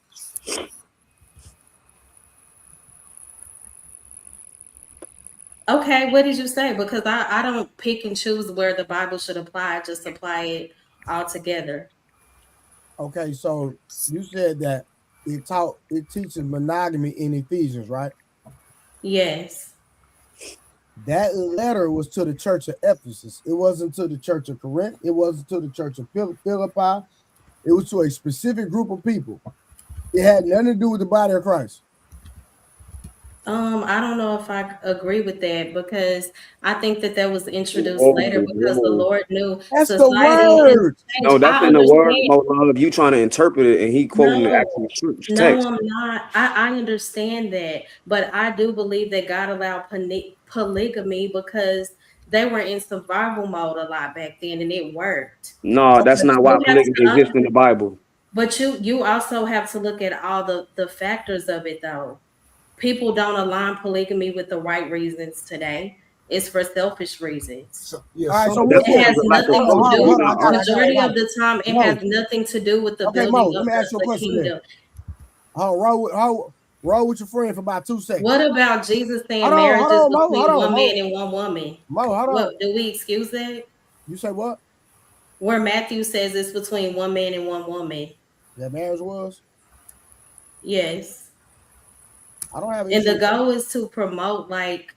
Okay, what did you say? Because I don't pick and choose where the Bible should apply. I just apply it all together. Okay, so you said that it teaches monogamy in Ephesians, right? Yes. That letter was to the church of Ephesus. It wasn't to the church of Corinth. It wasn't to the church of Philippi. It was to a specific group of people. It had nothing to do with the body of Christ. I don't know if I agree with that because I think that was introduced later because the Lord knew that's society the word. No, that's in the word. If you trying to interpret it and he quoting the actual text. No, I'm not. I understand that, but I do believe that God allowed polygamy because they were in survival mode a lot back then, and it worked. No, that's not why polygamy exists in the Bible. But you also have to look at all the factors of it, though. People don't align polygamy with the right reasons today. It's for selfish reasons. All right, so it has nothing to do. Majority of the time, it has nothing to do with the building Mo, of let me ask you a the question kingdom. Roll with your friend for about 2 seconds. What about Jesus saying marriage is between one man and one woman? Mo, hold on. What, do we excuse that? You say what? Where Matthew says it's between one man and one woman. That marriage was? Yes. I don't have. And the goal is to promote like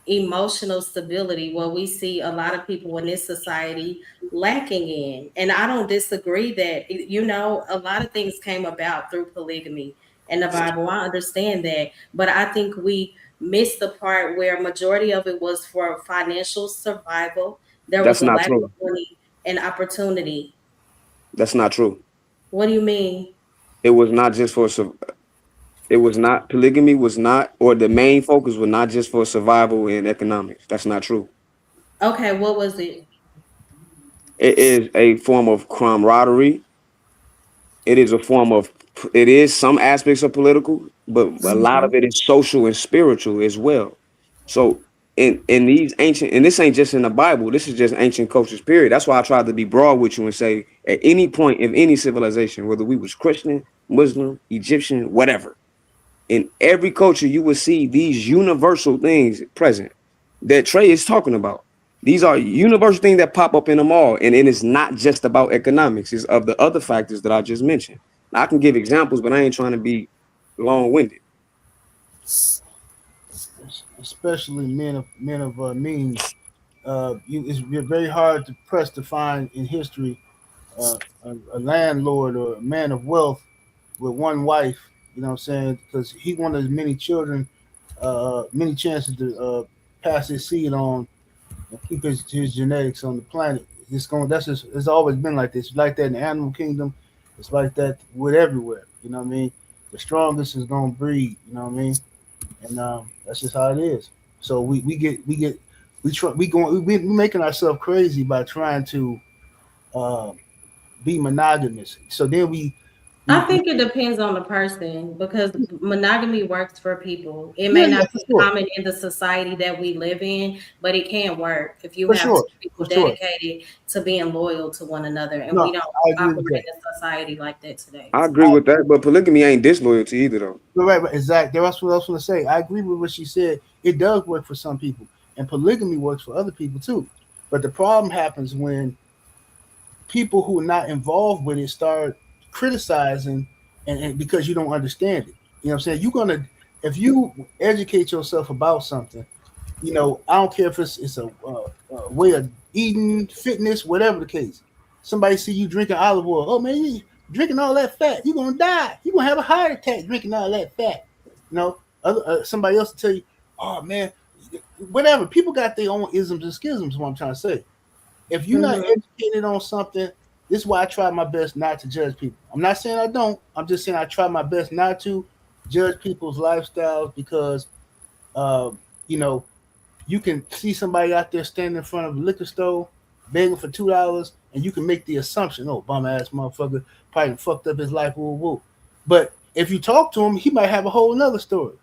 emotional stability, what we see a lot of people in this society lacking in. And I don't disagree that, a lot of things came about through polygamy in the Bible. I understand that, but I think we missed the part where majority of it was for financial survival. There was a lack of money and opportunity. That's not true. What do you mean? It was not just for polygamy was not, or the main focus was not just for survival and economics. That's not true. Okay, what was it? It is a form of camaraderie. It is some aspects of political, but a lot of it is social and spiritual as well. So in these ancient, and this ain't just in the Bible, this is just ancient cultures, period. That's why I tried to be broad with you and say at any point in any civilization, whether we was Christian, Muslim, Egyptian, whatever, in every culture, you will see these universal things present that Trey is talking about. These are universal things that pop up in them all. And it is not just about economics. It's of the other factors that I just mentioned. Now, I can give examples, but I ain't trying to be long-winded. Especially men of means. It's very hard to press to find in history a landlord or a man of wealth with one wife. You know what I'm saying? Because he wanted as many children, many chances to pass his seed on and keep his genetics on the planet. It's always been like this. It's like that in the animal kingdom. It's like that with everywhere. You know what I mean? The strongest is gonna breed. You know what I mean? And that's just how it is. So we making ourselves crazy by trying to be monogamous. So then I think it depends on the person because monogamy works for people. It may not be common in the society that we live in, but it can work if you have people dedicated to being loyal to one another. And we don't operate in a society like that today. I agree with that, but polygamy ain't disloyalty either, though. Right, exactly. That's what I was going to say. I agree with what she said. It does work for some people, and polygamy works for other people too. But the problem happens when people who are not involved with it start criticizing and because you don't understand it. You know what I'm saying? If you educate yourself about something, I don't care if it's a way of eating, fitness, whatever the case. Somebody see you drinking olive oil. Oh man, you drinking all that fat, you're gonna die. You're gonna have a heart attack drinking all that fat. Somebody else will tell you, oh man, whatever. People got their own isms and schisms, is what I'm trying to say. If you're not educated on something, this is why I try my best not to judge people. I'm not saying I don't. I'm just saying I try my best not to judge people's lifestyles because, you can see somebody out there standing in front of a liquor store begging for $2, and you can make the assumption, oh, bum ass motherfucker probably fucked up his life, woo woo. But if you talk to him, he might have a whole nother story.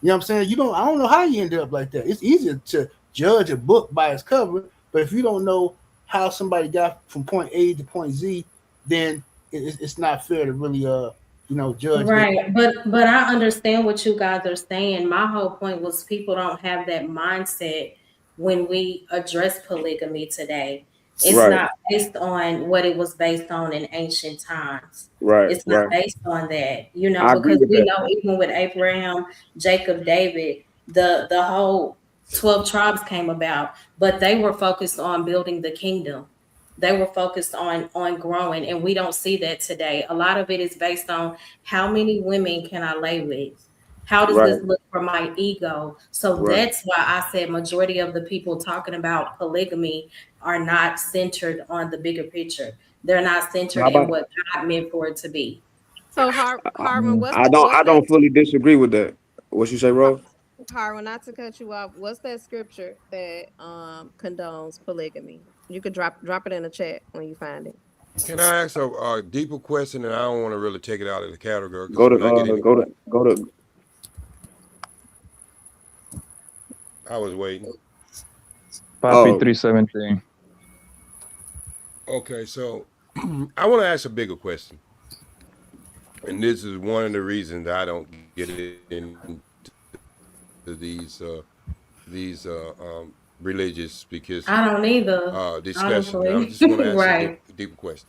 You know what I'm saying? I don't know how you ended up like that. It's easier to judge a book by its cover, But if you don't know how somebody got from point A to point Z, then it's not fair to really judge. Right, but I understand what you guys are saying. My whole point was people don't have that mindset when we address polygamy today. It's Right, not based on what it was based on in ancient times. right, It's not right. based on that, I agree because with we that. know even with Abraham, Jacob, David, the whole 12 tribes came about, but they were focused on building the kingdom. They were focused on growing, and we don't see that today. A lot of it is based on how many women can I lay with? How does Right, this look for my ego? So right. that's why I said majority of the people talking about polygamy are not centered on the bigger picture. They're not centered How in about? what God meant for it to be. So Harvin, I what's that? don't fully disagree with that. What you say, Rose? Harvin, not to cut you off. What's that scripture that condones polygamy? You could drop it in the chat when you find it. Can I ask a deeper question? And I don't want to really take it out of the category because Go to when I get in, go to. I was waiting. Papi Oh, 3:17. Okay, so I want to ask a bigger question, and this is one of the reasons I don't get into these religious because I don't either, discussions. I honestly. just want to ask a Right. deeper question.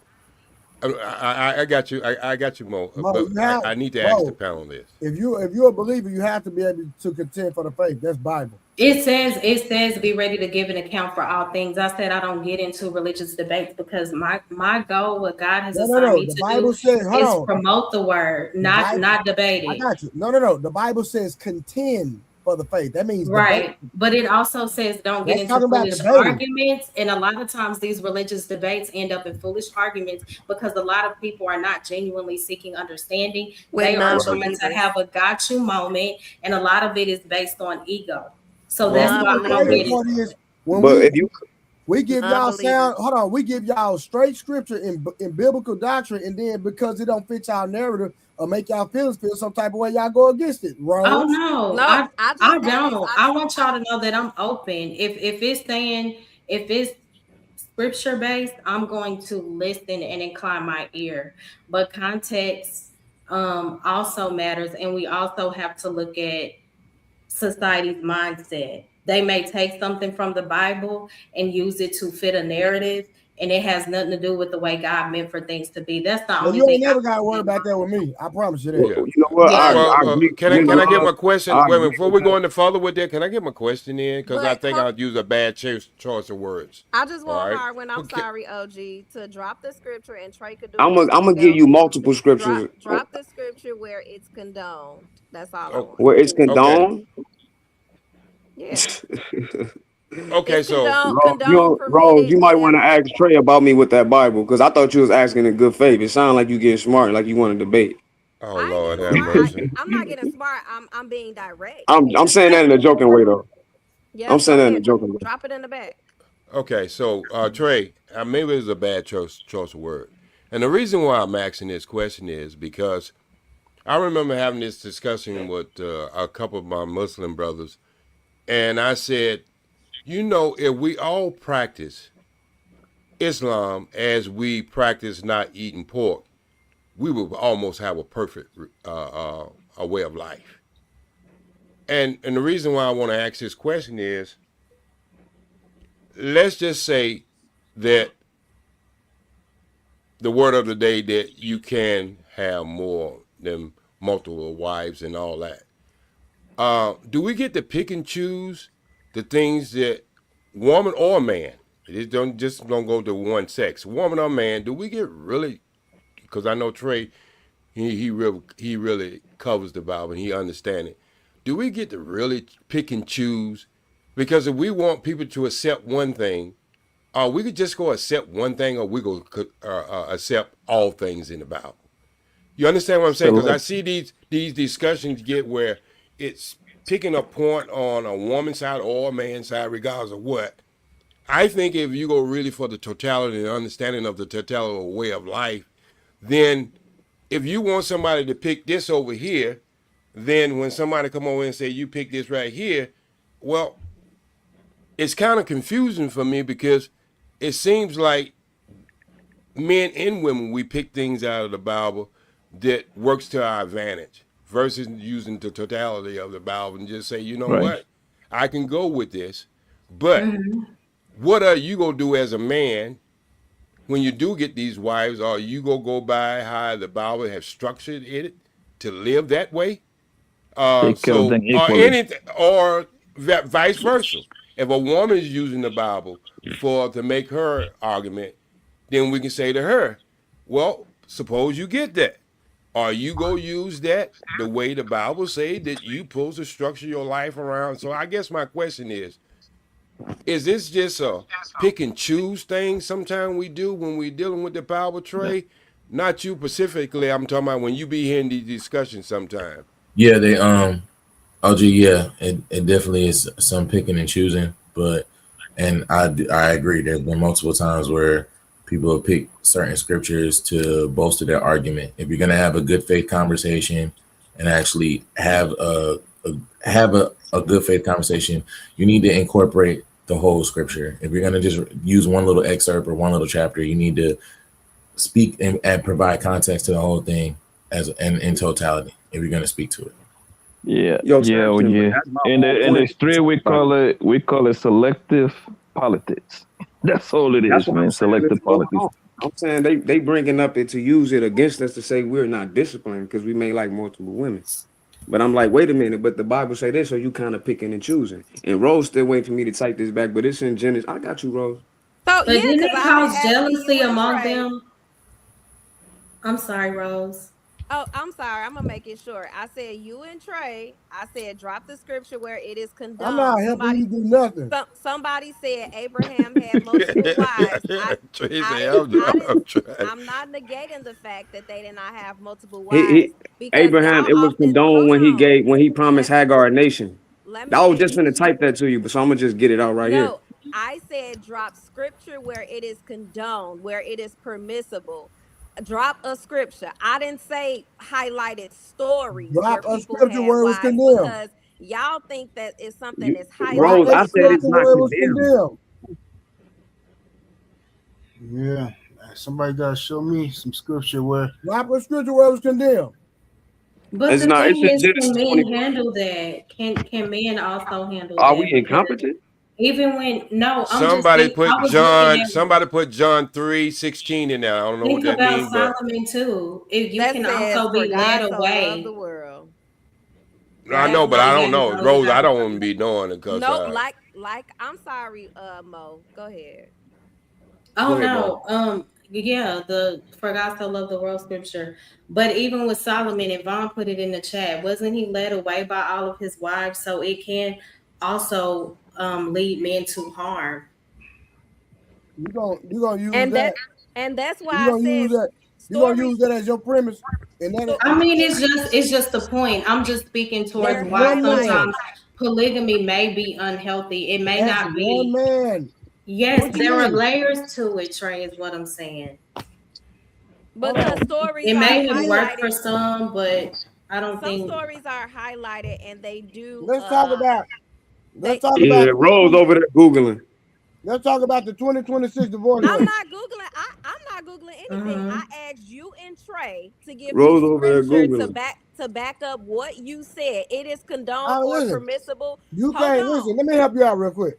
I got you. I got you, Mo. Bro, But you have, I need to ask the bro, panel this. if you're a believer, you have to be able to contend for the faith. That's Bible. It says be ready to give an account for all things. I said I don't get into religious debates because my goal, what God has assigned No. me The to Bible do, says, hold is on. promote the word, The not Bible, debate I it. got you. No. The Bible says contend for the faith. That means debate. Right. But it also says don't get That's into talking about foolish debating. arguments. And a lot of times these religious debates end up in foolish arguments because a lot of people are not genuinely seeking understanding. With They are going to non-believers. have a got you moment, and a lot of it is based on ego. So Well, that's And why the I don't crazy get it. part is when but if you we give y'all Non-believers. we give y'all straight scripture in biblical doctrine, and then because it don't fit y'all narrative or make y'all feelings feel some type of way, y'all go against it. Rose. Oh no, No, I I just I asked. don't. I want y'all to know that I'm open. If it's scripture based, I'm going to listen and incline my ear. But context also matters, and we also have to look at society's mindset. They may take something from the Bible and use it to fit a narrative, and it has nothing to do with the way God meant for things to be. That's the Well, only you thing ain't I never got to see worry in about that with me. I promise you that. well, yeah. you know what, Yeah. I agree. Can I get my question? I Wait a minute, agree before with we that. go any further with that, can I get my question in? Because I But think I'll use a bad choice of words. I just All want right. Harwin, I'm Okay. sorry, OG, to drop the scripture, and Trey could do I'm this as gonna give well. you multiple scriptures Drop the scripture where it's condoned. That's all I Oh, want. where it's okay. condoned. Yeah. Okay. It's So condoned, Rose, permitted, you might want to whatever. ask Trey about me with that Bible because I thought you was asking in good faith. It sounded like you getting smart, like you want to debate. oh I ain't Lord, getting have smart. mercy. I'm not getting smart. I'm being direct. I'm saying that in a joking way though. I'm Yes, saying go that in a ahead. joking way. Drop it in the back. Okay. So Trey, maybe it's a bad choice of word, and the reason why I'm asking this question is because I remember having this discussion with a couple of my Muslim brothers, and I said, if we all practice Islam as we practice not eating pork, we would almost have a perfect a way of life. And the reason why I want to ask this question is, let's just say that the word of the day that you can have more than multiple wives and all that. Do we get to pick and choose the things that woman or man? It don't go to one sex, woman or man. Do we get really? Because I know Trey, he really covers the Bible and he understands it. Do we get to really pick and choose? Because if we want people to accept one thing, we could just go accept one thing, or we go accept all things in the Bible. You understand what I'm saying? Because I see these discussions get where it's picking a point on a woman's side or a man's side, regardless of what. I think if you go really for the totality and understanding of the totality of a way of life, then if you want somebody to pick this over here, then when somebody come over and say you pick this right here, well, it's kind of confusing for me because it seems like men and women, we pick things out of the Bible that works to our advantage versus using the totality of the Bible and just say, you know what, I can go with this. But what are you going to do as a man when you do get these wives? Are you going to go by how the Bible has structured it to live that way? Or anything, or vice versa. If a woman is using the Bible to make her argument, then we can say to her, well, suppose you get that. Are you going to use that the way the Bible say that you supposed to structure your life around? So I guess my question is this just a pick and choose thing sometime we do when we're dealing with the Bible, Trey? Not you specifically, I'm talking about when you be hearing these discussions sometime. Yeah, they OG, yeah, it definitely is some picking and choosing, and I agree. There's been multiple times where people have picked certain scriptures to bolster their argument. If you're gonna have a good faith conversation and actually have a good faith conversation, you need to incorporate the whole scripture. If you're gonna just use one little excerpt or one little chapter, you need to speak and provide context to the whole thing in totality. If you're gonna speak to it. Yeah. In the street, we call it selective politics. That's all it is, man. Selective politics. I'm saying they bringing up it to use it against us to say we're not disciplined because we may like multiple women. But I'm like, wait a minute, but the Bible say this, so you kind of picking and choosing. And Rose still waiting for me to type this back, but it's in Genesis. I got you, Rose. So but didn't it cause jealousy among them? I'm sorry, Rose. Oh, I'm sorry. I'm gonna make it short. I said you and Trey. I said drop the scripture where it is condoned. I'm not helping you do nothing. Somebody said Abraham had multiple wives. I'm not negating the fact that they did not have multiple wives. Abraham, it was condoned when he promised Hagar a nation. I was just gonna type that to you, but so I'm gonna just get it out right here. I said drop scripture where it is condoned, where it is permissible. Drop a scripture. I didn't say highlighted stories. Drop a scripture where it was condemned. Because y'all think that it's something that's highlighted. Rose, I said it's not condemned. Yeah, somebody gotta show me some scripture where. Drop a scripture where it was condemned. But the thing is, can men handle that? Can men also handle that? Are we incompetent? Even when somebody put John 3:16 in there. I don't know what that means. Think about Solomon too. If you can also be led away. The world. I know, but I don't know, Rose. I don't want to be knowing it because I'm sorry, Mo. Go ahead. Oh no, yeah, the for God so loved the world scripture. But even with Solomon, and Vaughn put it in the chat, wasn't he led away by all of his wives? So it can also lead men to harm. You gonna use that, and that's why I said you gonna use that as your premise. And that I mean, it's just the point. I'm just speaking towards why sometimes polygamy may be unhealthy. It may not be. Man. Yes, there are layers to it, Trey, is what I'm saying. But the stories it may have worked for some, but I don't think some stories are highlighted and they do. Let's talk about. Rose over there Googling. Let's talk about the 2026 divorce rate. I'm not Googling anything. I asked you and Trey to give Rose me over there scripture to back up what you said. It is condoned or permissible. You can't listen. Let me help you out real quick.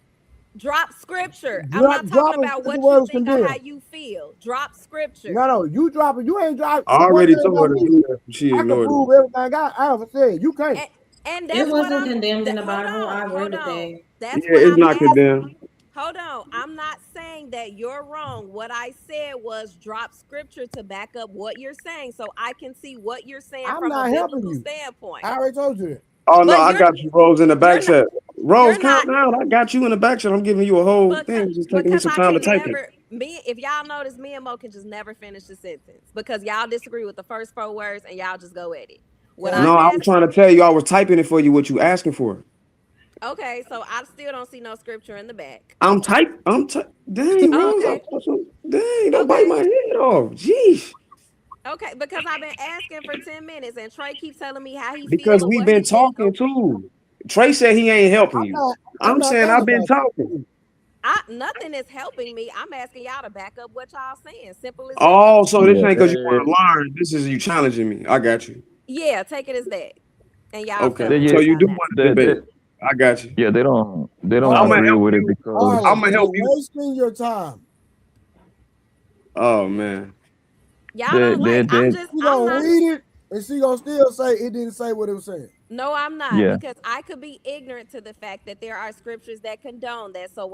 Drop scripture. I'm not talking about what you think or how you feel. Drop scripture. No, you drop it. You ain't drop. I already told her to do that. She ignored it. I can prove everything I ever said. You can't. And that's it wasn't condemned in the Bible. I read it there. It's not condemned. Hold on. I'm not saying that you're wrong. What I said was drop scripture to back up what you're saying so I can see what you're saying from a biblical standpoint. I already told you that. Oh, no, I got you, Rose, in the back set. Rose, count down. I got you in the back set. I'm giving you a whole thing. Just taking me some time to type it. If y'all notice, me and Mo can just never finish the sentence because y'all disagree with the first 4 words and y'all just go at it. I'm trying to tell you, I was typing it for you, what you asking for. Okay, so I still don't see no scripture in the back. Dang, Rose. Okay. Dang, don't bite my head off. Jeez. Okay, because I've been asking for 10 minutes and Trey keeps telling me how he feels. Because we've been talking too. Trey said he ain't helping you. I'm not saying talking I've been about talking. Nothing is helping me. I'm asking y'all to back up what y'all saying. Simple as that. Oh, so this Yeah, ain't because you want to learn. This is you challenging me. I got you. Yeah, take it as that. And y'all Okay. feelings So is you y'all do now. want to debate. I got you. Yeah, they don't I'ma agree help with it you. because I'm gonna help you. Wasting your time. Oh man. Y'all don't like. I'm gonna not. read it, and she gonna still say it didn't say what it was saying. No, I'm not, Yeah. because I could be ignorant to the fact that there are scriptures that condone that. So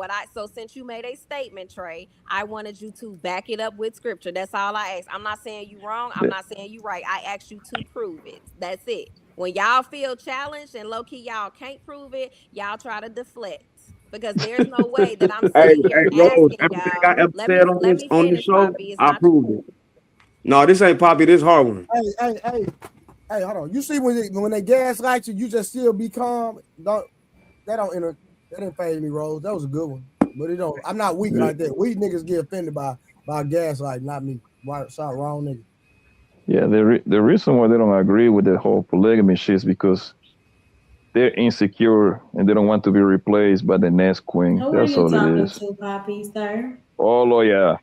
since you made a statement, Trey, I wanted you to back it up with scripture. That's all I asked. I'm not saying you wrong. I'm not saying you right. I asked you to prove it. That's it. When y'all feel challenged and low key y'all can't prove it, y'all try to deflect. Because there's no way that I'm Hey, sitting here Rose, asking everything y'all. I ever Let said me on this finish, show, Poppy. It's I not proved it. No, this ain't Poppy. This hard one. Hey, hold on. You see when they gaslight you, you just still be calm. That didn't phase me, Rose. That was a good one. But it don't. I'm not weak like that. Weak niggas get offended by gaslight, not me. Right, sorry, wrong nigga. Yeah, the reason why they don't agree with the whole polygamy shit is because they're insecure and they don't want to be replaced by the next queen. Who are That's you all it talking is. to, Poppy, sir? All of ya.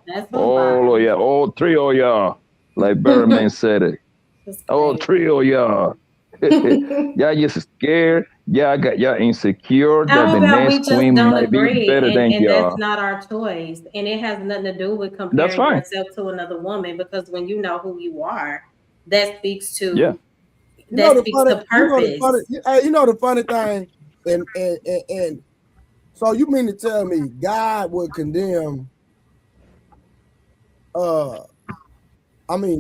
That's All of ya. All three of y'all. Like Birdman said it. All three of y'all. Y'all just scared. Y'all insecure How that the about we next just queen don't might be agree better than and that's y'all. not our choice. And it has nothing to do with That's comparing fine. yourself to another woman, because when you know who you are, that speaks to Yeah. that speaks to purpose. You know the funny thing, and so you mean to tell me God would condemn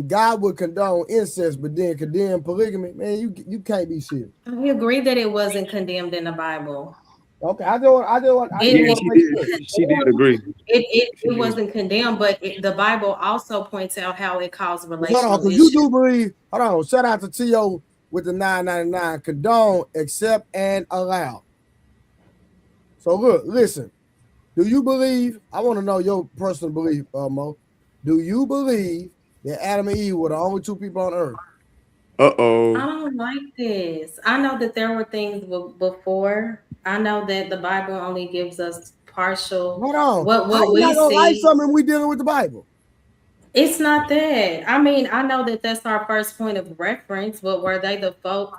God would condone incest, but then condemn polygamy? Man, you can't be serious. I agree that it wasn't condemned in the Bible. Okay, I do. She did agree. It wasn't condemned, but the Bible also points out how it caused Hold on, relational because issues. you do believe. Hold on, shout out to T.O. with the 999. Condone, accept, and allow. So look, listen. Do you believe? I want to know your personal belief, Mo. Do you believe that Adam and Eve were the only two people on earth? I don't like this. I know that there were things before. I know that the Bible only gives us partial. Hold on. What I'm we not gonna like see. something we dealing with the Bible. It's not that. I mean, I know that that's our first point of reference, but were they the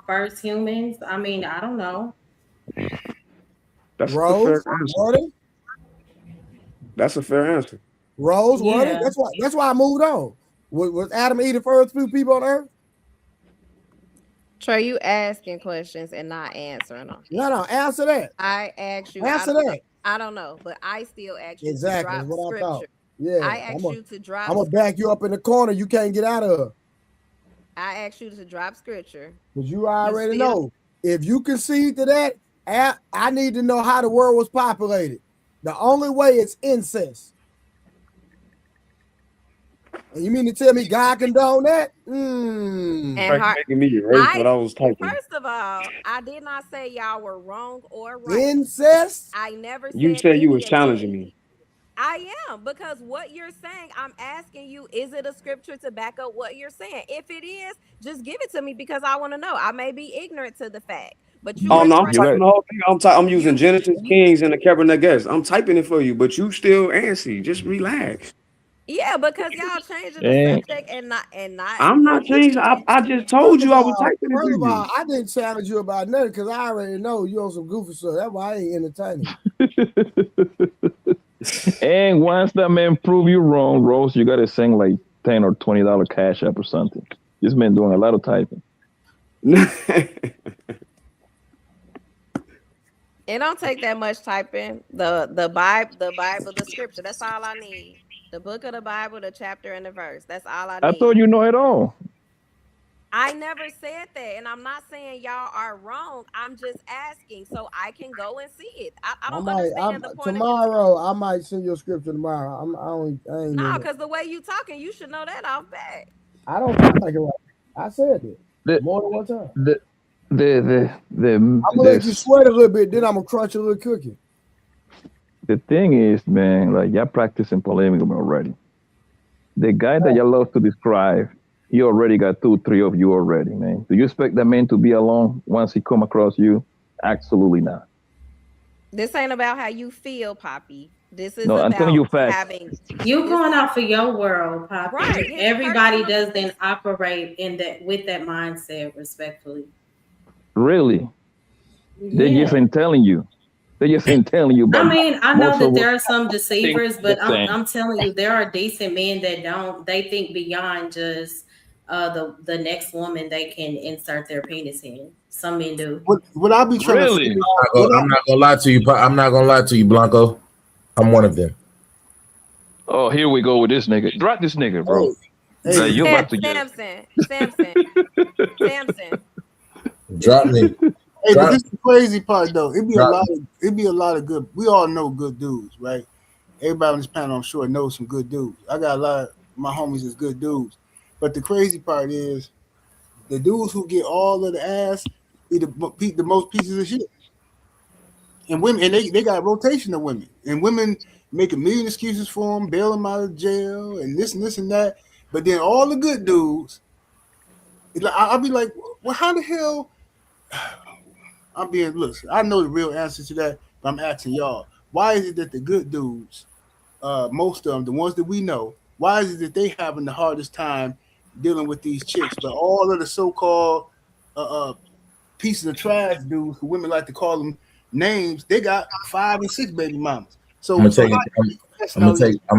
first humans? I mean, I don't know. That's a Rose, fair answer. Warden? That's a fair answer. Rose, Yeah. Warden? That's why I moved on. Was Adam and Eve the first few people on earth? Trey, you asking questions and not answering them. No, answer that. I asked you. Answer that. I don't know, but I still asked you Exactly, to drop what I thought. scripture. Yeah, I asked you to drop. I'm gonna back you up in the corner. You can't get out of. I asked you to drop scripture. Because you already know. If you concede to that, I need to know how the world was populated. The only way is incest. And you mean to tell me God condone that? And making me erase what I was typing. First of all, I did not say y'all were wrong or right. Incest? I never said. You said you was challenging me. I am, because what you're saying, I'm asking you, is it a scripture to back up what you're saying? If it is, just give it to me, because I want to know. I may be ignorant to the fact, but you. Oh no, I'm typing the whole thing. I'm using Genesis, Kings, and the Cabernet Guest. I'm typing it for you, but you still antsy. Just relax. Yeah, because y'all changing the subject and not. I'm not changing. I just told you I was typing it for you. I didn't challenge you about nothing because I already know you on some goofy stuff. That's why I ain't entertaining. And once that man prove you wrong, Rose, you gotta sing like $10 or $20 cash app or something. This man doing a lot of typing. It don't take that much typing. The Bible, the scripture. That's all I need. The book of the Bible, the chapter and the verse. That's all I need. I thought you know it all. I never said that, and I'm not saying y'all are wrong. I'm just asking so I can go and see it. I don't understand the point. Tomorrow, I might send you a scripture tomorrow. I ain't. No, because the way you talking, you should know that off bat. I don't talk like it. I said it more than one time. I'm gonna let you sweat a little bit, then I'm gonna crunch a little cookie. The thing is, man, like y'all practicing polygamy already. The guy that y'all love to describe he already got 2, 3 of you already, man. Do you expect that man to be alone once he come across you? Absolutely not. This ain't about how you feel, Poppy. This is No, I'm telling you about facts. having You going off of your world, Poppy. Right, his Everybody personal- doesn't operate in that with that mindset, respectfully. Really? They Yeah. just ain't telling you. They just ain't telling you. But I mean, I know most that of there are some deceivers, but the same. I'm telling you, there are decent men that they think beyond just the next woman they can insert their penis in. Some men do. What I be trying Really? to say, I'm not gonna lie to you. I'm not gonna lie to you, Blanco. I'm one of them. Oh, here we go with this nigga. Drop this nigga, bro. Hey, You about to get Samson. Drop me. Hey, but this is the crazy part though. It'd be a lot of good. We all know good dudes, right? Everybody on this panel, I'm sure, knows some good dudes. I got a lot of my homies is good dudes. But the crazy part is the dudes who get all of the ass be the most pieces of shit. And women, and they got a rotation of women. And women make a million excuses for them, bail them out of jail, and this and that. But then all the good dudes, I'll be like, well, how the hell? Listen, I know the real answer to that, but I'm asking y'all. Why is it that the good dudes, most of them, the ones that we know, why is it that they having the hardest time dealing with these chicks? But all of the so-called pieces of trash dudes, who women like to call them names, they got 5 and 6 baby mamas. So I'm gonna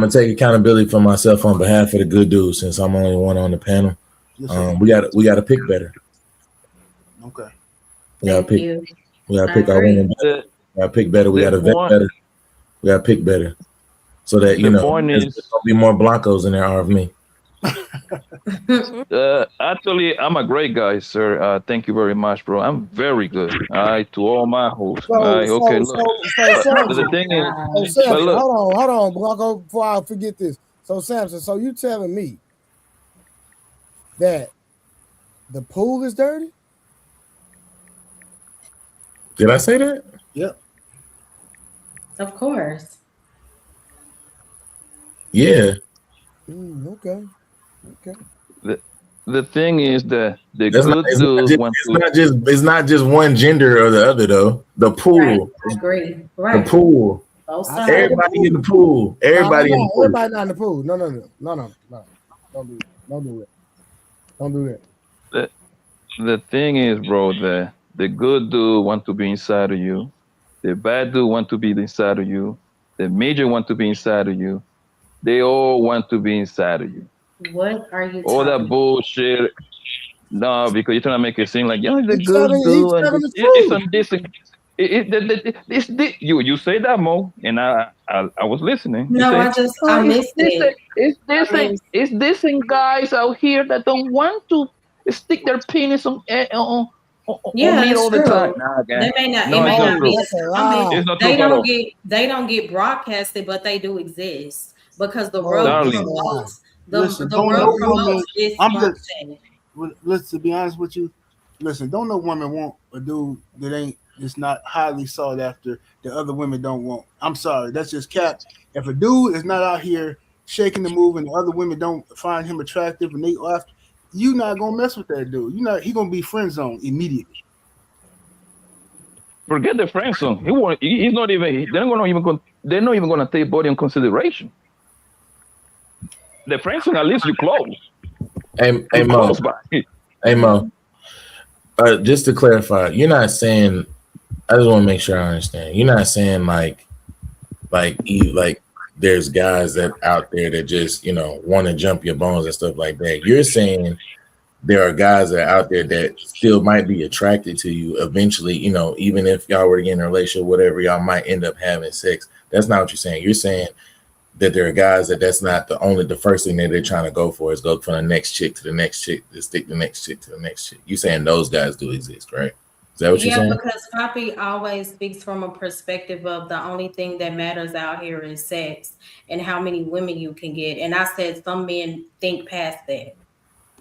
take accountability for myself on behalf of the good dudes, since I'm only one on the panel. We gotta pick better. Okay. We gotta pick our women better. We gotta pick better. We gotta vet better. We gotta pick better. So that there's gonna be more Blancos than there are of me. Actually, I'm a great guy, sir. Thank you very much, bro. I'm very good. To all my hosts. The thing is, Samson, look, hold on, Blanco, before I forget this. So Samson, so you telling me that the pool is dirty? Did I say that? Yep. Of course. Yeah. Okay. the thing is that the That's good dudes want to. It's not just one gender or the other though. The pool. Right. I agree. Right. The pool. Both sides. Everybody in the pool. Everybody in the pool. Everybody not in the pool. No. Don't do it. Don't do that. The thing is, bro, that the good dude want to be inside of you. The bad dude want to be inside of you. The major want to be inside of you. They all want to be inside of you. What are you all that bullshit? No, because you're trying to make it seem like you're the good dude. You say that, Mo, and I was listening. No, I missed it. It's this guys out here that don't want to stick their penis on me all the time. Nah, they may not. No, it may not be. It's not they true, they don't get broadcasted, but they do exist because the world promotes. The world promotes this function. Listen, to be honest with you, don't no woman want a dude that's not highly sought after that other women don't want. I'm sorry, that's just cap. If a dude is not out here shaking the move and the other women don't find him attractive and they after, you not gonna mess with that dude. He gonna be friend zone immediately. Forget the friend zone. He's not even. They're not even gonna take body in consideration. The friend zone, at least you close. Hey Mo. Just to clarify, you're not saying. I just want to make sure I understand. You're not saying like there's guys that out there that just want to jump your bones and stuff like that. You're saying there are guys that are out there that still might be attracted to you eventually. Even if y'all were to get in a relationship, whatever, y'all might end up having sex. That's not what you're saying. You're saying that there are guys that's not the first thing that they're trying to go for is go from the next chick to the next chick to stick the next chick to the next chick. You're saying those guys do exist, right? Is that what you're saying? Yeah, because Poppy always speaks from a perspective of the only thing that matters out here is sex and how many women you can get. And I said some men think past that.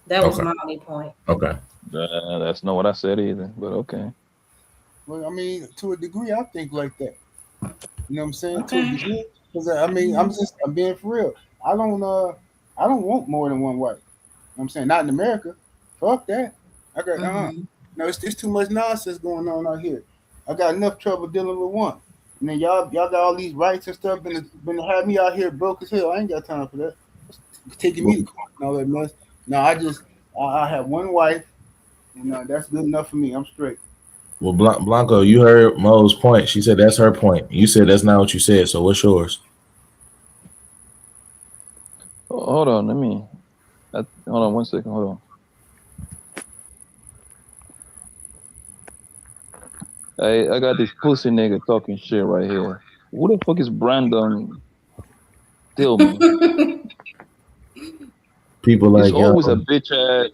That was my only point. Okay. That's not what I said either, but okay. Well, I mean, to a degree, I think like that. You know what I'm saying? Okay. To a degree. Because I'm being for real. I don't want more than one wife. I'm saying not in America. Fuck that. I got Mm-hmm. no. It's too much nonsense going on out here. I got enough trouble dealing with one. And then y'all got all these rights and stuff. Been have me out here broke as hell. I ain't got time for that. Taking me to court and all that mess. No, I have one wife, and that's good enough for me. I'm straight. Well, Blanco, you heard Mo's point. She said that's her point. You said that's not what you said. So what's yours? Hold on, hold on 1 second. Hold on. I got this pussy nigga talking shit right here. Who the fuck is Brandon Tillman? People like it's always a bitch ass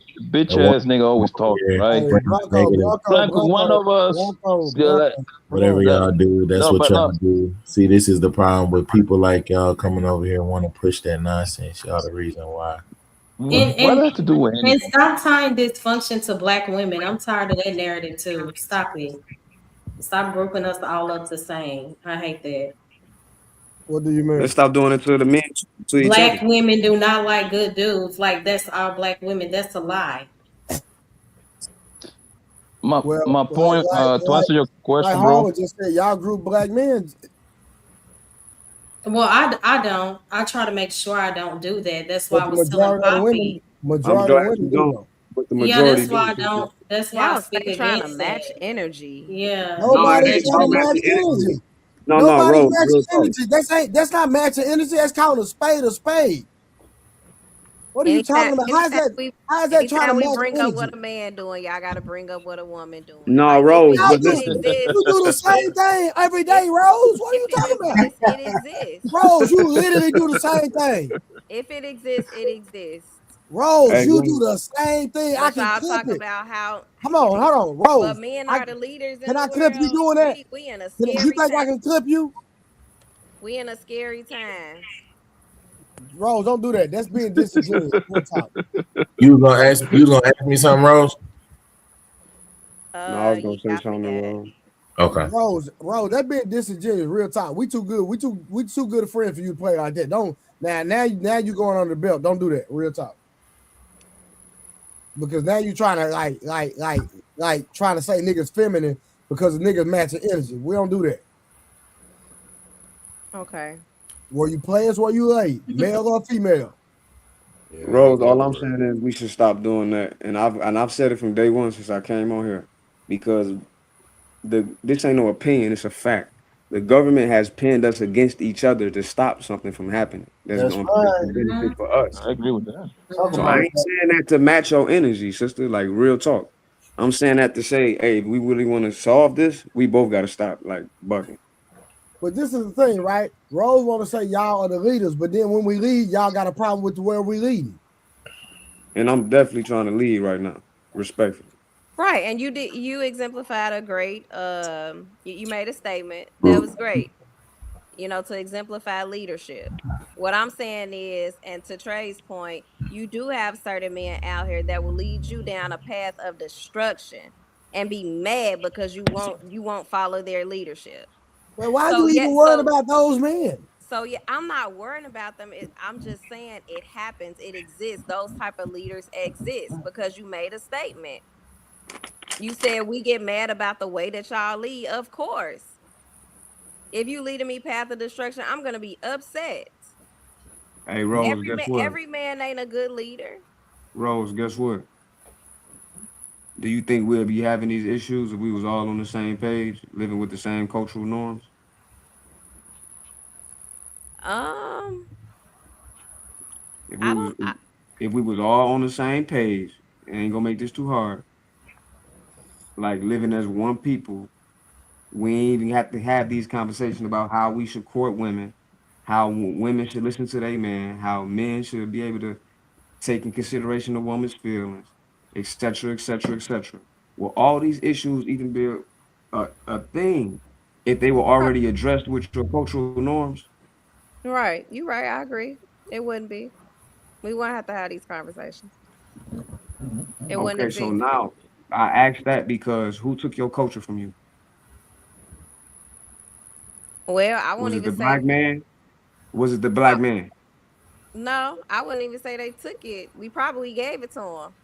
nigga always talking, right? Blanco, one of us. Whatever y'all do, that's what y'all do. See, this is the problem with people like y'all coming over here and want to push that nonsense. Y'all the reason why. What does that have to do with anything? And stop tying dysfunction to black women. I'm tired of that narrative too. Stop it. Stop grouping us all up the same. I hate that. What do you mean? Let's stop doing it to the men, to each Black other. women do not like good dudes. Like that's all black women. That's a lie. My point to answer your question, like bro. Howard just said, y'all group black men. Well, I don't. I try to make sure I don't do that. That's why I was telling Poppy. Majority of women don't. But the Yeah, majority that's why I don't. That's why I speak Y'all trying to against match that. energy. Yeah. Nobody's trying to match energy. Nobody's matching energy. That's not matching energy. That's called a spade a spade. What are you talking about? How is that trying to we match bring energy? up what a man doing, y'all got to bring up what a woman doing. No, Like, Rose, if but it listen. exists, You do the same thing every day, Rose. What are you talking about? it exists. Rose, you literally do the same thing. If it exists, it exists. Rose, you do the same thing. I But can y'all clip talk it. about how. Hold on, Rose. But men are the leaders in Can the I clip you world. doing that? We in a You scary think I time. can clip you? We in a scary time. Rose, don't do that. That's being disingenuous. We'll talk. You gonna ask me something, Rose? No, I was gonna say something to Rose. Okay. Rose, that being disingenuous. Real talk. We too good. We too good a friend for you to play like that. Don't now you going under the belt. Don't do that. Real talk. Because now you trying to like trying to say niggas feminine because the niggas matching energy. We don't do that. Okay. Were you players? Were you late? Male or female? Yeah, Rose, all I'm saying is we should stop doing that, and I've said it from day one since I came on here, because this ain't no opinion, it's a fact. The government has pinned us against each other to stop something from happening. That's going to benefit for us. I agree with that. So I ain't saying that to match your energy, sister. Like real talk. I'm saying that to say, hey, if we really want to solve this, we both got to stop like bucking. But this is the thing, right? Rose want to say y'all are the leaders, but then when we lead, y'all got a problem with where we leading. And I'm definitely trying to lead right now, respectfully. Right, and you exemplified a great you made a statement that was great, to exemplify leadership. What I'm saying is, and to Trey's point, you do have certain men out here that will lead you down a path of destruction and be mad because you won't follow their leadership. Well, why are you even worried about those men? So yeah, I'm not worrying about them. I'm just saying it happens. It exists. Those type of leaders exist because you made a statement. You said we get mad about the way that y'all lead. Of course. If you leading me path of destruction, I'm gonna be upset. Hey, Rose, guess what? Every man ain't a good leader. Rose, guess what? Do you think we'll be having these issues if we was all on the same page, living with the same cultural norms? If we was all on the same page, it ain't gonna make this too hard. Like living as one people, we ain't even have to have these conversations about how we should court women, how women should listen to their man, how men should be able to take in consideration a woman's feelings, etc., etc., etc. Will all these issues even be a thing if they were already addressed with your cultural norms? Right, you're right. I agree. It wouldn't be. We wouldn't have to have these conversations. It wouldn't Okay, exist. so now I asked that because who took your culture from you? Well, I won't Was it even the say black man? Was it the black man? No, I wouldn't even say they took it. We probably gave it to them.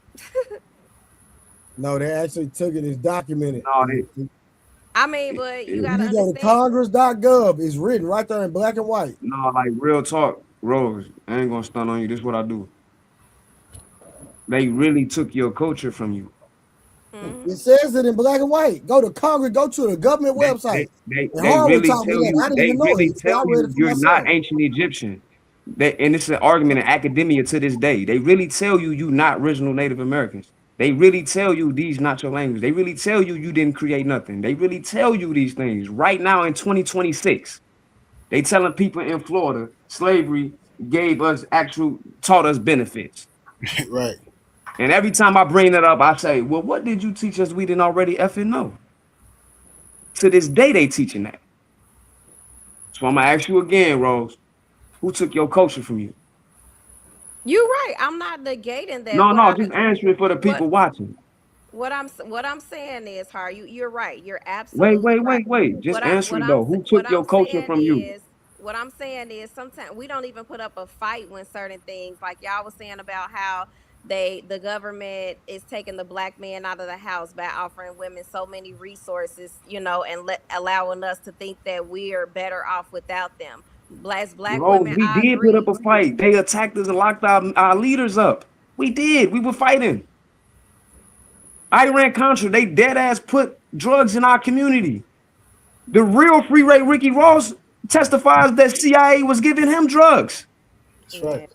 No, they actually took it. It's documented. No, I mean, but you gotta You go to understand. Congress.gov. It's written right there in black and white. no, like real talk, Rose. I ain't gonna stun on you. This is what I do. They really took your culture from you. Mm-hmm. It says it in black and white. Go to Congress. Go to the government website. They And Harvard really taught me tell that. you. I didn't They even know really it. So I tell read you it for you're myself. not ancient Egyptian. And it's an argument in academia to this day. They really tell you you not original Native Americans. They really tell you these not your language. They really tell you you didn't create nothing. They really tell you these things right now in 2026. They telling people in Florida slavery taught us benefits. Right. And every time I bring that up, I say, well, what did you teach us we didn't already effing know? To this day, they teaching that. So I'm gonna ask you again, Rose, who took your culture from you? You're right. I'm not negating that. No, just answer it for the people watching. What I'm saying is, you're right. You're absolutely right. Wait. Just answer it though. Who What took your I'm culture saying from you? is, what I'm saying is, sometimes we don't even put up a fight when certain things, like y'all was saying about how the government is taking the black man out of the house by offering women so many resources, and allowing us to think that we're better off without them. Black Rose, women, we I did put up agree. a fight. They attacked us and locked our leaders up. We did. We were fighting. Iran-Contra, they dead ass put drugs in our community. The real Free Ray Ricky Ross testifies that CIA was giving him drugs. That's right.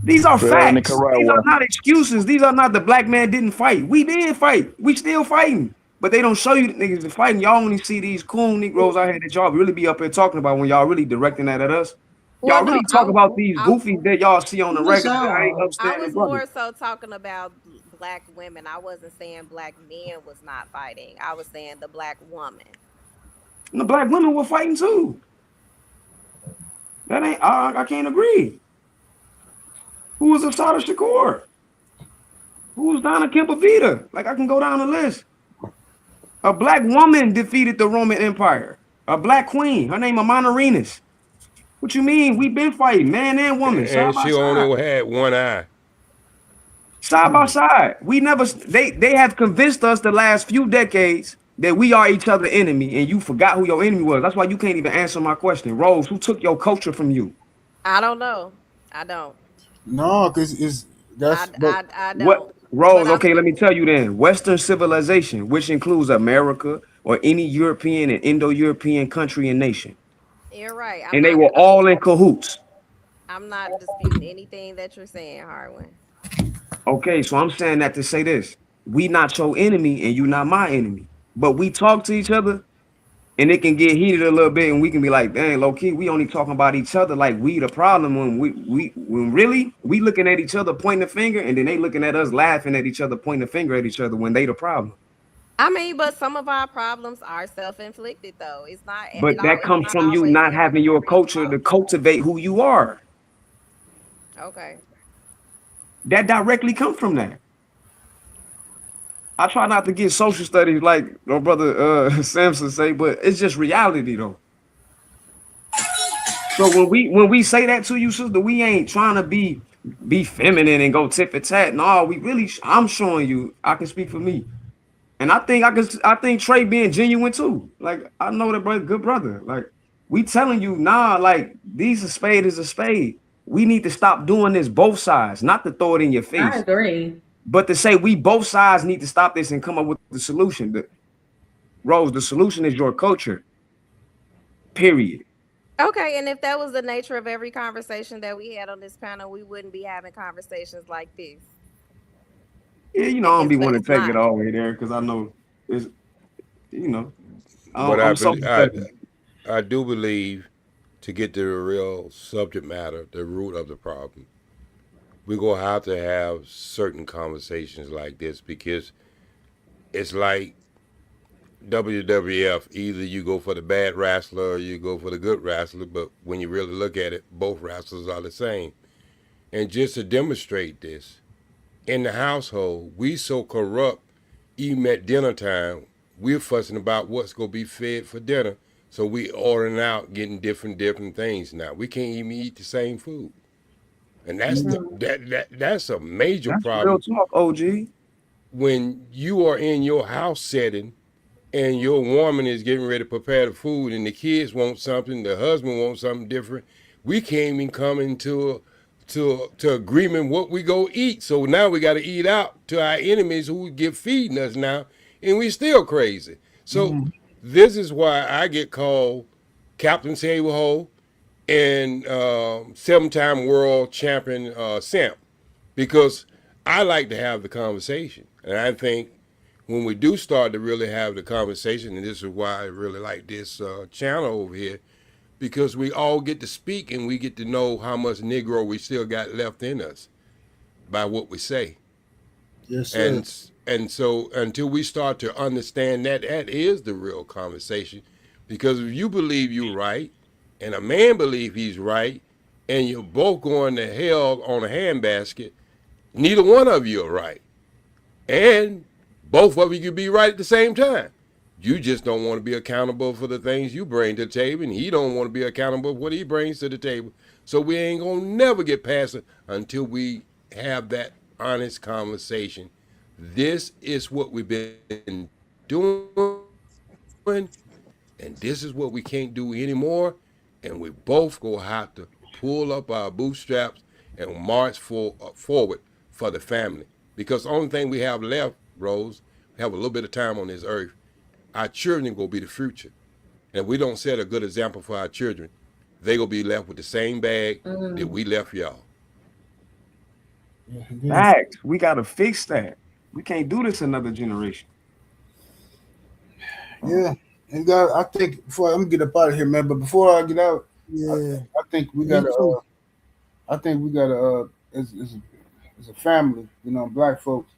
These are Well, facts. Nicaragua. These are not excuses. These are not the black man didn't fight. We did fight. We still fighting. But they don't show you the niggas that fighting. Y'all only see these cool Negroes out here that y'all really be up here talking about when y'all really directing that at us. Well, Y'all no, really talk about these goofies that y'all see on the Who's regular. I ain't y'all? I upstanding was brothers. more so talking about black women. I wasn't saying black men was not fighting. I was saying the black woman. And the black women were fighting too. That ain't I can't agree. Who was Asada Shakur? Who was Donna Kempavita? Like I can go down the list. A black woman defeated the Roman Empire. A black queen. Her name Amana Renas. What you mean? We been fighting, man and woman, side And by she side. only had one eye. Side by side. We never they have convinced us the last few decades that we are each other's enemy, and you forgot who your enemy was. That's why you can't even answer my question. Rose, who took your culture from you? I don't know. I don't. No, because that's I don't. What Rose, But okay, let me tell you then. Western civilization, which includes America or any European and Indo-European country and nation. you're right. And they were all in cahoots. I'm not disputing anything that you're saying, Harwin. Okay, so I'm saying that to say this. We not your enemy and you not my enemy. But we talk to each other and it can get heated a little bit and we can be like, dang, low key, we only talking about each other like we the problem when when really we looking at each other pointing the finger and then they looking at us laughing at each other, pointing the finger at each other when they the problem. I mean, but some of our problems are self-inflicted, though. It's not. But that It's comes not from you always not having your culture to cultivate who you are. okay. That directly comes from that. I try not to get social studies like my brother Samson say, but it's just reality though. So when we say that to you, sister, we ain't trying to be feminine and go tit for tat. No, we really I'm showing you. I can speak for me, and I think Trey being genuine too. Like I know that brother, good brother. Like we telling you, nah, like these a spade is a spade. We need to stop doing this both sides, not to throw it in your face. I agree. But to say we both sides need to stop this and come up with the solution. Rose, the solution is your culture. Period. Okay, and if that was the nature of every conversation that we had on this panel, we wouldn't be having conversations like this. Yeah, I don't be wanting to take not. it all the way there because I know it's, But I'm I do believe to get to the real subject matter, the root of the problem, we're going to have certain conversations like this because it's like WWF. Either you go for the bad wrestler or you go for the good wrestler, but when you really look at it, both wrestlers are the same. And just to demonstrate this, in the household, we so corrupt, even at dinner time, we're fussing about what's going to be fed for dinner. So we ordering out, getting different things now. We can't even eat the same food. And that's that's a major That's problem. real talk, OG. When you are in your house setting and your woman is getting ready to prepare the food and the kids want something, the husband wants something different, we can't even come into to agreement what we go eat. So now we got to eat out to our enemies who get feeding us now, and we still crazy. So this is why I get called Captain Save-A-Hole and 7-time world champion Simp, because I like to have the conversation. And I think when we do start to really have the conversation, and this is why I really like this channel over here, because we all get to speak and we get to know how much Negro we still got left in us by what we say. Yes, sir. And so until we start to understand that is the real conversation. Because if you believe you're right, and a man believe he's right, and you're both going to hell on a handbasket, neither one of you are right. And both of you could be right at the same time. You just don't want to be accountable for the things you bring to the table, and he don't want to be accountable for what he brings to the table. So we ain't gonna never get past it until we have that honest conversation. This is what we've been doing, and this is what we can't do anymore. And we both gonna have to pull up our bootstraps and march forward for the family. Because the only thing we have left, Rose, we have a little bit of time on this earth. Our children gonna be the future. And if we don't set a good example for our children, they gonna be left with the same bag that we left y'all. Facts. We gotta fix that. We can't do this another generation. Yeah. And God, I think before I'm gonna get up out of here, man. But before I get out, I think we gotta. As a family, you know, black folks,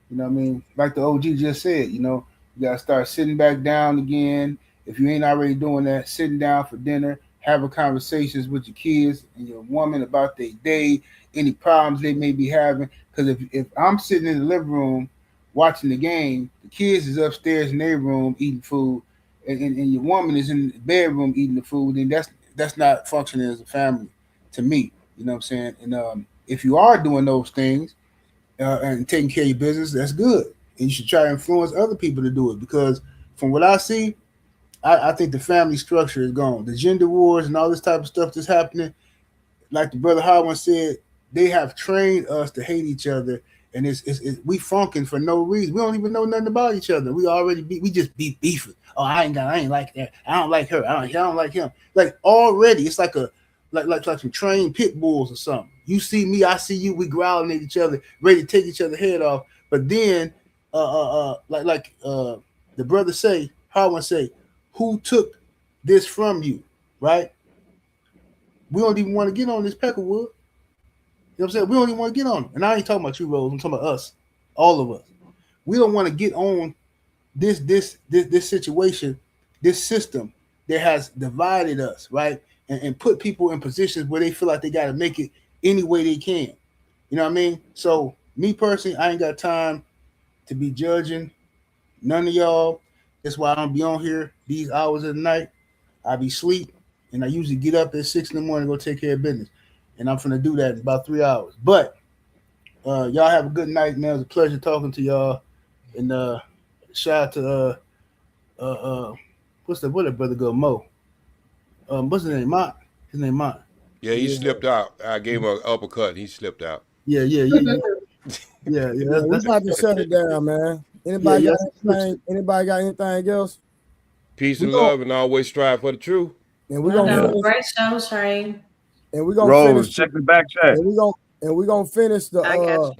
you know what I mean? Like the OG just said, you know, you gotta start sitting back down again. If you ain't already doing that, sitting down for dinner, having conversations with your kids and your woman about their day, any problems they may be having. Because if I'm sitting in the living room watching the game, the kids is upstairs in their room eating food, and your woman is in the bedroom eating the food, then that's not functioning as a family to me. You know what I'm saying? And if you are doing those things and taking care of your business, that's good. And you should try to influence other people to do it, because from what I see, I think the family structure is gone. The gender wars and all this type of stuff that's happening, like the brother Howard said, they have trained us to hate each other, and it's we funking for no reason. We don't even know nothing about each other. We just be beefing. Oh, I ain't like that. I don't like her. I don't like him. Like already, it's like some trained pit bulls or something. You see me, I see you. We growling at each other, ready to take each other's head off. But then, like the brother say, Howard say, who took this from you, right? We don't even want to get on this Peckerwood. You know what I'm saying? We don't even want to get on it. And I ain't talking about you, Rose. I'm talking about us, all of us. We don't want to get on this situation, this system that has divided us, right? And put people in positions where they feel like they got to make it any way they can. You know what I mean? So me personally, I ain't got time to be judging none of y'all. That's why I don't be on here these hours of the night. I be sleep, and I usually get up at 6 in the morning to go take care of business. And I'm finna do that in about 3 hours. But y'all have a good night, man. It was a pleasure talking to y'all. And shout out to what's that brother go, Mo? What's his name? Mont? His name Mont. Yeah, he slipped out. I gave him an uppercut. He slipped out. Yeah. We about to shut it down, man. Anybody got anything else? Peace and love, and always strive for the truth. And we're gonna great show, Trey. And we're gonna Rose, finish. check the back chat. And we're gonna finish the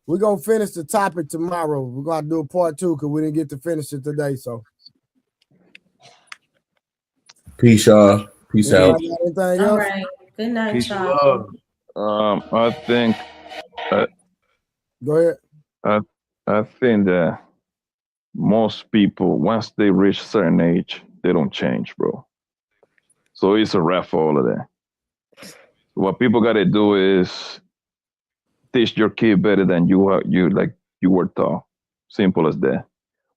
we're gonna finish the topic tomorrow. We're gonna do a part 2 because we didn't get to finish it today. So peace, y'all. Peace out. Anything All else? right. Good night, y'all. I think. Go ahead. I think that most people, once they reach a certain age, they don't change, bro. So it's a wrap for all of that. What people got to do is teach your kid better than you were taught. Simple as that.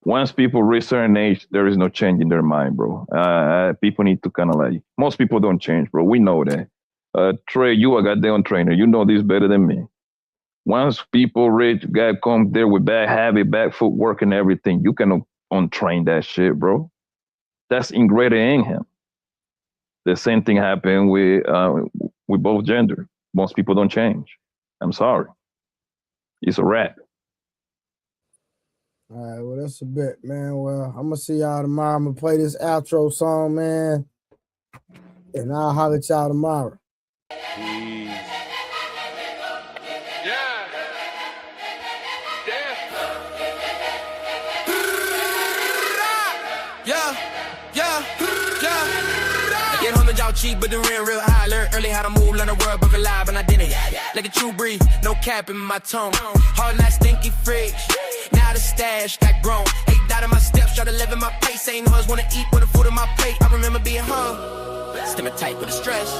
Once people reach a certain age, there is no change in their mind, bro. People need to kind of most people don't change, bro. We know that. Trey, you a goddamn trainer. You know this better than me. Once people rich guy come there with bad habit, bad footwork and everything, you cannot untrain that shit, bro. That's ingrained in him. The same thing happened with both gender. Most people don't change. I'm sorry. It's a wrap. All right, well, that's a bet, man. Well, I'm gonna see y'all tomorrow. I'm gonna play this outro song, man, and I'll holler at y'all tomorrow. Cheap, but the rent real high. Learn early how to move, learn the world, book alive, and I didn't. Like a true breed, no cap in my tone. Hard night, stinky fridge. Now the stash got grown. 8 out of my steps, try to live in my pace. Ain't hoes wanna eat with the food in my plate. I remember being hung, stimming tight with the stress.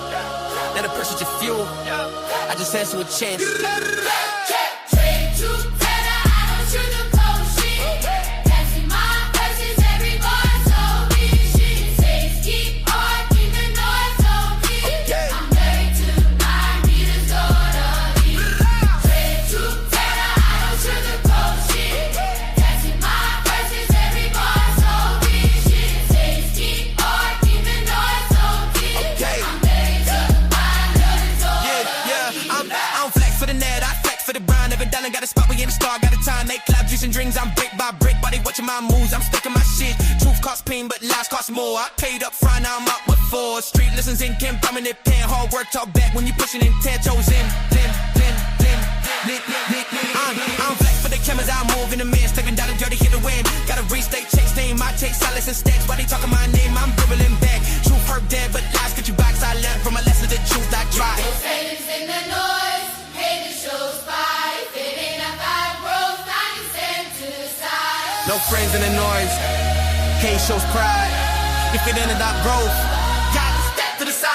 Now the pressure to fuel. I just answer with chance. Got a spot, we in the star, got a time, make cloud juice and drinks. I'm brick by brick, body watching my moves. I'm sticking my shit. Truth costs pain, but lies cost more. I paid up front, now I'm up with 4. Street lessons in Kim, prominent pen. Hard work, talk back when you pushing in 10 toes in. I'm black for the cameras, I move in the mist. Stepping down the dirty, hit the wind. Gotta restate, chase name, I take silence and stacks. Body talking my name, I'm dribbling back. Truth hurt dead, but lies get you back. So I learned from my lessons, the truth I try. Those haters in the noise, haters shows fight. No friends in the noise. Hate shows pride. If it ended up growth, gotta step to the side.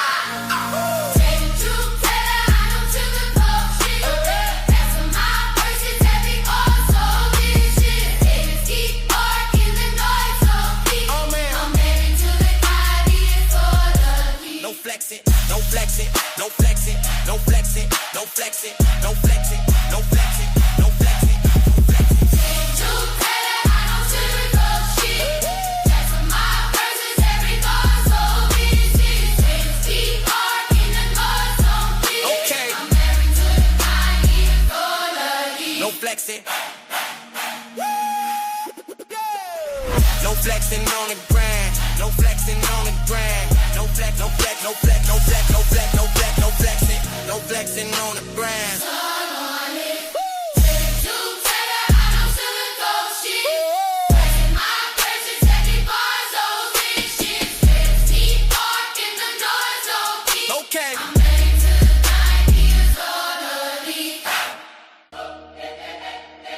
No flex it, no flex it, no flex it, no flex it, no flex it, no flex it, no flex it, no flex it. Flex it. No flexing on the grind. No flexing on the grind. No flex, no flex, no flex, no flex, no flex, no flex, no flex it. No flexing on the grind.